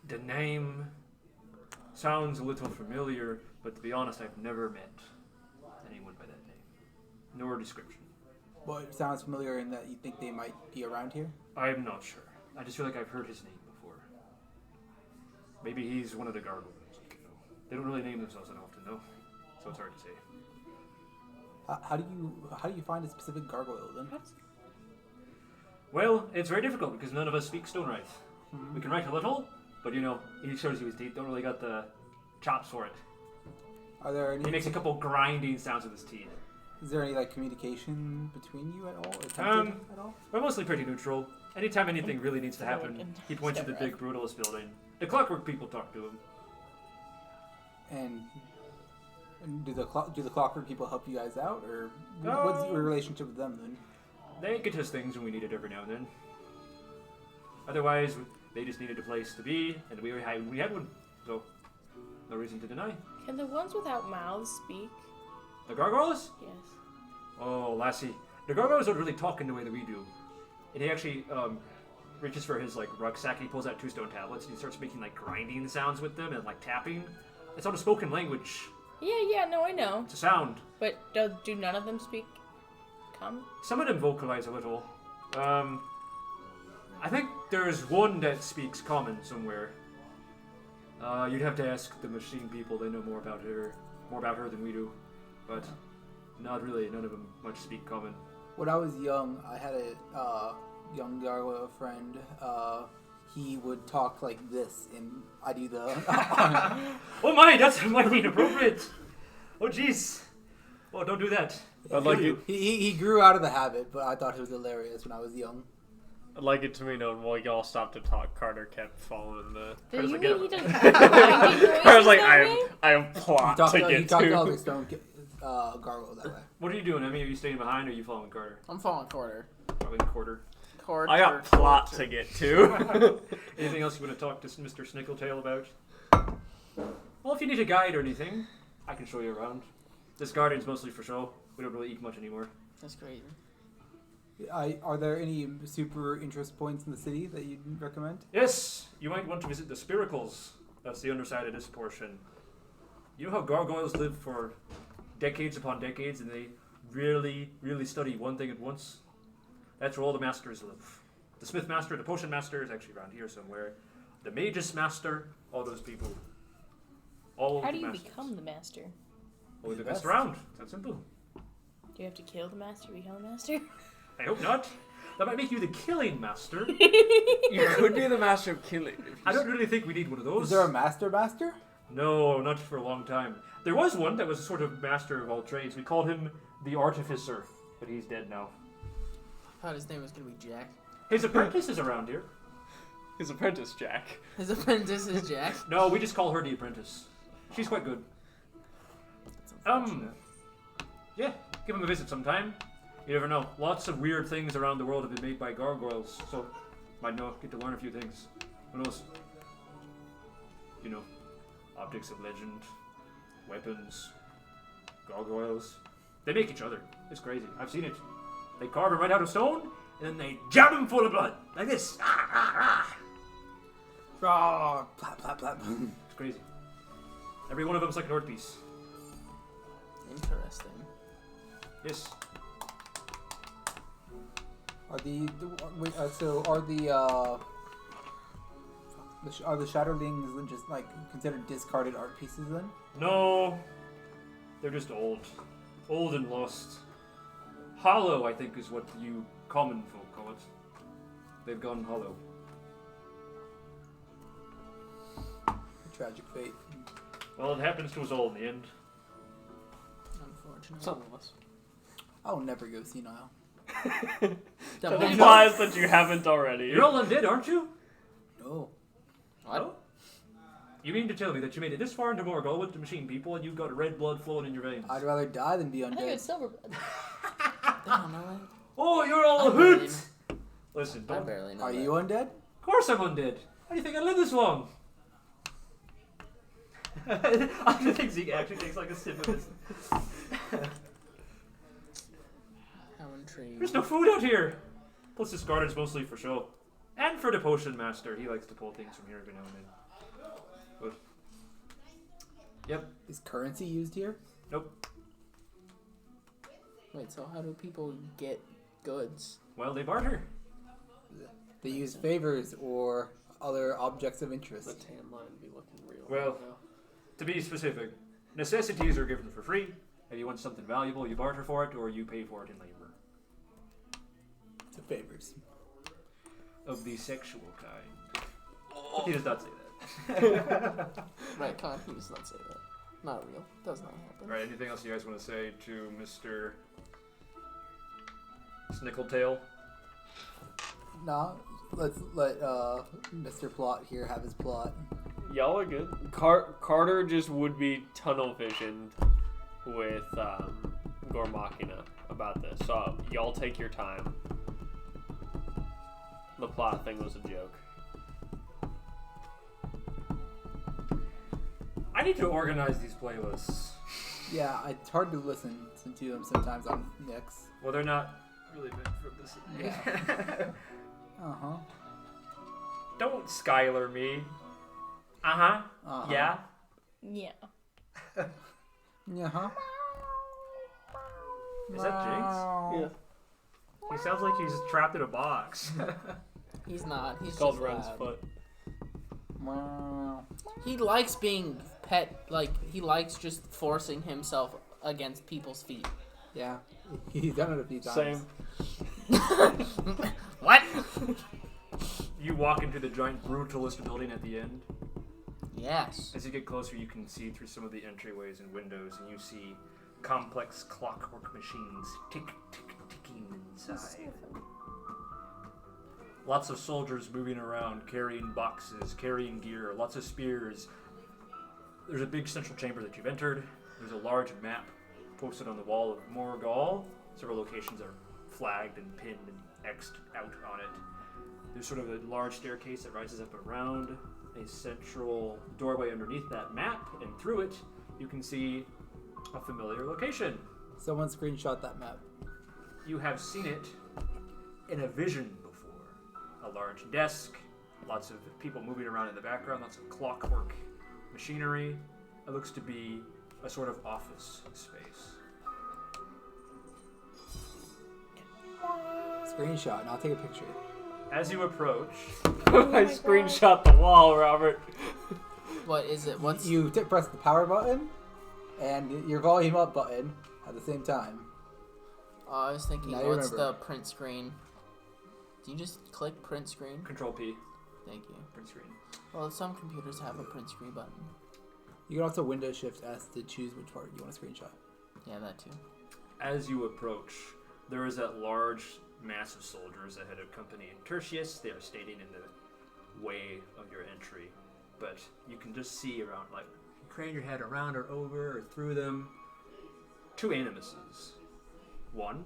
The name sounds a little familiar, but to be honest, I've never met anyone by that name, nor description. Well, it sounds familiar in that you think they might be around here? I'm not sure. I just feel like I've heard his name before. Maybe he's one of the gargoyles. They don't really name themselves that often, though, so it's hard to say. How do you find a specific gargoyle then? Well, it's very difficult because none of us speak stone right. We can write a little, but he shows you his teeth. Don't really got the chops for it. Are there any? He makes a couple grinding sounds with his teeth. Is there any communication between you at all? Attempted at all? We're mostly pretty neutral. Anytime anything really needs to happen, he points to the big brutalist building. The clockwork people talk to him. And do the clockwork people help you guys out, or what's your relationship with them then? They get us things when we need it every now and then. Otherwise, they just needed a place to be, and we had one, so no reason to deny. Can the ones without mouths speak? The gargoyles? Yes. Oh, lassie, the gargoyles don't really talk in the way that we do. And he actually reaches for his rucksack. He pulls out 2 stone tablets and he starts making grinding sounds with them and tapping. It's not a spoken language. Yeah, no, I know. It's a sound. But do none of them speak common? Some of them vocalize a little. I think there's one that speaks common somewhere. You'd have to ask the machine people. They know more about her than we do. But not really. None of them much speak common. When I was young, I had a young gargoyle friend. He would talk like this, and I do the. Oh my, that's might be inappropriate. Oh jeez. Oh, don't do that. I'd like it. He grew out of the habit, but I thought it was hilarious when I was young. I'd like it to be known while y'all stopped to talk, Carter kept following the. Do you like, mean yeah. he doesn't have noises I was like, that way? I have plot to He get talked to all the to. stone gargoyles that way. What are you doing, Emmy? Are you staying behind or are you following Carter? I'm following Quarter. Probably Quarter. Quarter. I got plot to get to. Anything else you want to talk to Mr. Snickletail about? Well, if you need a guide or anything, I can show you around. This garden's mostly for show. We don't really eat much anymore. That's great. Are there any super interest points in the city that you'd recommend? Yes, you might want to visit the Spiracles. That's the underside of this portion. You know how gargoyles live for decades upon decades and they really, really study one thing at once? That's where all the masters live. The Smith Master, the Potion Master is actually around here somewhere. The Magus Master, all those people. All How the do you masters. become the master? Only the The best best. around. It's that simple. Do you have to kill the master to become a master? I hope not. That might make you the Killing Master. You could be the master of killing. I don't really think we need one of those. Is there a master? No, not for a long time. There was one that was a sort of master of all trades. We called him the artificer, but he's dead now. I thought his name was gonna be Jack. His apprentice is around here. His apprentice, Jack. His apprentice is Jack. No, we just call her the apprentice. She's quite good. That's unfortunate. Yeah, give him a visit sometime. You never know. Lots of weird things around the world have been made by gargoyles, so might get to learn a few things. Who knows? You know, objects of legend, weapons, gargoyles. They make each other. It's crazy. I've seen it. They carve them right out of stone, and then they jam them full of blood. Like this. Ah, plap, plap, plap. It's crazy. Every one of them's like an art piece. Interesting. Yes. Are the Shatterlings just like considered discarded art pieces then? No. They're just old. Old and lost. Hollow, I think, is what you common folk call it. They've gone hollow. Tragic fate. Well, it happens to us all in the end. Unfortunate. Some of us. I'll never go senile. That implies that you haven't already. You're all undead, aren't you? No. What? No? You mean to tell me that you made it this far into Morgall with the machine people and you've got red blood flowing in your veins? I'd rather die than be I think undead. it's silver blood. I don't know. Oh, you're all I barely hoots! Listen, I don't. barely know. Are that. you undead? Of course I'm undead. How do you think I live this long? I just think Zeke actually takes like a sip of this. How intriguing. There's no food out here. Plus, this garden's mostly for show. And for the potion master. He likes to pull things from here every now and then. But, yep. Is currency used here? Nope. Wait, so how do people get goods? Well, they barter. They use favors or other objects of The interest. tan line would be looking real. Well, right now. to be specific, necessities are given for free. If you want something valuable, you barter for it, or you pay for it in labor. The favors. Of the sexual kind. But he does not say that. Right, con, he does not say that. Not real. Does not happen. Right, anything else you guys want to say to Mr. Snickletail? Nah, let's let Mr. Plot here have his plot. Y'all are good. Carter just would be tunnel visioned with Gormakina about this. So y'all take your time. The plot thing was a joke. I need to organize these playlists. Yeah, it's hard to listen to them sometimes on Nix. Well, they're not really meant for this. Yeah. Uh-huh. Don't Skylar me. Uh-huh. Uh-huh. Yeah. Yeah. Yeah-huh. Is that Jinx? Yeah. He sounds like he's trapped in a box. He's not. He's It's called just Ren's loud. foot. Wow. He likes being pet. Like he likes just forcing himself against people's feet. Yeah, he's done it a few times. Same. What? You walk into the giant brutalist building at the end. Yes. As you get closer, you can see through some of the entryways and windows, and you see complex clockwork machines ticking inside. Lots of soldiers moving around, carrying boxes, carrying gear, lots of spears. There's a big central chamber that you've entered. There's a large map posted on the wall of Morgall. Several locations are flagged and pinned and X'd out on it. There's sort of a large staircase that rises up around a central doorway underneath that map, and through it you can see a familiar location. Someone screenshot that map. You have seen it in a vision before. A large desk, lots of people moving around in the background, lots of clockwork machinery. It looks to be a sort of office space. Screenshot, and I'll take a picture. As you approach, I screenshot the wall, Robert. What is it? What's You press the power button and your volume up button at the same time. I was thinking, Now you what's remember. the print screen? Do you just click print screen? Control P, Thank you. print screen. Well, some computers have a print screen button. You can also Windows Shift S to choose which part you want to screenshot. Yeah, that too. As you approach, there is that large mass of soldiers that had accompanied Tertius. They are standing in the way of your entry, but you can just see around, like, you crane your head around or over or through them, 2 Animuses. One,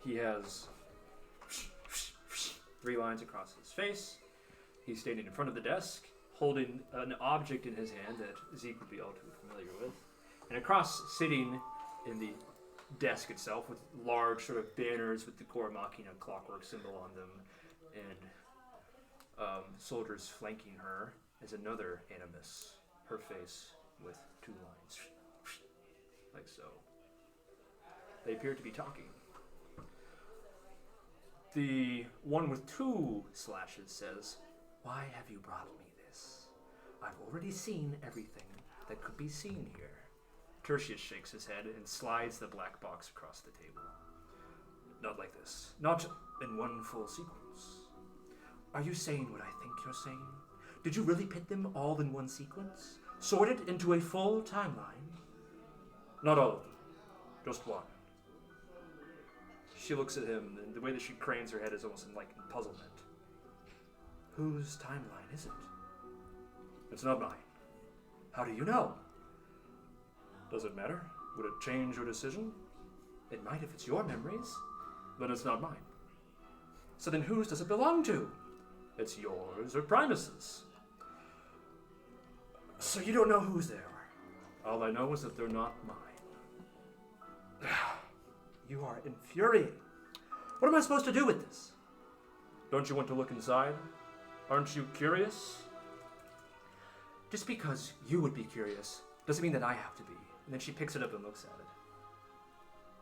he has 3 lines across his face. He's standing in front of the desk, holding an object in his hand that Zeke would be all too familiar with. And across, sitting in the desk itself, with large sort of banners with the Core Machina clockwork symbol on them, and soldiers flanking her, is another Animus, her face with 2 lines, like so. They appear to be talking. The one with 2 slashes says, "Why have you brought me this? I've already seen everything that could be seen here." Tertius shakes his head and slides the black box across the table. "Not like this. Not in one full sequence. Are you saying what I think you're saying? Did you really pit them all in one sequence? Sorted into a full timeline?" "Not all of them. Just one." She looks at him, and the way that she cranes her head is almost in puzzlement. "Whose timeline is it?" "It's not mine." "How do you know?" "Does it matter? Would it change your decision?" "It might if it's your memories." "Then it's not mine." "So then whose does it belong to?" "It's yours or Primus's." "So you don't know whose they are?" "All I know is that they're not mine." "You are infuriating. What am I supposed to do with this?" "Don't you want to look inside? Aren't you curious?" "Just because you would be curious doesn't mean that I have to be." And then she picks it up and looks at it.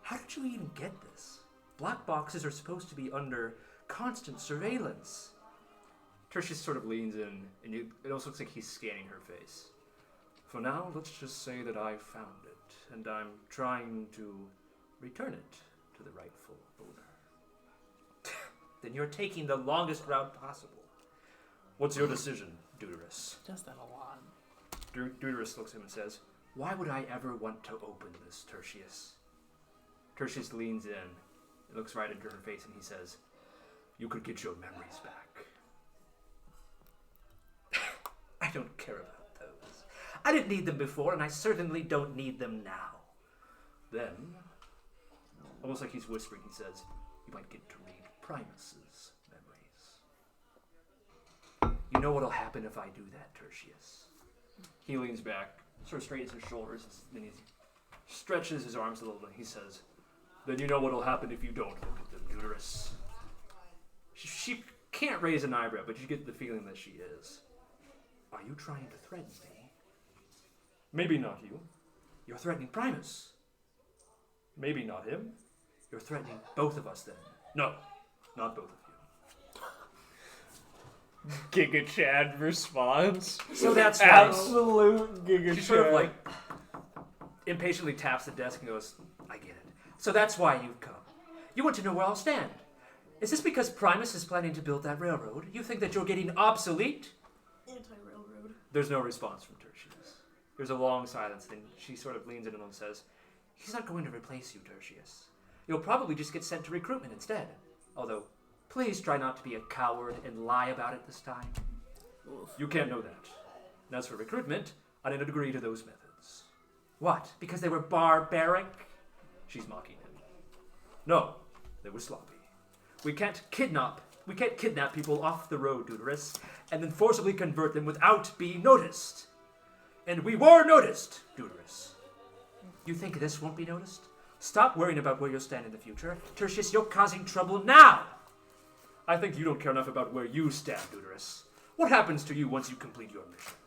"How did you even get this? Black boxes are supposed to be under constant surveillance." Tertius sort of leans in, and it also looks like he's scanning her face. "For now, let's just say that I found it, and I'm trying to return it to the rightful owner." "Then you're taking the longest route possible." "What's your decision, Deuterus?" Just that a lot. Deuterus looks at him and says, "Why would I ever want to open this, Tertius?" Tertius leans in, and looks right into her face, and he says, "You could get your memories back." "I don't care about those. I didn't need them before, and I certainly don't need them now." Then, almost like he's whispering, he says, "You might get to read Primus's memories." "You know what'll happen if I do that, Tertius?" He leans back, sort of straightens his shoulders, and he stretches his arms a little bit. He says, "Then you know what'll happen if you don't look at them, Deuterus." She can't raise an eyebrow, but you get the feeling that she is. "Are you trying to threaten me?" "Maybe not you." "You're threatening Primus." "Maybe not him." "You're threatening both of us then." "No, not both of you." Giga Chad response. "So that's right." Absolute Giga She Chad. sort of impatiently taps the desk and goes, "I get it. So that's why you've come. You want to know where I'll stand. Is this because Primus is planning to build that railroad? You think that you're getting obsolete?" Anti-railroad. There's no response from Tertius. There's a long silence, then she sort of leans in and says, "He's not going to replace you, Tertius. You'll probably just get sent to recruitment instead. Although, please try not to be a coward and lie about it this time." Oof. "You can't know that. And as for recruitment, I didn't agree to those methods." "What? Because they were barbaric?" She's mocking him. "No, they were sloppy. We can't kidnap people off the road, Deuterus, and then forcibly convert them without being noticed. And we were noticed, Deuterus. You think this won't be noticed? Stop worrying about where you'll stand in the future. Tertius, you're causing trouble now." "I think you don't care enough about where you stand, Deuterus. What happens to you once you complete your mission?"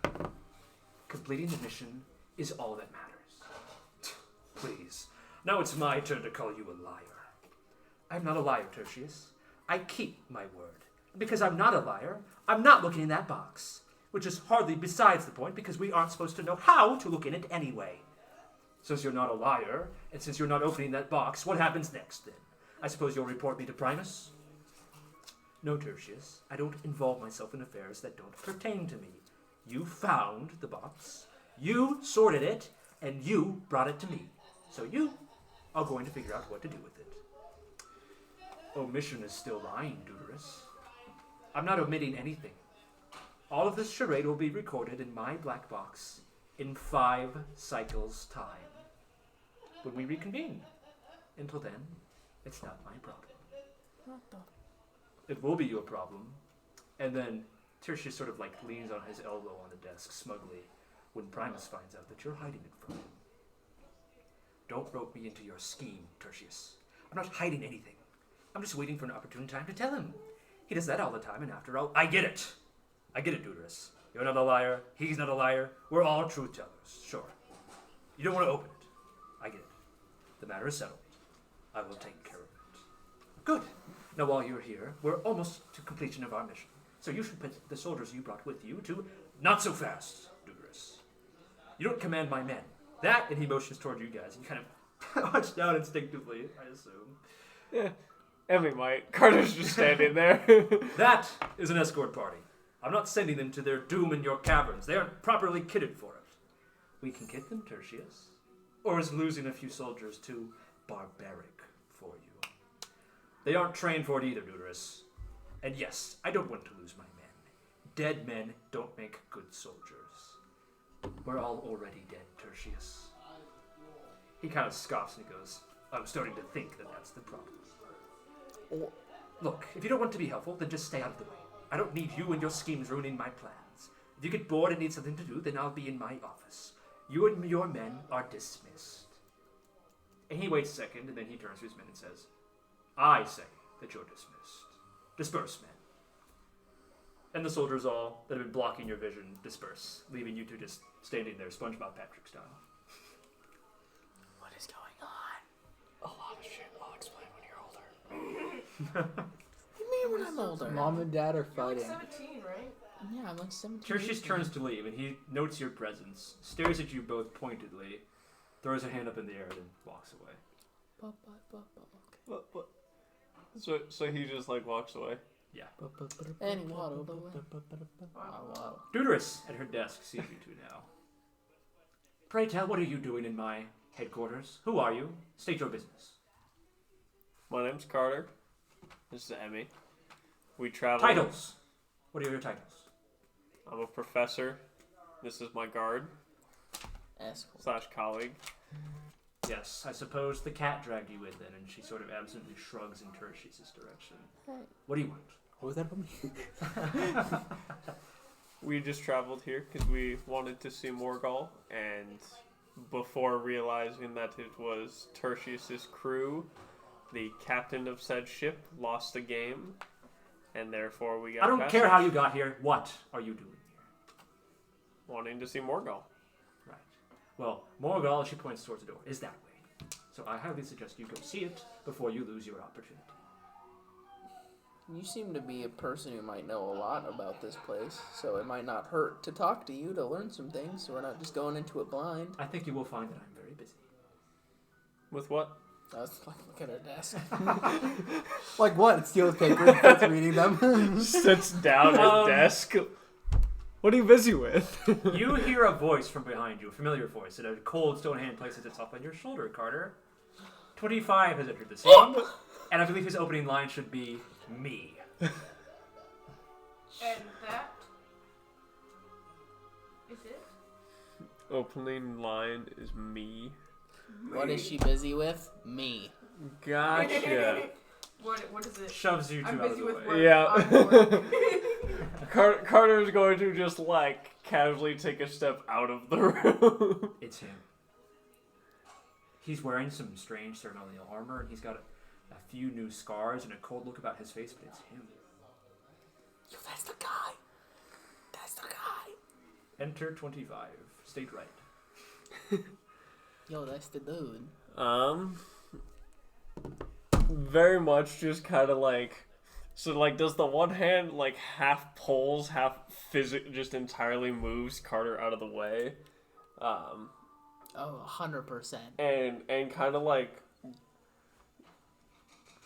"Completing the mission is all that matters." "Please, now it's my turn to call you a liar." "I'm not a liar, Tertius. I keep my word. And because I'm not a liar, I'm not looking in that box. Which is hardly besides the point, because we aren't supposed to know how to look in it anyway. Since you're not a liar, and since you're not opening that box, what happens next, then? I suppose you'll report me to Primus?" "No, Tertius. I don't involve myself in affairs that don't pertain to me. You found the box, you sorted it, and you brought it to me. So you are going to figure out what to do with it. Omission is still lying, Deuterus. I'm not omitting anything. All of this charade will be recorded in my black box in 5 cycles' time. When we reconvene. Until then, it's not my problem. What the? It will be your problem. And then Tertius sort of like leans on his elbow on the desk smugly when Primus finds out that you're hiding it from him. Don't rope me into your scheme, Tertius. I'm not hiding anything. I'm just waiting for an opportune time to tell him. He does that all the time, and after all, I get it. I get it, Deuterus. You're not a liar. He's not a liar. We're all truth tellers, sure. You don't want to open it. I get it. The matter is settled. I will take care of it. Good. Now, while you're here, we're almost to completion of our mission. So you should put the soldiers you brought with you to not so fast, Deuterus. You don't command my men. That, and he motions toward you guys. You kind of watch down instinctively, I assume. Yeah. Emmy might. Carter's just standing there. That is an escort party. I'm not sending them to their doom in your caverns. They aren't properly kitted for it. We can kit them, Tertius. Or is losing a few soldiers too barbaric for you? They aren't trained for it either, Deuterus. And yes, I don't want to lose my men. Dead men don't make good soldiers. We're all already dead, Tertius. He kind of scoffs and he goes, I'm starting to think that that's the problem. Look, if you don't want to be helpful, then just stay out of the way. I don't need you and your schemes ruining my plans. If you get bored and need something to do, then I'll be in my office. You and your men are dismissed. And he waits a second, and then he turns to his men and says, I say that you're dismissed. Disperse, men. And the soldiers all that have been blocking your vision disperse, leaving you two just standing there, SpongeBob Patrick style. What is going on? A lot of shit. I'll explain when you're older. What do you mean when I'm older? Mom and Dad are You're like fighting. 17, right? Yeah, I'm like 17. Tertius turns to leave, and he notes your presence, stares at you both pointedly, throws a hand up in the air, and then walks away. Okay. So he just like walks away. Yeah. And he waddled away. Wow. Deuterus at her desk sees you two now. Pray tell, what are you doing in my headquarters? Who are you? State your business. My name's Carter. This is Emmy. We travel. Titles. What are your titles? I'm a professor. This is my guard / colleague. Yes, I suppose the cat dragged you with then, and she sort of absently shrugs in Tertius' direction. What do you want? What was that from me? We just traveled here because we wanted to see Morgall, and before realizing that it was Tertius' crew, the captain of said ship lost the game, and therefore we got I don't passage. care how you got here. What are you doing here? Wanting to see Morgall. Right. Well, Morgall, she points towards the door, is that way. So I highly suggest you go see it before you lose your opportunity. You seem to be a person who might know a lot about this place, so it might not hurt to talk to you to learn some things, so we're not just going into it blind. I think you will find that I'm very busy. With what? I was like, look at her desk. Like what? Steals papers, starts reading them. Sits down at desk. What are you busy with? You hear a voice from behind you, a familiar voice, and a cold stone hand places itself on your shoulder, Carter. 25 has entered the scene, and I believe his opening line should be, me. And that is it? Opening line is me. What is she busy with? Me. Gotcha. What is it? Shoves you two I'm out of busy the with way. work. Yeah. I'm bored. Carter's going to just like casually take a step out of the room. It's him. He's wearing some strange ceremonial armor, and he's got a few new scars and a cold look about his face, but it's him. Yo, that's the guy. That's the guy. Enter 25. State right. Yo, that's the dude. Very much just kind of like, so like does the one hand like half pulls, half just entirely moves Carter out of the way, Oh, 100%. and kind of like,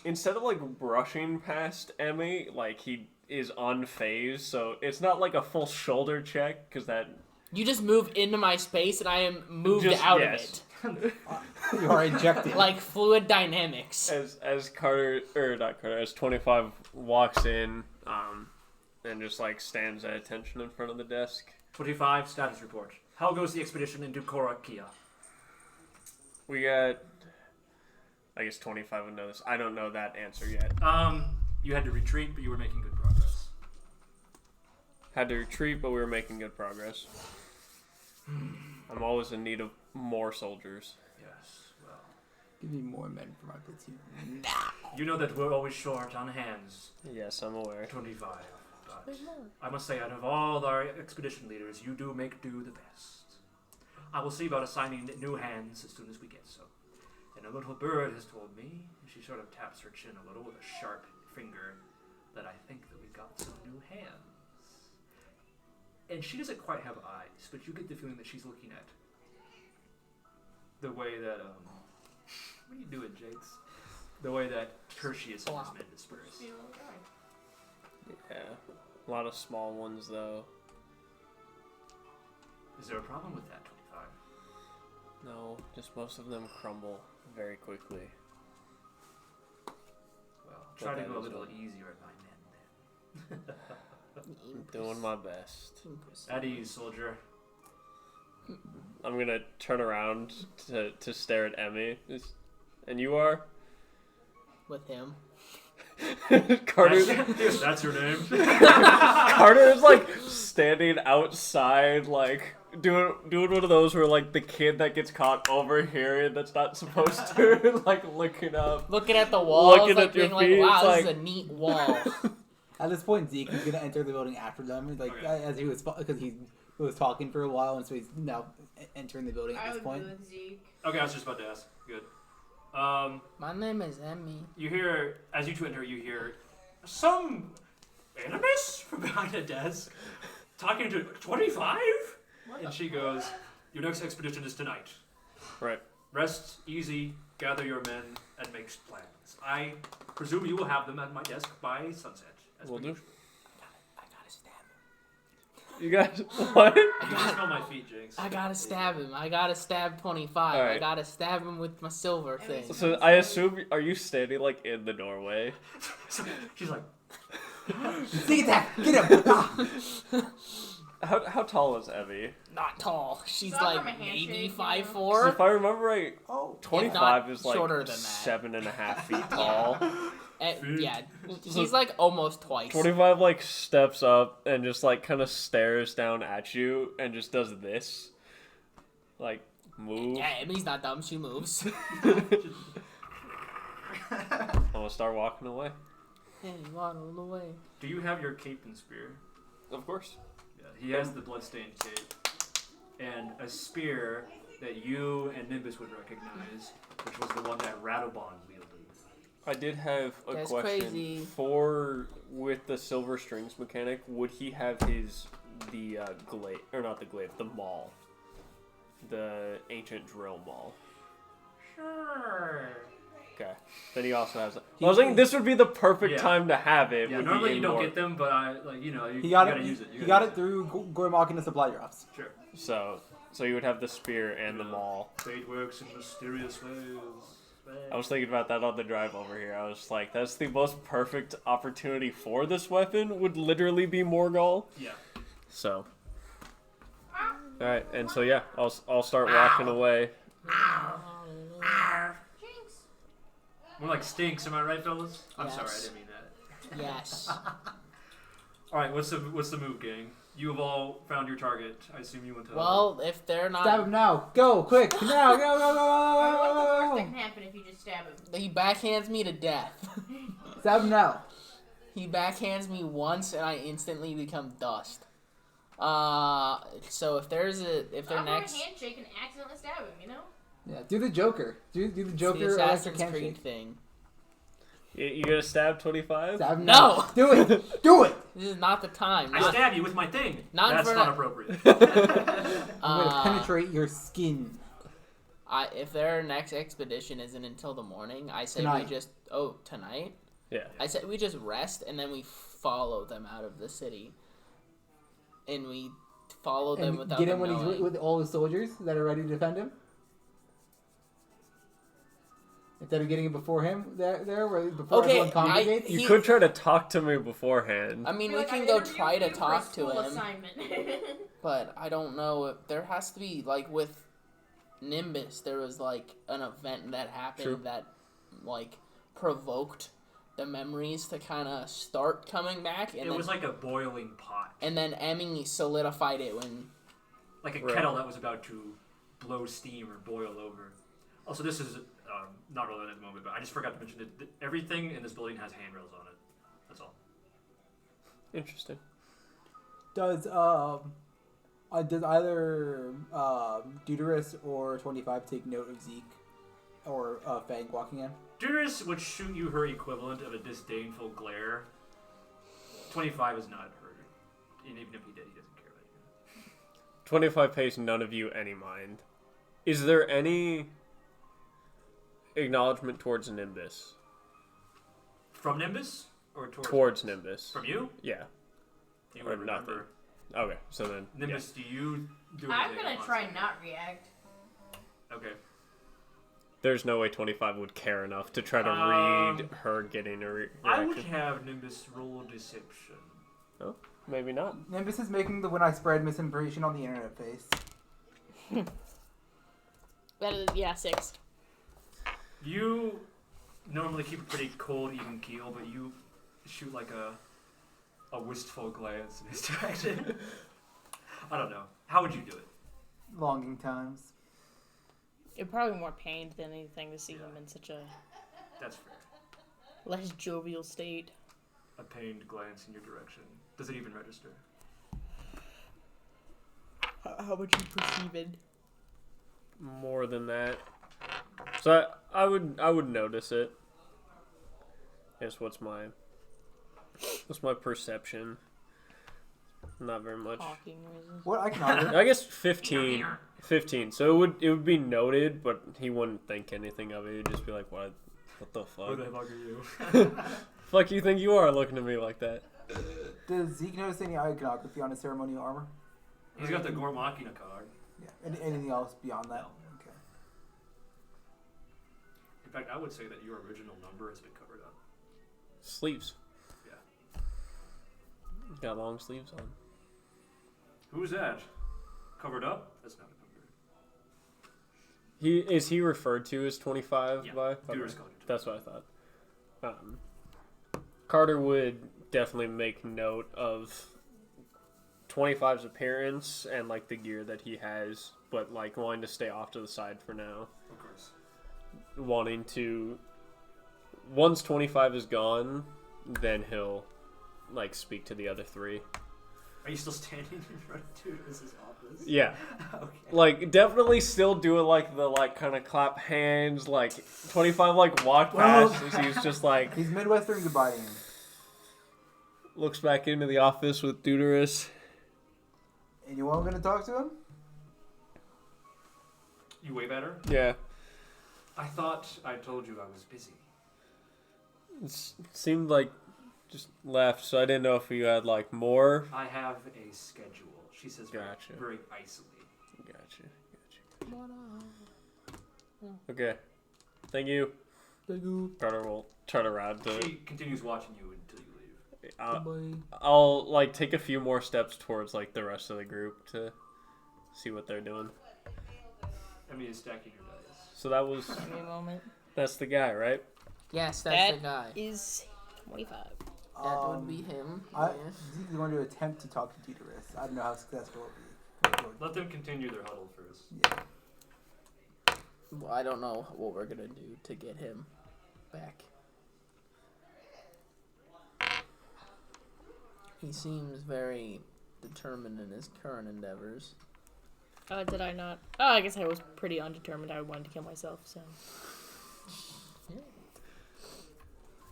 instead of like brushing past Emmy, like he is unfazed, so it's not like a full shoulder check, because that You just move into my space and I am moved just, out yes, of it. You are injected. Like fluid dynamics. As Carter, or not Carter, as 25 walks in, and just like stands at attention in front of the desk. 25, status report. How goes the expedition into Korakia? We got, I guess 25 would know this. I don't know that answer yet. You had to retreat, but you were making good progress. Had to retreat, but we were making good progress. I'm always in need of more soldiers. Yes, well. Give me more men for my platoon. You know that we're always short on hands. Yes, I'm aware. 25. But I must say, out of all our expedition leaders, you do make do the best. I will see about assigning new hands as soon as we get so. And a little bird has told me, and she sort of taps her chin a little with a sharp finger, that I think that we've got some new hands. And she doesn't quite have eyes, but you get the feeling that she's looking at the way that, what are you doing, Jakes? The way that Tertius and his men disperse. Yeah. A lot of small ones, though. Is there a problem with that, 25? No, just most of them crumble very quickly. Well, try to that go a is little one. easier at my men, then. I'm doing my best. At ease, soldier. I'm gonna turn around to stare at Emmy. And you are? With him. Carter. That's your name. Carter is like standing outside, like doing one of those where like the kid that gets caught overhearing that's not supposed to, like looking up, Looking at the walls, Looking like at your being like, feet, wow, it's this is like- a neat wall. At this point, Zeke is gonna enter the building after them, like Okay. as he was because he was talking for a while, and so he's now entering the building at I this would point. go with Zeke. Okay, I was just about to ask. Good. My name is Emmy. You hear, as you two enter, you hear some Animus from behind a desk talking to 25? And she goes, your next expedition is tonight. right? Rest easy, gather your men, and make plans. I presume you will have them at my desk by sunset. As We'll per do. usual. I gotta stab him. You guys, what? You can smell my feet, Jinx. I gotta stab him. I gotta stab 25. I Alright. gotta stab him with my silver thing. So I assume, are you standing like in the doorway? She's like, Zeke attack! Get him! Ah! How tall is Evie? Not tall. She's Not from like a handshake, maybe you know. 5'4". If I remember right, Oh, 25 is like shorter than that. 7.5 feet tall. Yeah, he's like almost twice. 25 like steps up and just like kind of stares down at you and just does this, like move. Yeah, Emmy's not dumb. She moves. I'm gonna start walking away. Hey, waddle away. do you have your cape and spear? Of course. Yeah, he has the bloodstained cape. And a spear that you and Nimbus would recognize, which was the one that Rattlebond wielded. I did have a That's question crazy. for with the silver strings mechanic. Would he have the glaive or not the glaive, the maul, the ancient drill maul? Sure. Okay. Then he also has. I was thinking this would be the perfect Yeah. time to have it. Yeah, would normally be you don't indoor. get them, but you he got gotta it. use it. He got it through Gormok and the supply drops. Sure. So you would have the spear and the maul. Fate works in mysterious ways. I was thinking about that on the drive over here. I was like, that's the most perfect opportunity for this weapon. Would literally be Morgall. Yeah. So. All right, and so yeah, I'll start walking away. Jinx. More like stinks, am I right, fellas? I'm Yes. sorry, I didn't mean that. Yes. All right, what's the move, gang? You have all found your target. I assume you went to. Well, if they're Stab not, him now! Go quick! Now! Go! Go! What's the worst Go! that Go! can happen if you just stab him? he backhands me to death. Stab him now! He backhands me once, and I instantly become dust. So if they're Offer next, him a handshake and accidentally stab him, you know? Yeah, do the Joker. Do the it's Joker the electric Assassin's handshake. Creed thing. You gonna stab 25? Stab him No! now. Do it! Do it! This is not the time. I Not, stab you with my thing. not That's for not that- appropriate. I'm gonna penetrate your skin. if their next expedition isn't until the morning, I say Tonight. we just tonight. Yeah. I said we just rest and then we follow them out of the city, and we follow them And without get them him when knowing. he's with all the soldiers that are ready to defend him. Instead of getting it before him, before Okay, everyone congregates. You He- could try to talk to me beforehand. I mean, Be we like, can "I go interviewed try to you for a talk to school him, assignment." but I don't know if there has to be like with Nimbus. There was like an event that happened True. that like provoked the memories to kind of start coming back, and It was like a boiling pot. then Emmy solidified it when. Like a Right. kettle that was about to blow steam or boil over. Also, this is not relevant at the moment, but I just forgot to mention that everything in this building has handrails on it. That's all. Interesting. Does either Deuterus or 25 take note of Zeke or Fang walking in? Duris would shoot you her equivalent of a disdainful glare. 25 is not her. And even if he did, he doesn't care about you. 25 pays none of you any mind. Is there any acknowledgement towards Nimbus? From Nimbus? Or Towards Nimbus. From you? Yeah. You Or would remember. Okay, so then. Nimbus, do you do I'm anything gonna else? try not react. Okay. There's no way 25 would care enough to try to read her getting a I would reaction. have Nimbus roll deception. Oh, maybe not. Nimbus is making the when I spread misinformation on the internet face. That is, yeah, 6. You normally keep a pretty cold, even keel, but you shoot like a wistful glance in his direction. I don't know. How would you do it? Longing times. It'd probably be more pained than anything to see him in such a That's fair. less jovial state. A pained glance in your direction. Does it even register? How would you perceive it? More than that. So I would notice it. Guess what's my perception? Not very much. Talking noises. What I can honor. I guess 15. 15. So it would be noted, but he wouldn't think anything of it. He'd just be like, "What the Who the fuck? fuck are you? Fuck you think you are looking at me like that?" Does Zeke notice any iconography on his ceremonial armor? He's got the Gormakina card. Yeah. Anything else beyond that? Okay. In fact, I would say that your original number has been covered up. Sleeves. Yeah. Got long sleeves on. Who's that? Covered up? That's not a number. Is he referred to as 25 Yeah. by? Viewers called it. That's what I thought. Carter would definitely make note of 25's appearance and like the gear that he has, but like wanting to stay off to the side for now. Of course. Wanting to, once 25 is gone, then he'll like speak to the other three. Are you still standing in front of Duris's office? Yeah. Okay. Like, definitely still doing, like, the, like, kind of clap hands, like, 25, like, walked past, as he's just, like, He's Midwestern goodbye to him. looks back into the office with Deuterus. Anyone gonna talk to him? You wave at her? Yeah. I thought I told you I was busy. It seemed like just left, so I didn't know if you had, like, more. I have a schedule. She says Gotcha. very icily. Gotcha. Okay. Thank you. Carter will turn around to... She continues watching you until you leave. I'll, like, take a few more steps towards, like, the rest of the group to see what they're doing. I mean, stacking your dice. So that was... Give me a moment. That's the guy, right? Yes, that's That the guy. is 25. That would be him. I, yeah. Zeke is going to attempt to talk to Deuterus. I don't know how successful it'll be. Let them continue their huddle first. Yeah. Well, I don't know what we're gonna do to get him back. He seems very determined in his current endeavors. Did I not? Oh, I guess I was pretty undetermined. I wanted to kill myself, so.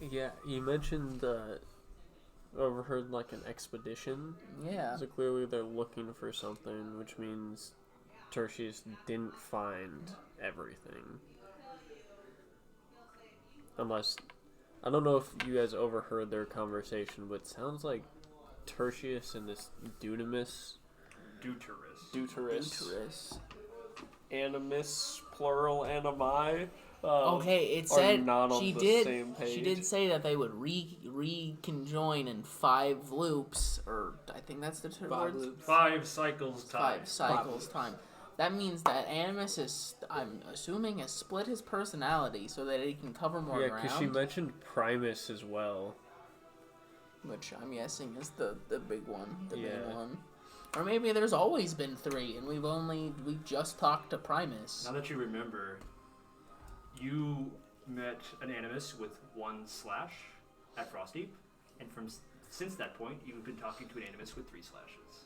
Yeah, you mentioned overheard like an expedition. Yeah. So clearly they're looking for something, which means Tertius didn't find everything. Unless, I don't know if you guys overheard their conversation, but it sounds like Tertius and this Dunamis, Deuterus. Deuterus, Deuterus. Animus, plural, animi, Okay, it are said not on she the did. same page. She did say that they would reconjoin in 5 loops, or I think that's the two 5 words. loops. 5 cycles time. 5 cycles time. That means that Animus is, I'm assuming, has split his personality so that he can cover more Yeah, ground. because she mentioned Primus as well. Which I'm guessing is the big one, the Yeah. main one. Or maybe there's always been 3, and we just talked to Primus. Now that you remember, you met an Animus with 1 slash at Frostdeep, and since that point, you've been talking to an Animus with 3 slashes.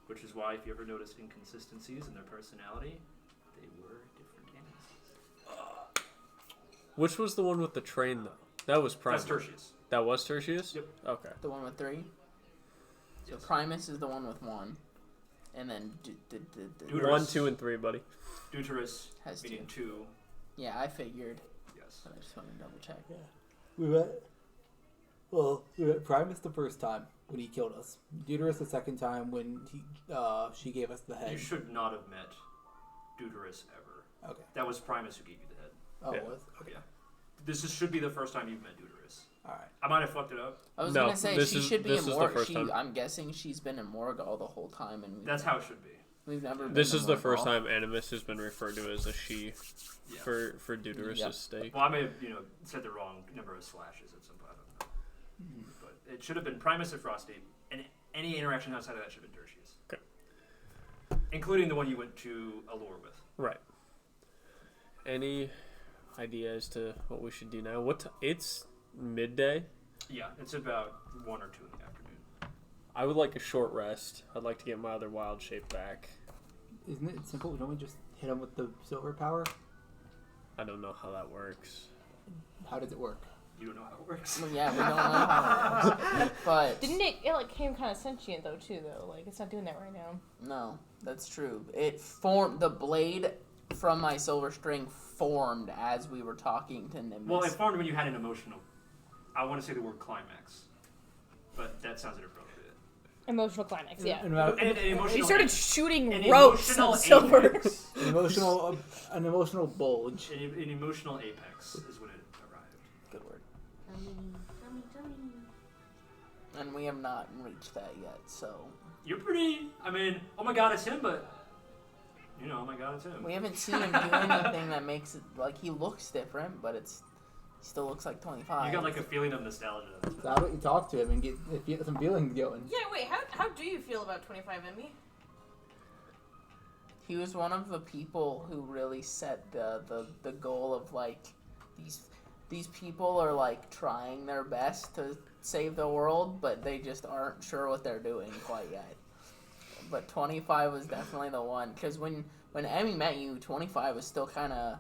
Which is why, if you ever noticed inconsistencies in their personality, they were different Animuses. Which was the one with the train, though? That was Primus. That's Tertius. That was Tertius? Yep. Okay. The one with 3? So Yes. Primus is the one with 1. And then... Deuterus. 1, 2, and 3, buddy. Deuterus, Has meaning 2. 2. Yeah, I figured. Yes. But I just wanted to double check. We met Primus the first time when he killed us. Deuterus the second time when she gave us the head. You should not have met Deuterus ever. Okay. That was Primus who gave you the head. Oh, Yeah. it was? Okay. Yeah. Should be the first time you've met Deuterus. Alright. I might have fucked it up. I was No, gonna say this she is- should be this in is the first time. I'm guessing she's been in Morgall the whole time, and That's how it should be. we've never. Been This to is the first Morgall. time Animus has been referred to as a she Yeah. for Deuterus' Yep. sake. Well, I may have, said the wrong number of slashes at some point. I don't know. But it should have been Primus at Frostdeep, and any interaction outside of that should have been Tertius. Okay. Including the one you went to Allure with. Right. Any idea as to what we should do now? It's midday. Yeah, it's about 1 or 2 in the afternoon. I would like a short rest. I'd like to get my other wild shape back. Isn't it simple? Don't we just hit him with the silver power? I don't know how that works. How does it work? You don't know how it works. Well, yeah, we don't know how it works. But Didn't it like came kind of sentient though too though? Like it's not doing that right now. no, that's true. It formed the blade from my silver string formed as we were talking to Nimbus. Well, it formed when you had an emotional. I want to say the word climax, but that sounds inappropriate. Emotional climax, yeah. An An He started shooting an ropes emotional of silver. apex. an emotional bulge. An emotional apex is when it arrived. Good word. Tummy. And we have not reached that yet, so You're pretty. I mean, oh my god, it's him, but oh my god, it's him. we haven't seen him do anything that makes it like he looks different, but he still looks like 25. You got like a feeling of nostalgia. So how about you talk to him and get some feelings going? Yeah, wait, how do you feel about 25 Emmy? He was one of the people who really set the goal of like these people are like trying their best to save the world, but they just aren't sure what they're doing quite yet. But 25 was definitely the one, because when Emmy met you, 25 was still kind of,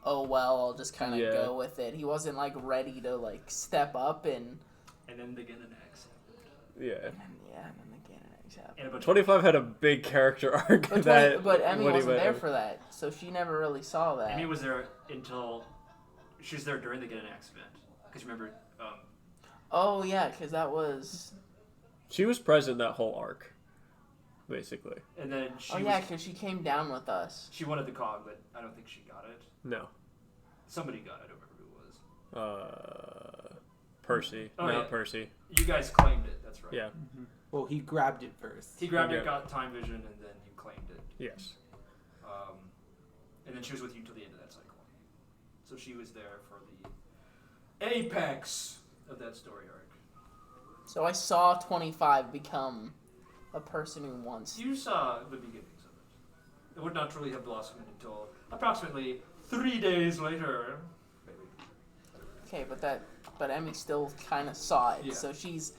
oh well, I'll just kind of go with it. He wasn't like ready to like step up and then they get an X. Yeah. and then again except. And a bunch 25 had a big character arc. But Emmy when he wasn't met there him. for that, so she never really saw that. Emmy was there until she's there during the Get an X event. Because remember, Oh yeah, because that was. She was present that whole arc, basically. and then she Oh yeah, because she came down with us. she wanted the cog, but I don't think she got it. No. Somebody got it. I don't remember who it was. Percy. Oh, Not yeah. Percy. You guys claimed it. That's right. Yeah. Well, he grabbed it first. He grabbed Yeah. it, got time vision, and then you claimed it. Yes. And then she was with you till the end of that cycle. So she was there for the apex of that story arc. So I saw 25 become a person who wants. You saw the beginnings of it. It would not truly have blossomed until approximately 3 days later. Maybe. Okay, but Emmy still kind of saw it. Yeah. So she's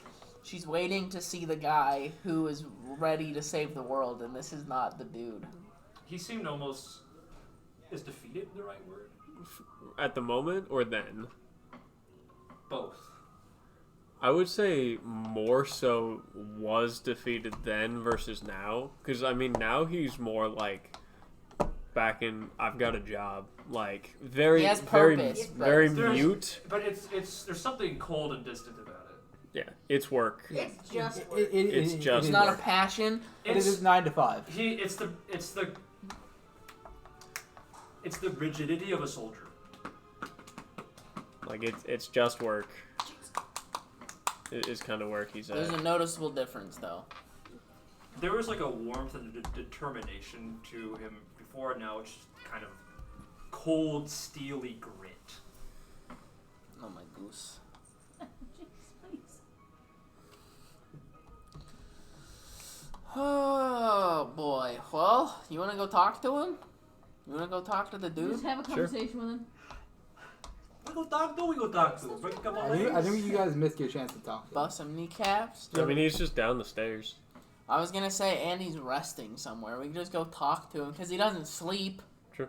waiting to see the guy who is ready to save the world, and this is not the dude. He seemed almost... Is defeated the right word? At the moment or then? Both. I would say more so was defeated then versus now. Because, I mean, now he's more like back in, I've got a job. Like, very, He has very, purpose, but- very There's- mute. But it's there's something cold and distant about it. Yeah, it's work. It's just It's just It's not a work. passion. It is 9 to 5. It's the It's the rigidity of a soldier. Like it's just work. It is kind of work he's at. There's a noticeable difference, though. There was like a warmth and determination to him before, and now it's just kind of cold, steely grit. Oh, my goose. Jeez, please. Oh, boy. Well, you want to go talk to him? You want to go talk to the dude? Just have a conversation with him. We go talk to. Break a couple I think you guys missed your chance to talk to him. Bust some kneecaps? I mean, he's just down the stairs. I was going to say, and he's resting somewhere. We can just go talk to him, because he doesn't sleep. True.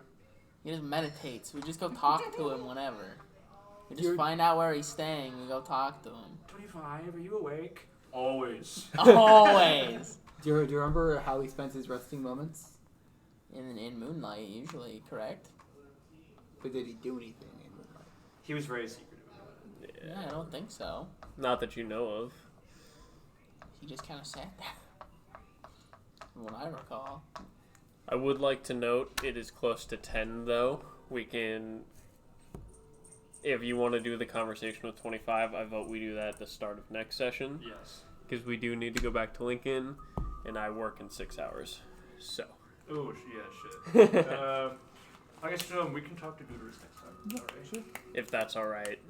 He just meditates. We just go talk to him whenever. We just You're- find out where he's staying. We go talk to him. 25, are you awake? Always. Always. Do you remember how he spent his resting moments? In moonlight, usually, correct? But did he do anything in Moonlight? He was very secretive. Yeah, I don't think so. Not that you know of. He just kind of sat there. From what I recall. I would like to note it is close to 10, though. We can, if you want to do the conversation with 25, I vote we do that at the start of next session. Yes. Because we do need to go back to Lincoln, and I work in 6 hours. So. Oh, yeah, shit. I guess we can talk to Gooders next time. Alright. If that's alright.